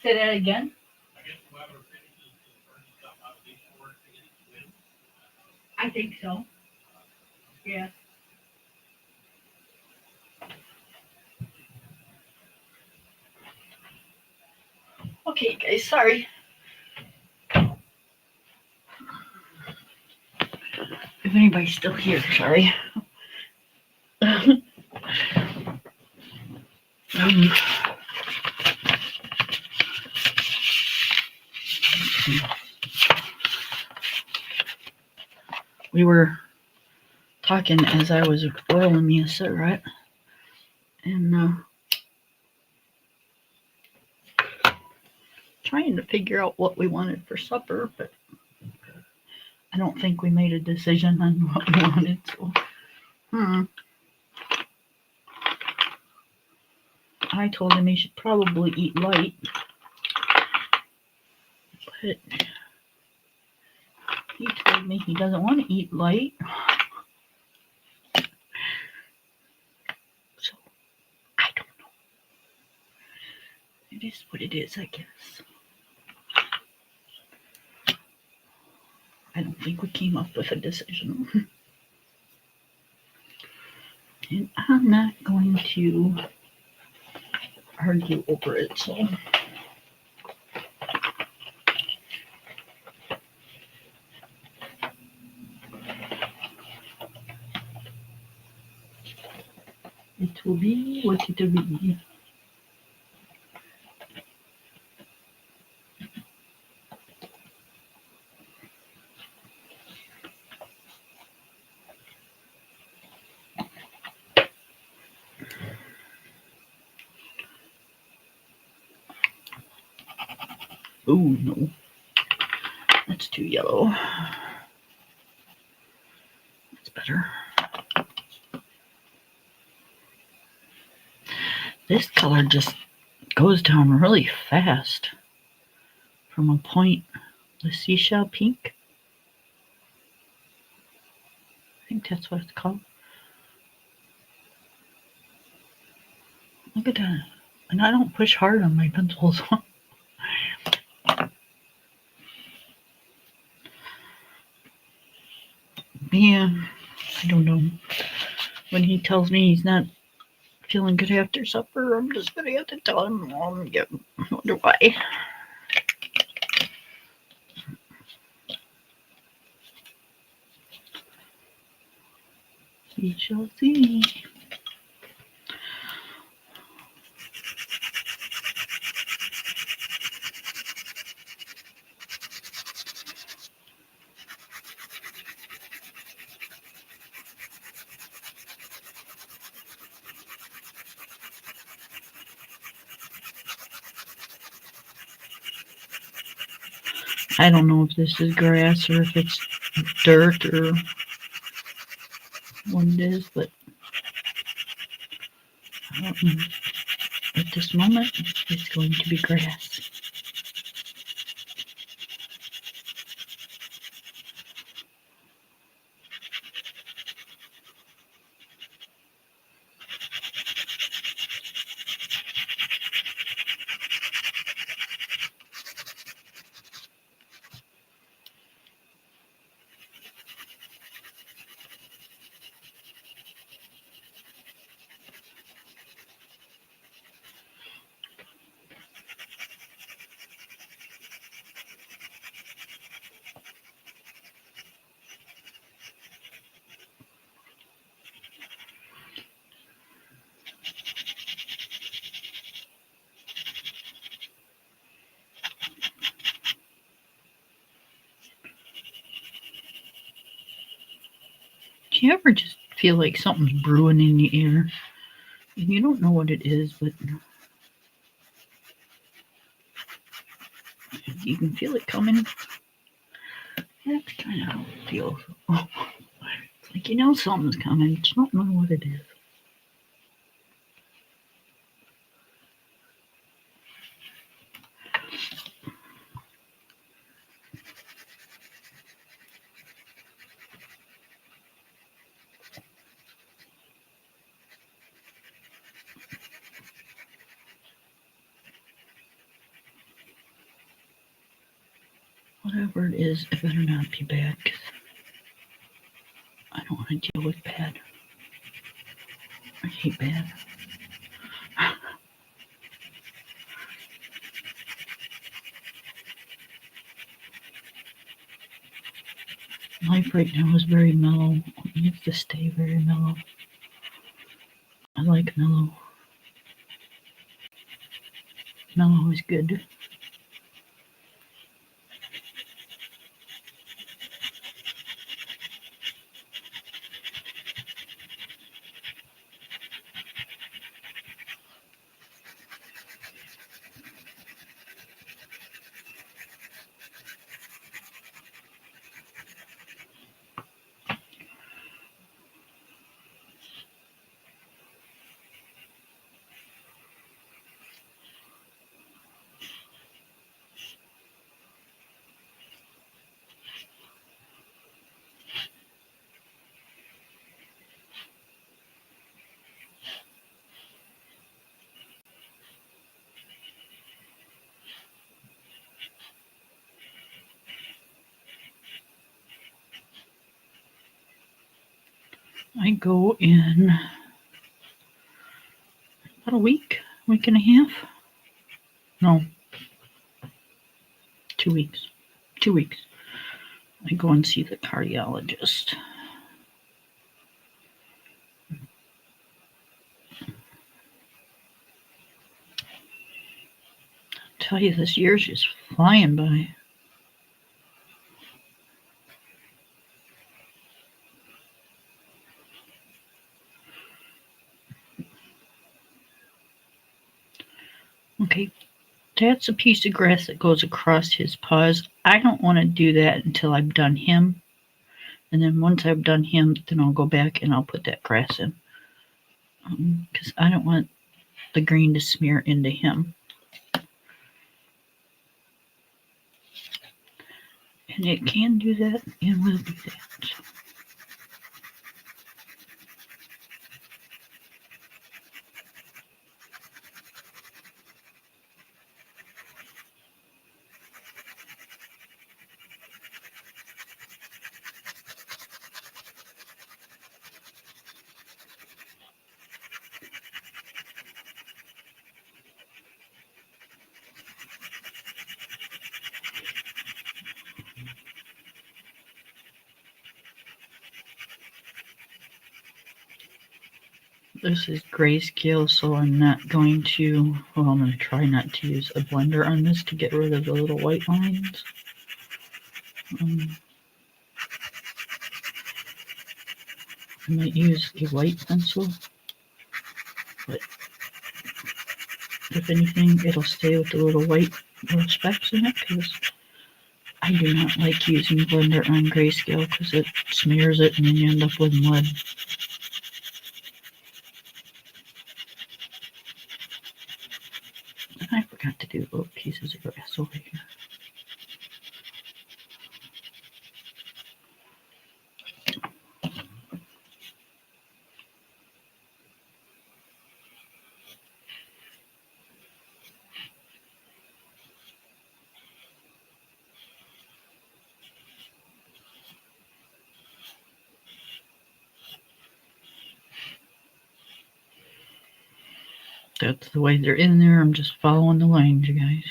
Say that again. I think so. Yeah. Okay, guys, sorry. If anybody's still here, sorry. Um, we were talking as I was rolling me a cigarette, and trying to figure out what we wanted for supper, but I don't think we made a decision on what we wanted. So, I told him he should probably eat light, but he told me he doesn't want to eat light. So, I don't know. It is what it is, I guess. I don't think we came up with a decision. And I'm not going to argue over it, so. It will be what it will be. Oh no, that's too yellow. That's better. This color just goes down really fast from a point. The seashell pink. I think that's what it's called. Look at that. And I don't push hard on my pencils. Yeah, I don't know. When he tells me he's not feeling good after supper, I'm just gonna have to tell him, yeah, I wonder why. We shall see. I don't know if this is grass or if it's dirt or what it is, but at this moment, it's going to be grass. Do you ever just feel like something's brewing in the air? And you don't know what it is, but you can feel it coming. That's kind of how it feels. It's like you know something's coming, you just don't know what it is. Whatever it is, it better not be bad, 'cause I don't want to deal with bad. I hate bad. Life right now is very mellow. It needs to stay very mellow. I like mellow. Mellow is good. I go in about a week and a half. No, 2 weeks. 2 weeks. I go and see the cardiologist. Tell you, this year's just flying by. Okay, that's a piece of grass that goes across his paws. I don't want to do that until I've done him. And then once I've done him, then I'll go back and I'll put that grass in. Because I don't want the green to smear into him. And it can do that and will do that. This is grayscale, so I'm not going to, well, I'm going to try not to use a blender on this to get rid of the little white lines. I might use a white pencil, but if anything, it'll stay with the little white little specks in it, because I do not like using blender on grayscale because it smears it and then you end up with mud. And I forgot to do little pieces of grass over here. That's the way they're in there. I'm just following the lines, you guys.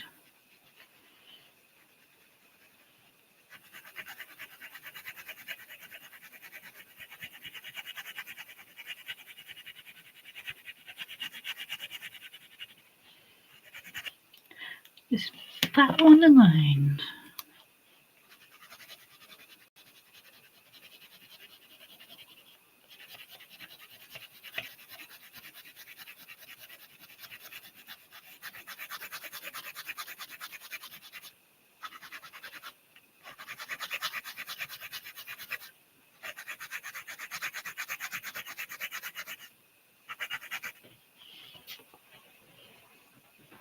Just following the lines.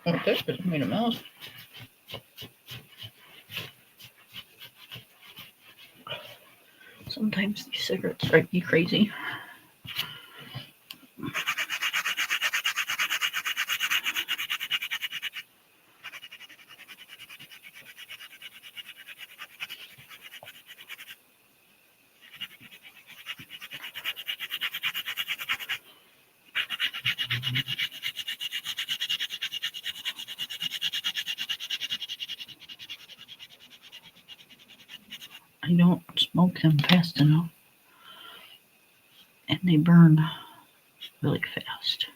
Okay, just made a mouse. Sometimes these cigarettes drive me crazy. I don't smoke them fast enough. And they burn really fast.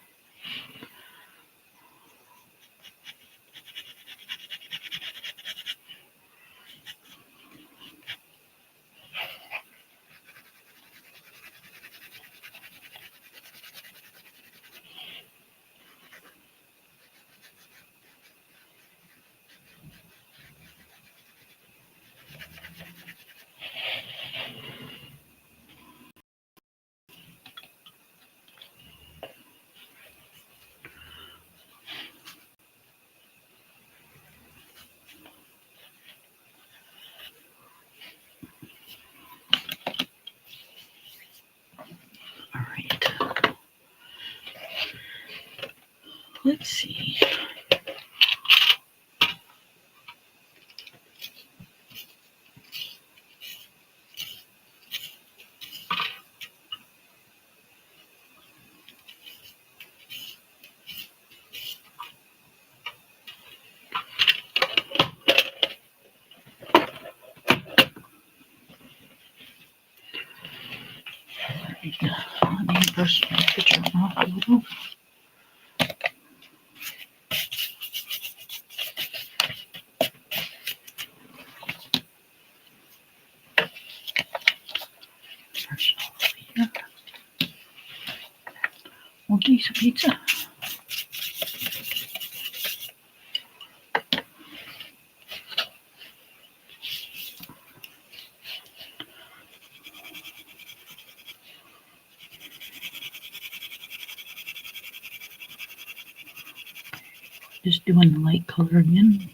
All right. Let's see. Let me brush my picture off a little. Brush off here. More piece of pizza. Just doing the light color again.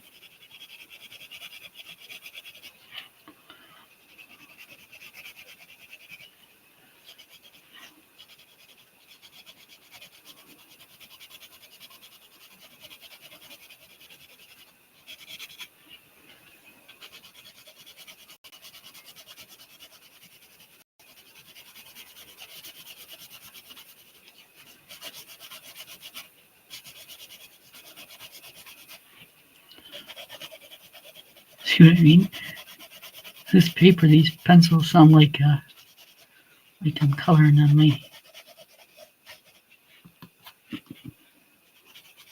See what I mean? This paper, these pencils sound like I'm coloring on my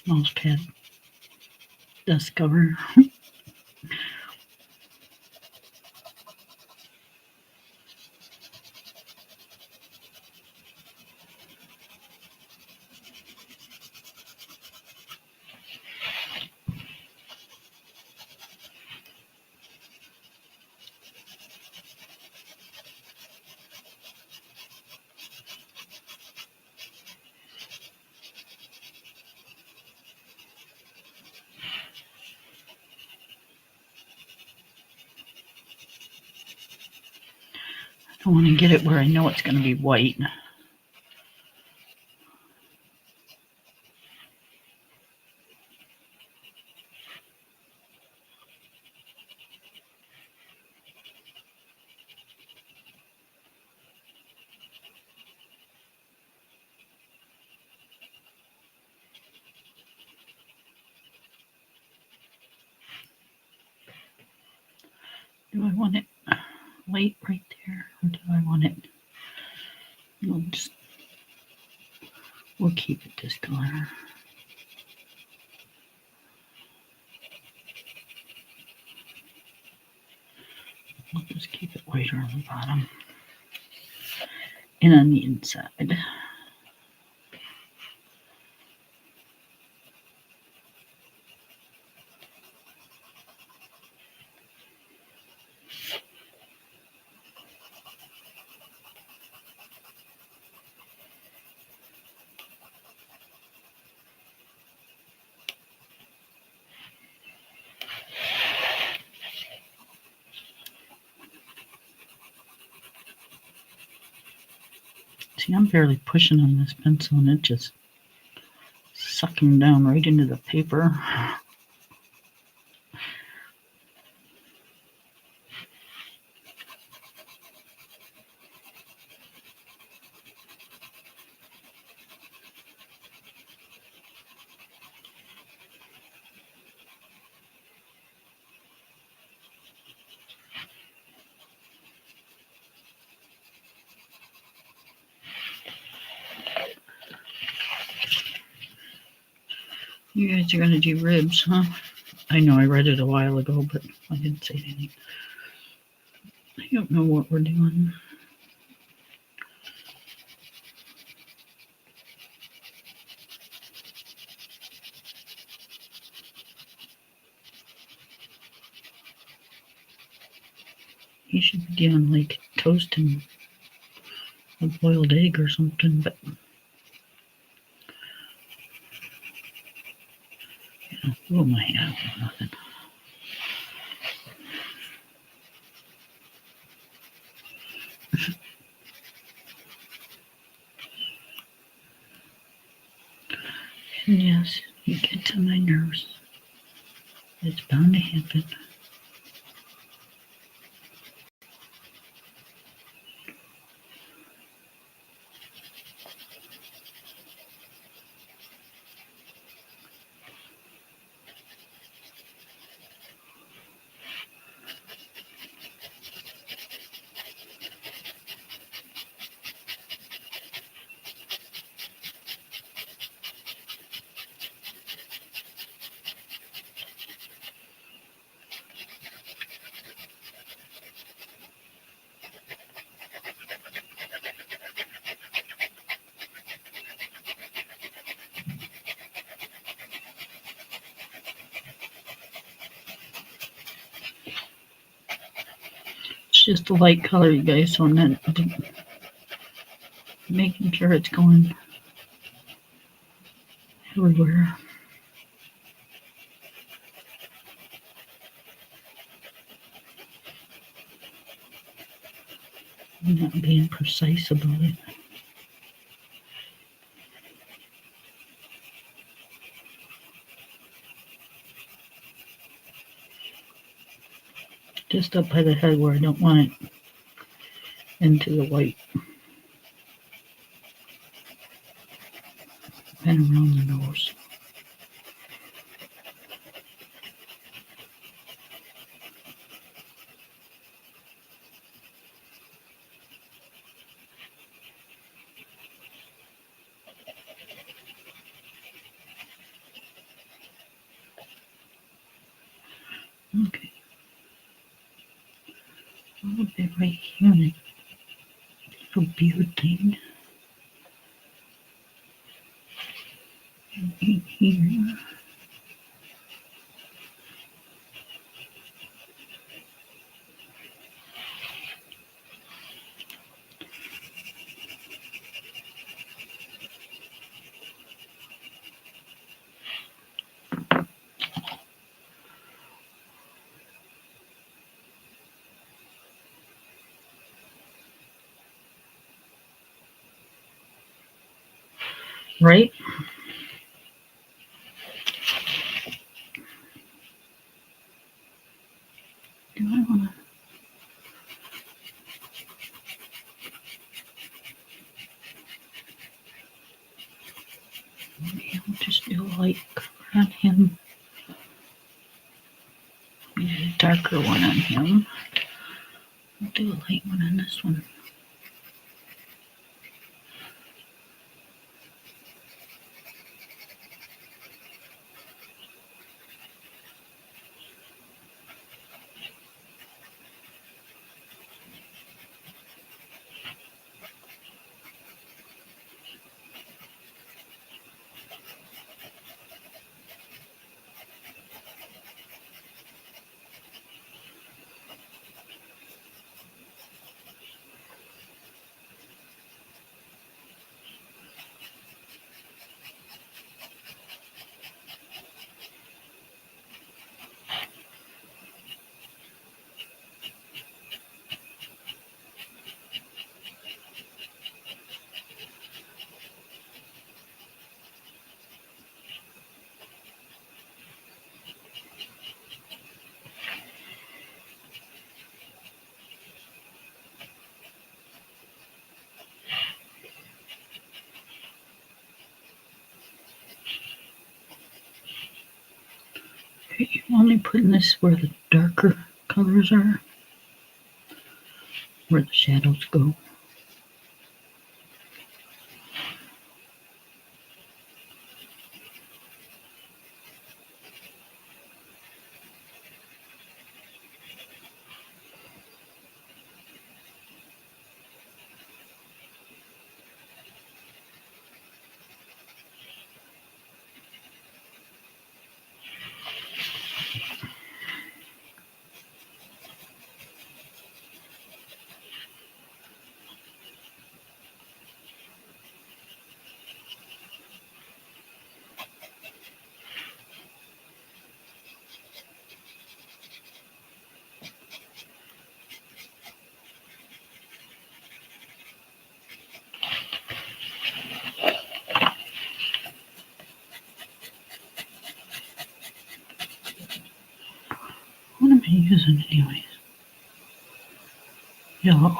mouse pad dust cover. I want to get it where I know it's going to be white. Do I want it light right there, or do I want it? We'll keep it this color. We'll just keep it whiter on the bottom and on the inside. See, I'm barely pushing on this pencil and it just sucking down right into the paper. You guys are gonna do ribs, huh? I know I read it a while ago, but I didn't say anything. I don't know what we're doing. You should be doing like toasting a boiled egg or something, but who am I at? Nothing. And yes, you get to my nerves. It's bound to happen. It's just a light color, you guys, so I'm not making sure it's going everywhere. I'm not being precise about it. Just up by the head where I don't want it into the white. And around the nose. Okay. A little bit right here on the little beard thing. Right here. Right? Do I want to? Maybe I'll just do a light color on him. Maybe a darker one on him. I'll do a light one on this one. Okay, I'm only putting this where the darker colors are, where the shadows go. Yeah.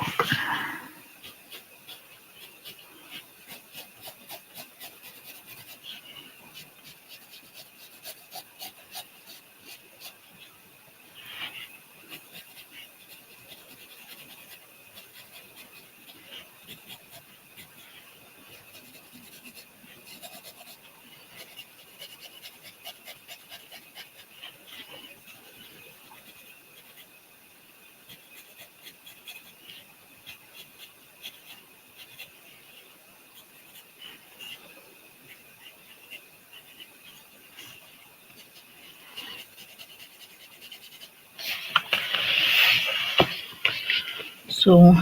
So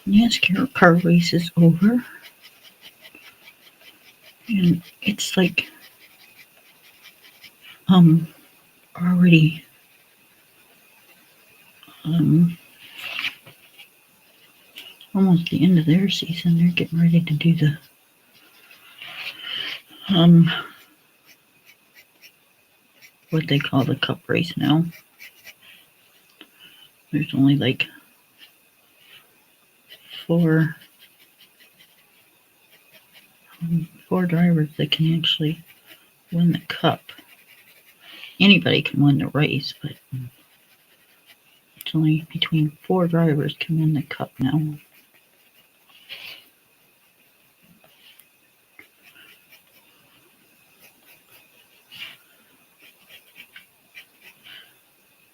NASCAR car race is over, and it's like already um almost the end of their season. They're getting ready to do the um what they call the cup race now. There's only like four drivers that can actually win the cup. Anybody can win the race, but it's only between 4 drivers can win the cup now.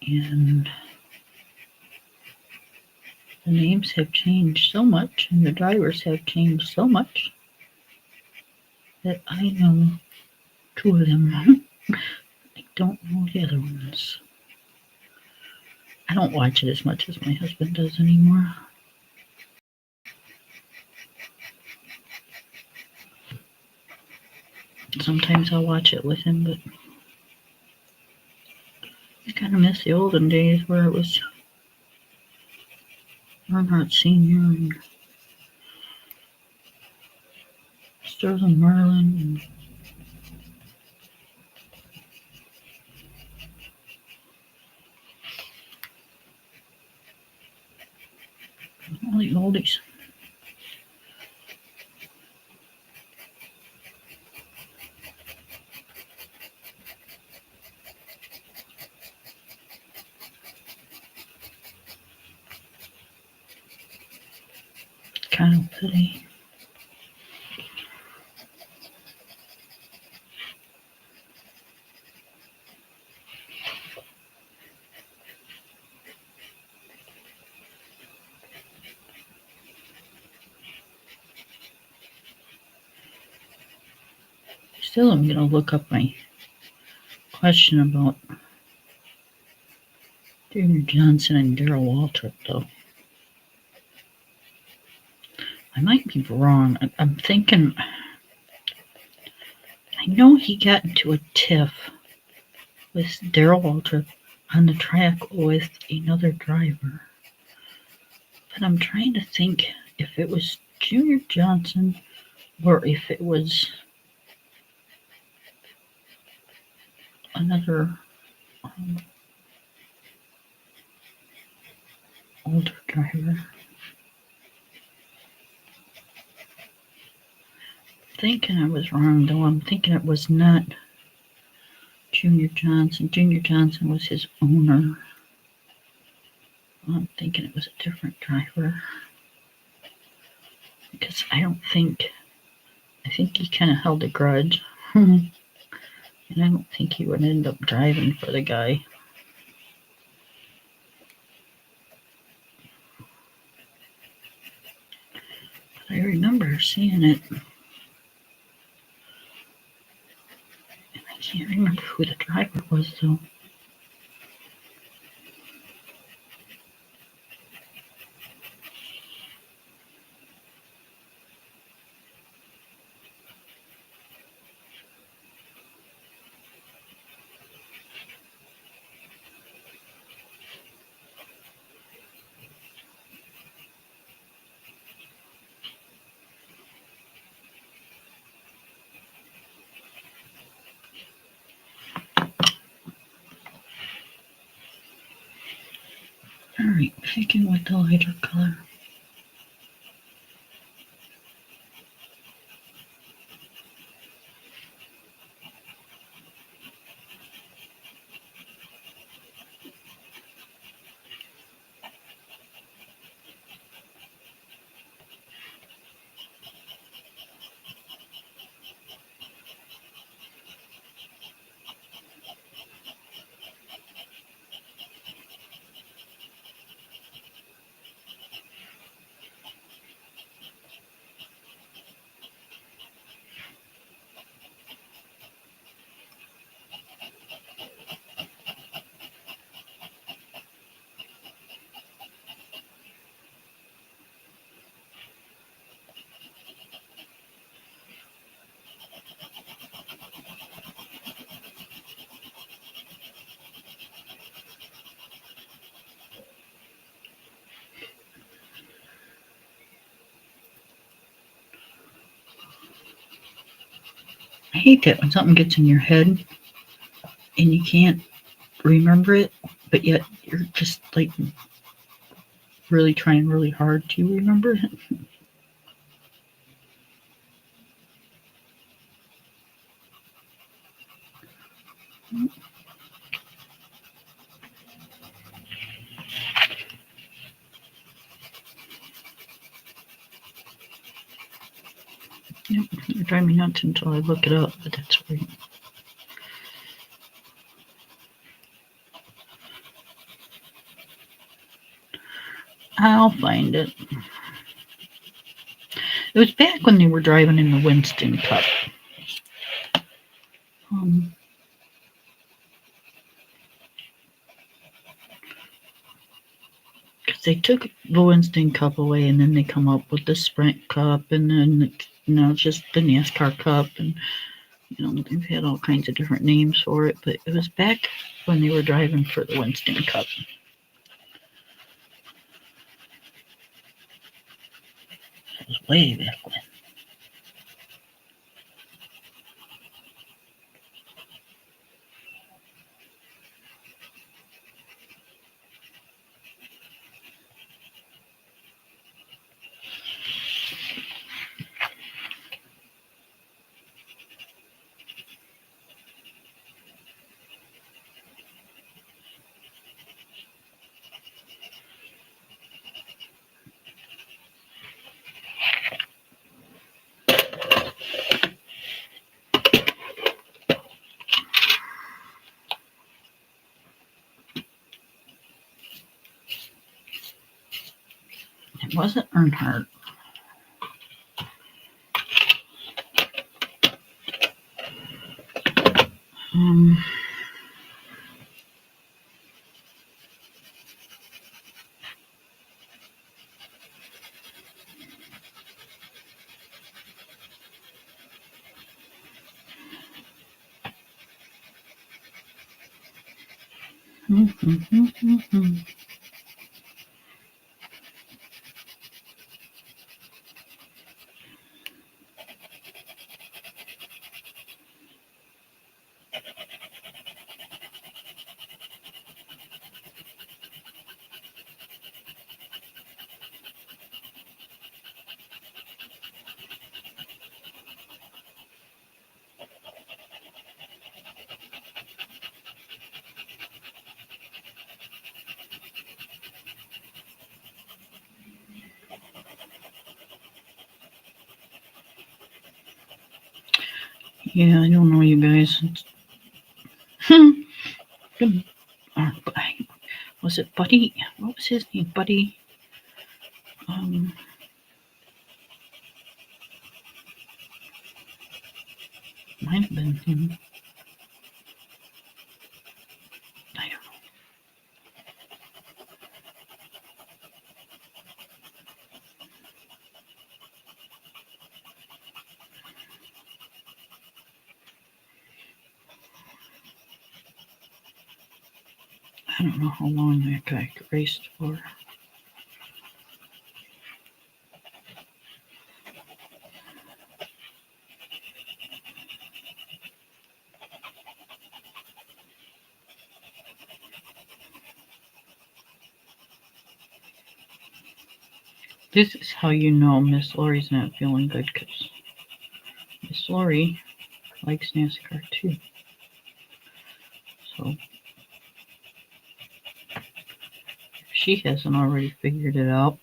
And the names have changed so much, and the drivers have changed so much that I know 2 of them. I don't know the other ones. I don't watch it as much as my husband does anymore. Sometimes I'll watch it with him, but I kind of miss the olden days where it was Earnhardt Sr. and Sterling Marlin and all the oldies. Kind of pity. Still, I'm going to look up my question about Junior Johnson and Darrell Waltrip, though. I might be wrong. I'm thinking, I know he got into a tiff with Darrell Waltrip on the track with another driver. But I'm trying to think if it was Junior Johnson or if it was another older driver. Thinking I was wrong, though. I'm thinking it was not Junior Johnson. Junior Johnson was his owner. I'm thinking it was a different driver. Because I think he kind of held a grudge. And I don't think he would end up driving for the guy. But I remember seeing it. I can't remember who the driver was, though. Alright, picking with the lighter color. hate that when something gets in your head and you can't remember it, but yet you're just like really trying really hard to remember it. Yep, it drives me nuts until I look it up, but that's right. I'll find it. It was back when they were driving in the Winston Cup. Because they took the Winston Cup away, and then they come up with the Sprint Cup, and then just the NASCAR Cup, and they've had all kinds of different names for it. But it was back when they were driving for the Winston Cup. It was way back when. It wasn't Earnhardt. Yeah, I don't know, you guys. Was it Buddy? What was his name? Buddy? Might have been him. I don't know. I don't know how long that guy raced for. This is how you know Miss Lori's not feeling good, because Miss Lori likes NASCAR too. So if she hasn't already figured it out.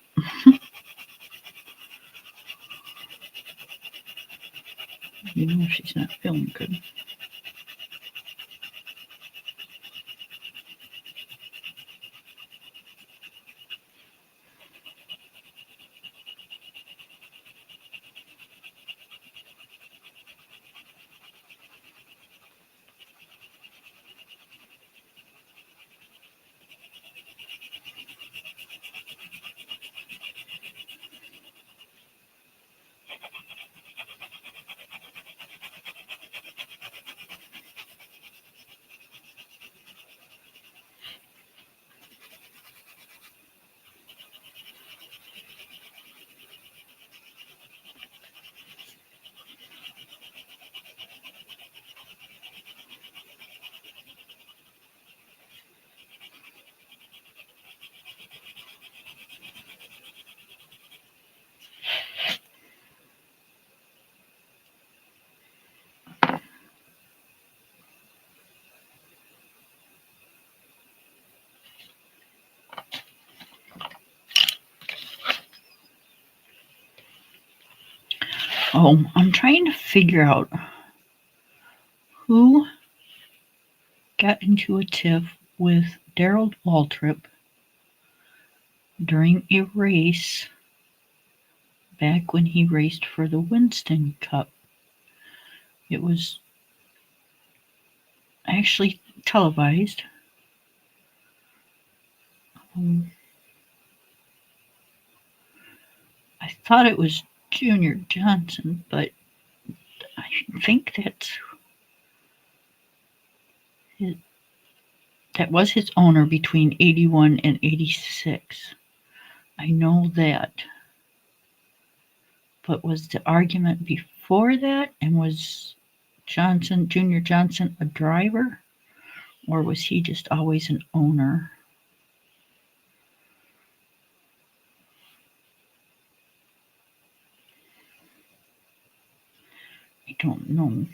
You know she's not feeling good. Oh, I'm trying to figure out who got into a tiff with Daryl Waltrip during a race back when he raced for the Winston Cup. It was actually televised. I thought it was Junior Johnson, but I think that was his owner between 81 and 86. I know that. But was the argument before that, and was Junior Johnson, a driver? Or was he just always an owner? I don't know.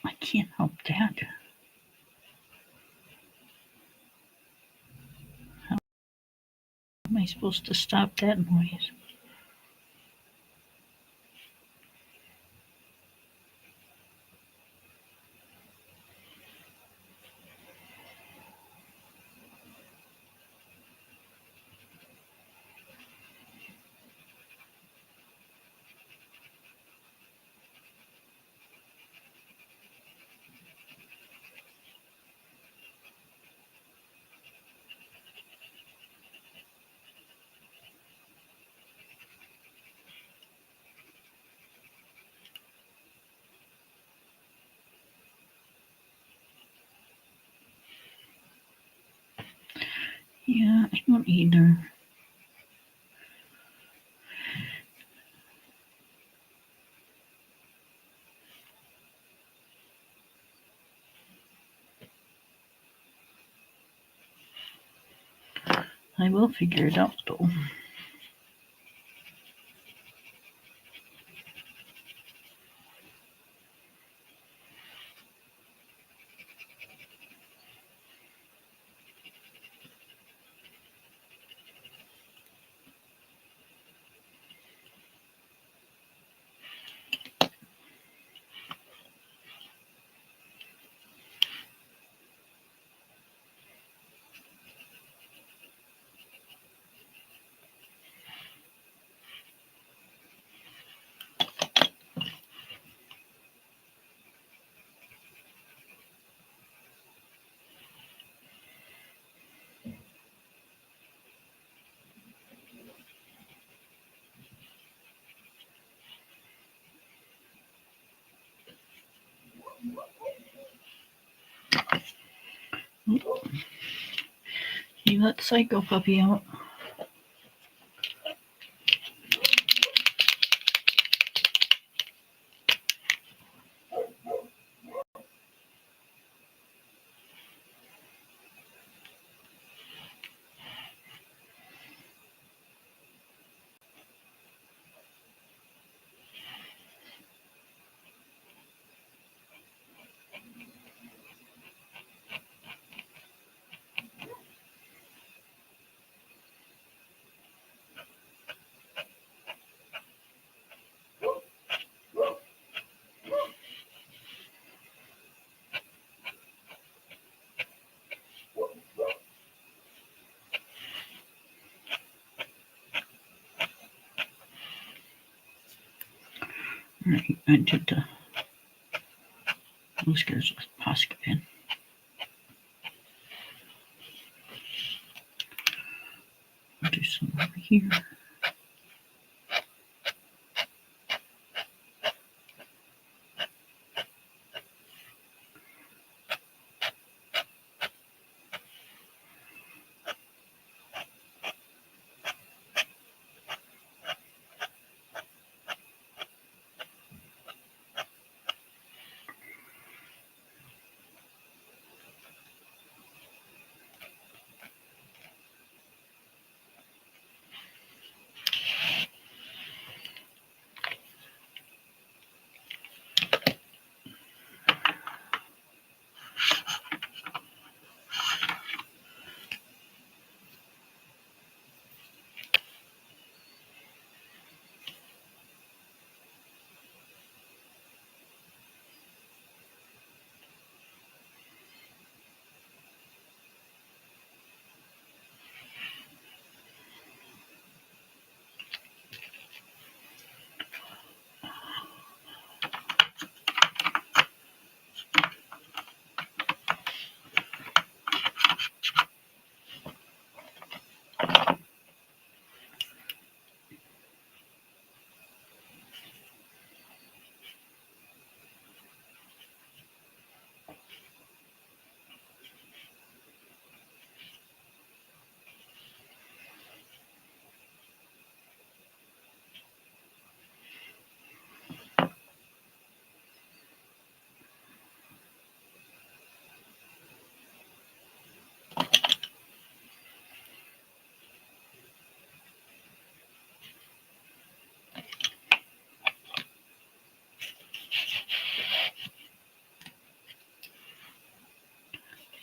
I can't help that. How am I supposed to stop that noise? Yeah, I don't either. I will figure it out though. You let Psycho Puppy out. Right, I did the Oscars with Poscapan. I'll do some over here.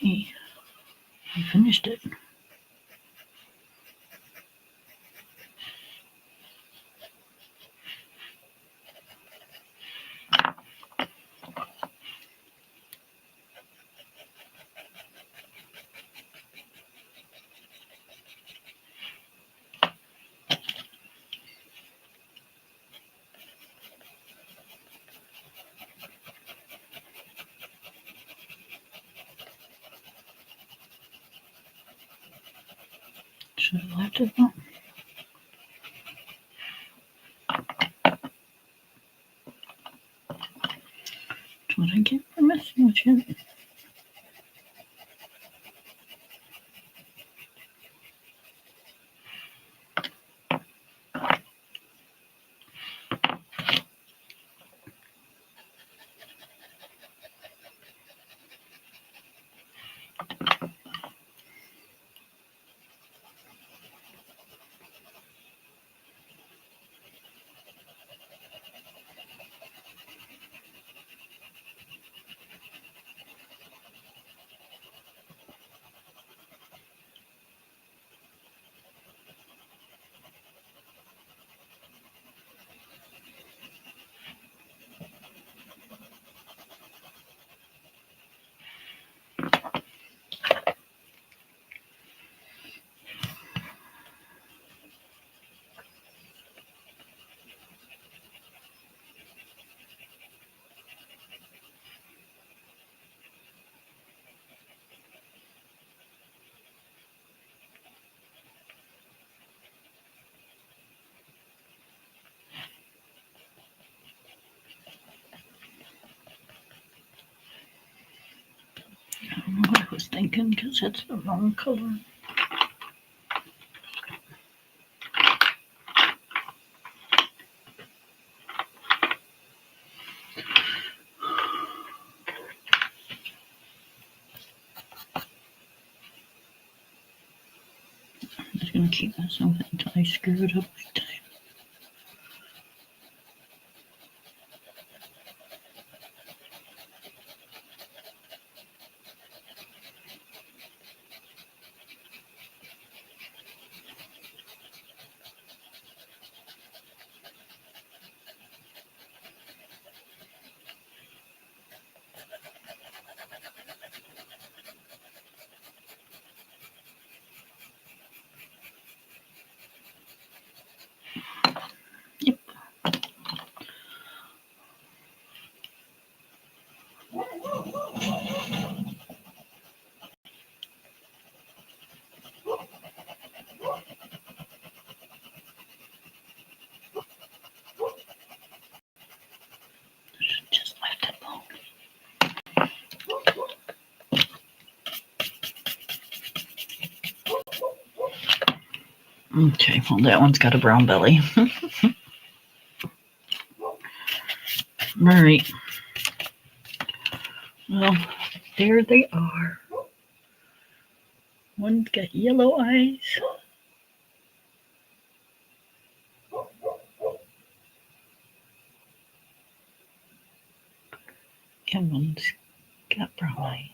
Hey, I finished it. Should have left it though. That's what I get for messing with you. I don't know what I was thinking because that's the wrong color. I'm just gonna keep this open until I screw it up big time. Yep. Just left it alone. Okay, well that one's got a brown belly. Alright. Well, there they are. One's got yellow eyes. And one's got brown eyes.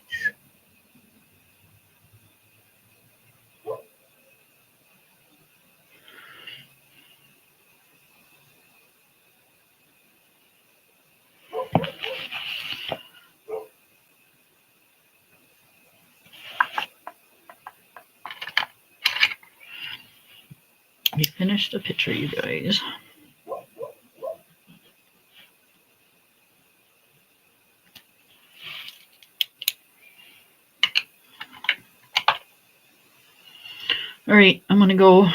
We finished the picture, you guys. All right, I'm gonna go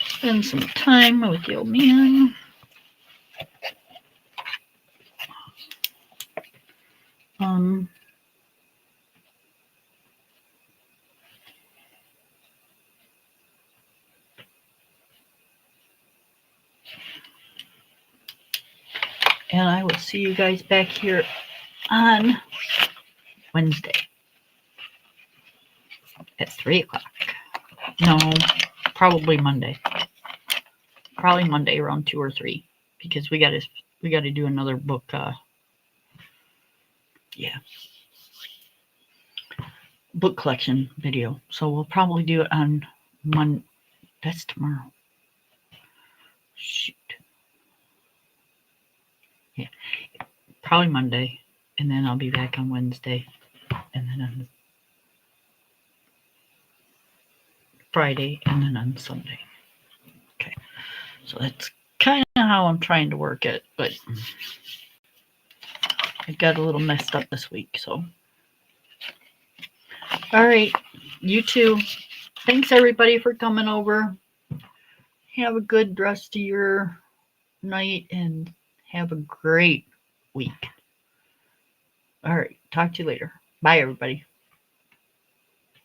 spend some time with the old man. And I will see you guys back here on Wednesday at 3 o'clock. No, probably Monday. Probably Monday around 2 or 3 because we gotta do another book. Yeah. book collection video. So we'll probably do it on Monday. That's tomorrow. Shoot. Yeah. Probably Monday. And then I'll be back on Wednesday. And then on Friday. And then on Sunday. Okay. So that's kind of how I'm trying to work it. But it got a little messed up this week. So. All right. You too. Thanks everybody for coming over. Have a good rest of your night and have a great week. All right. Talk to you later. Bye, everybody.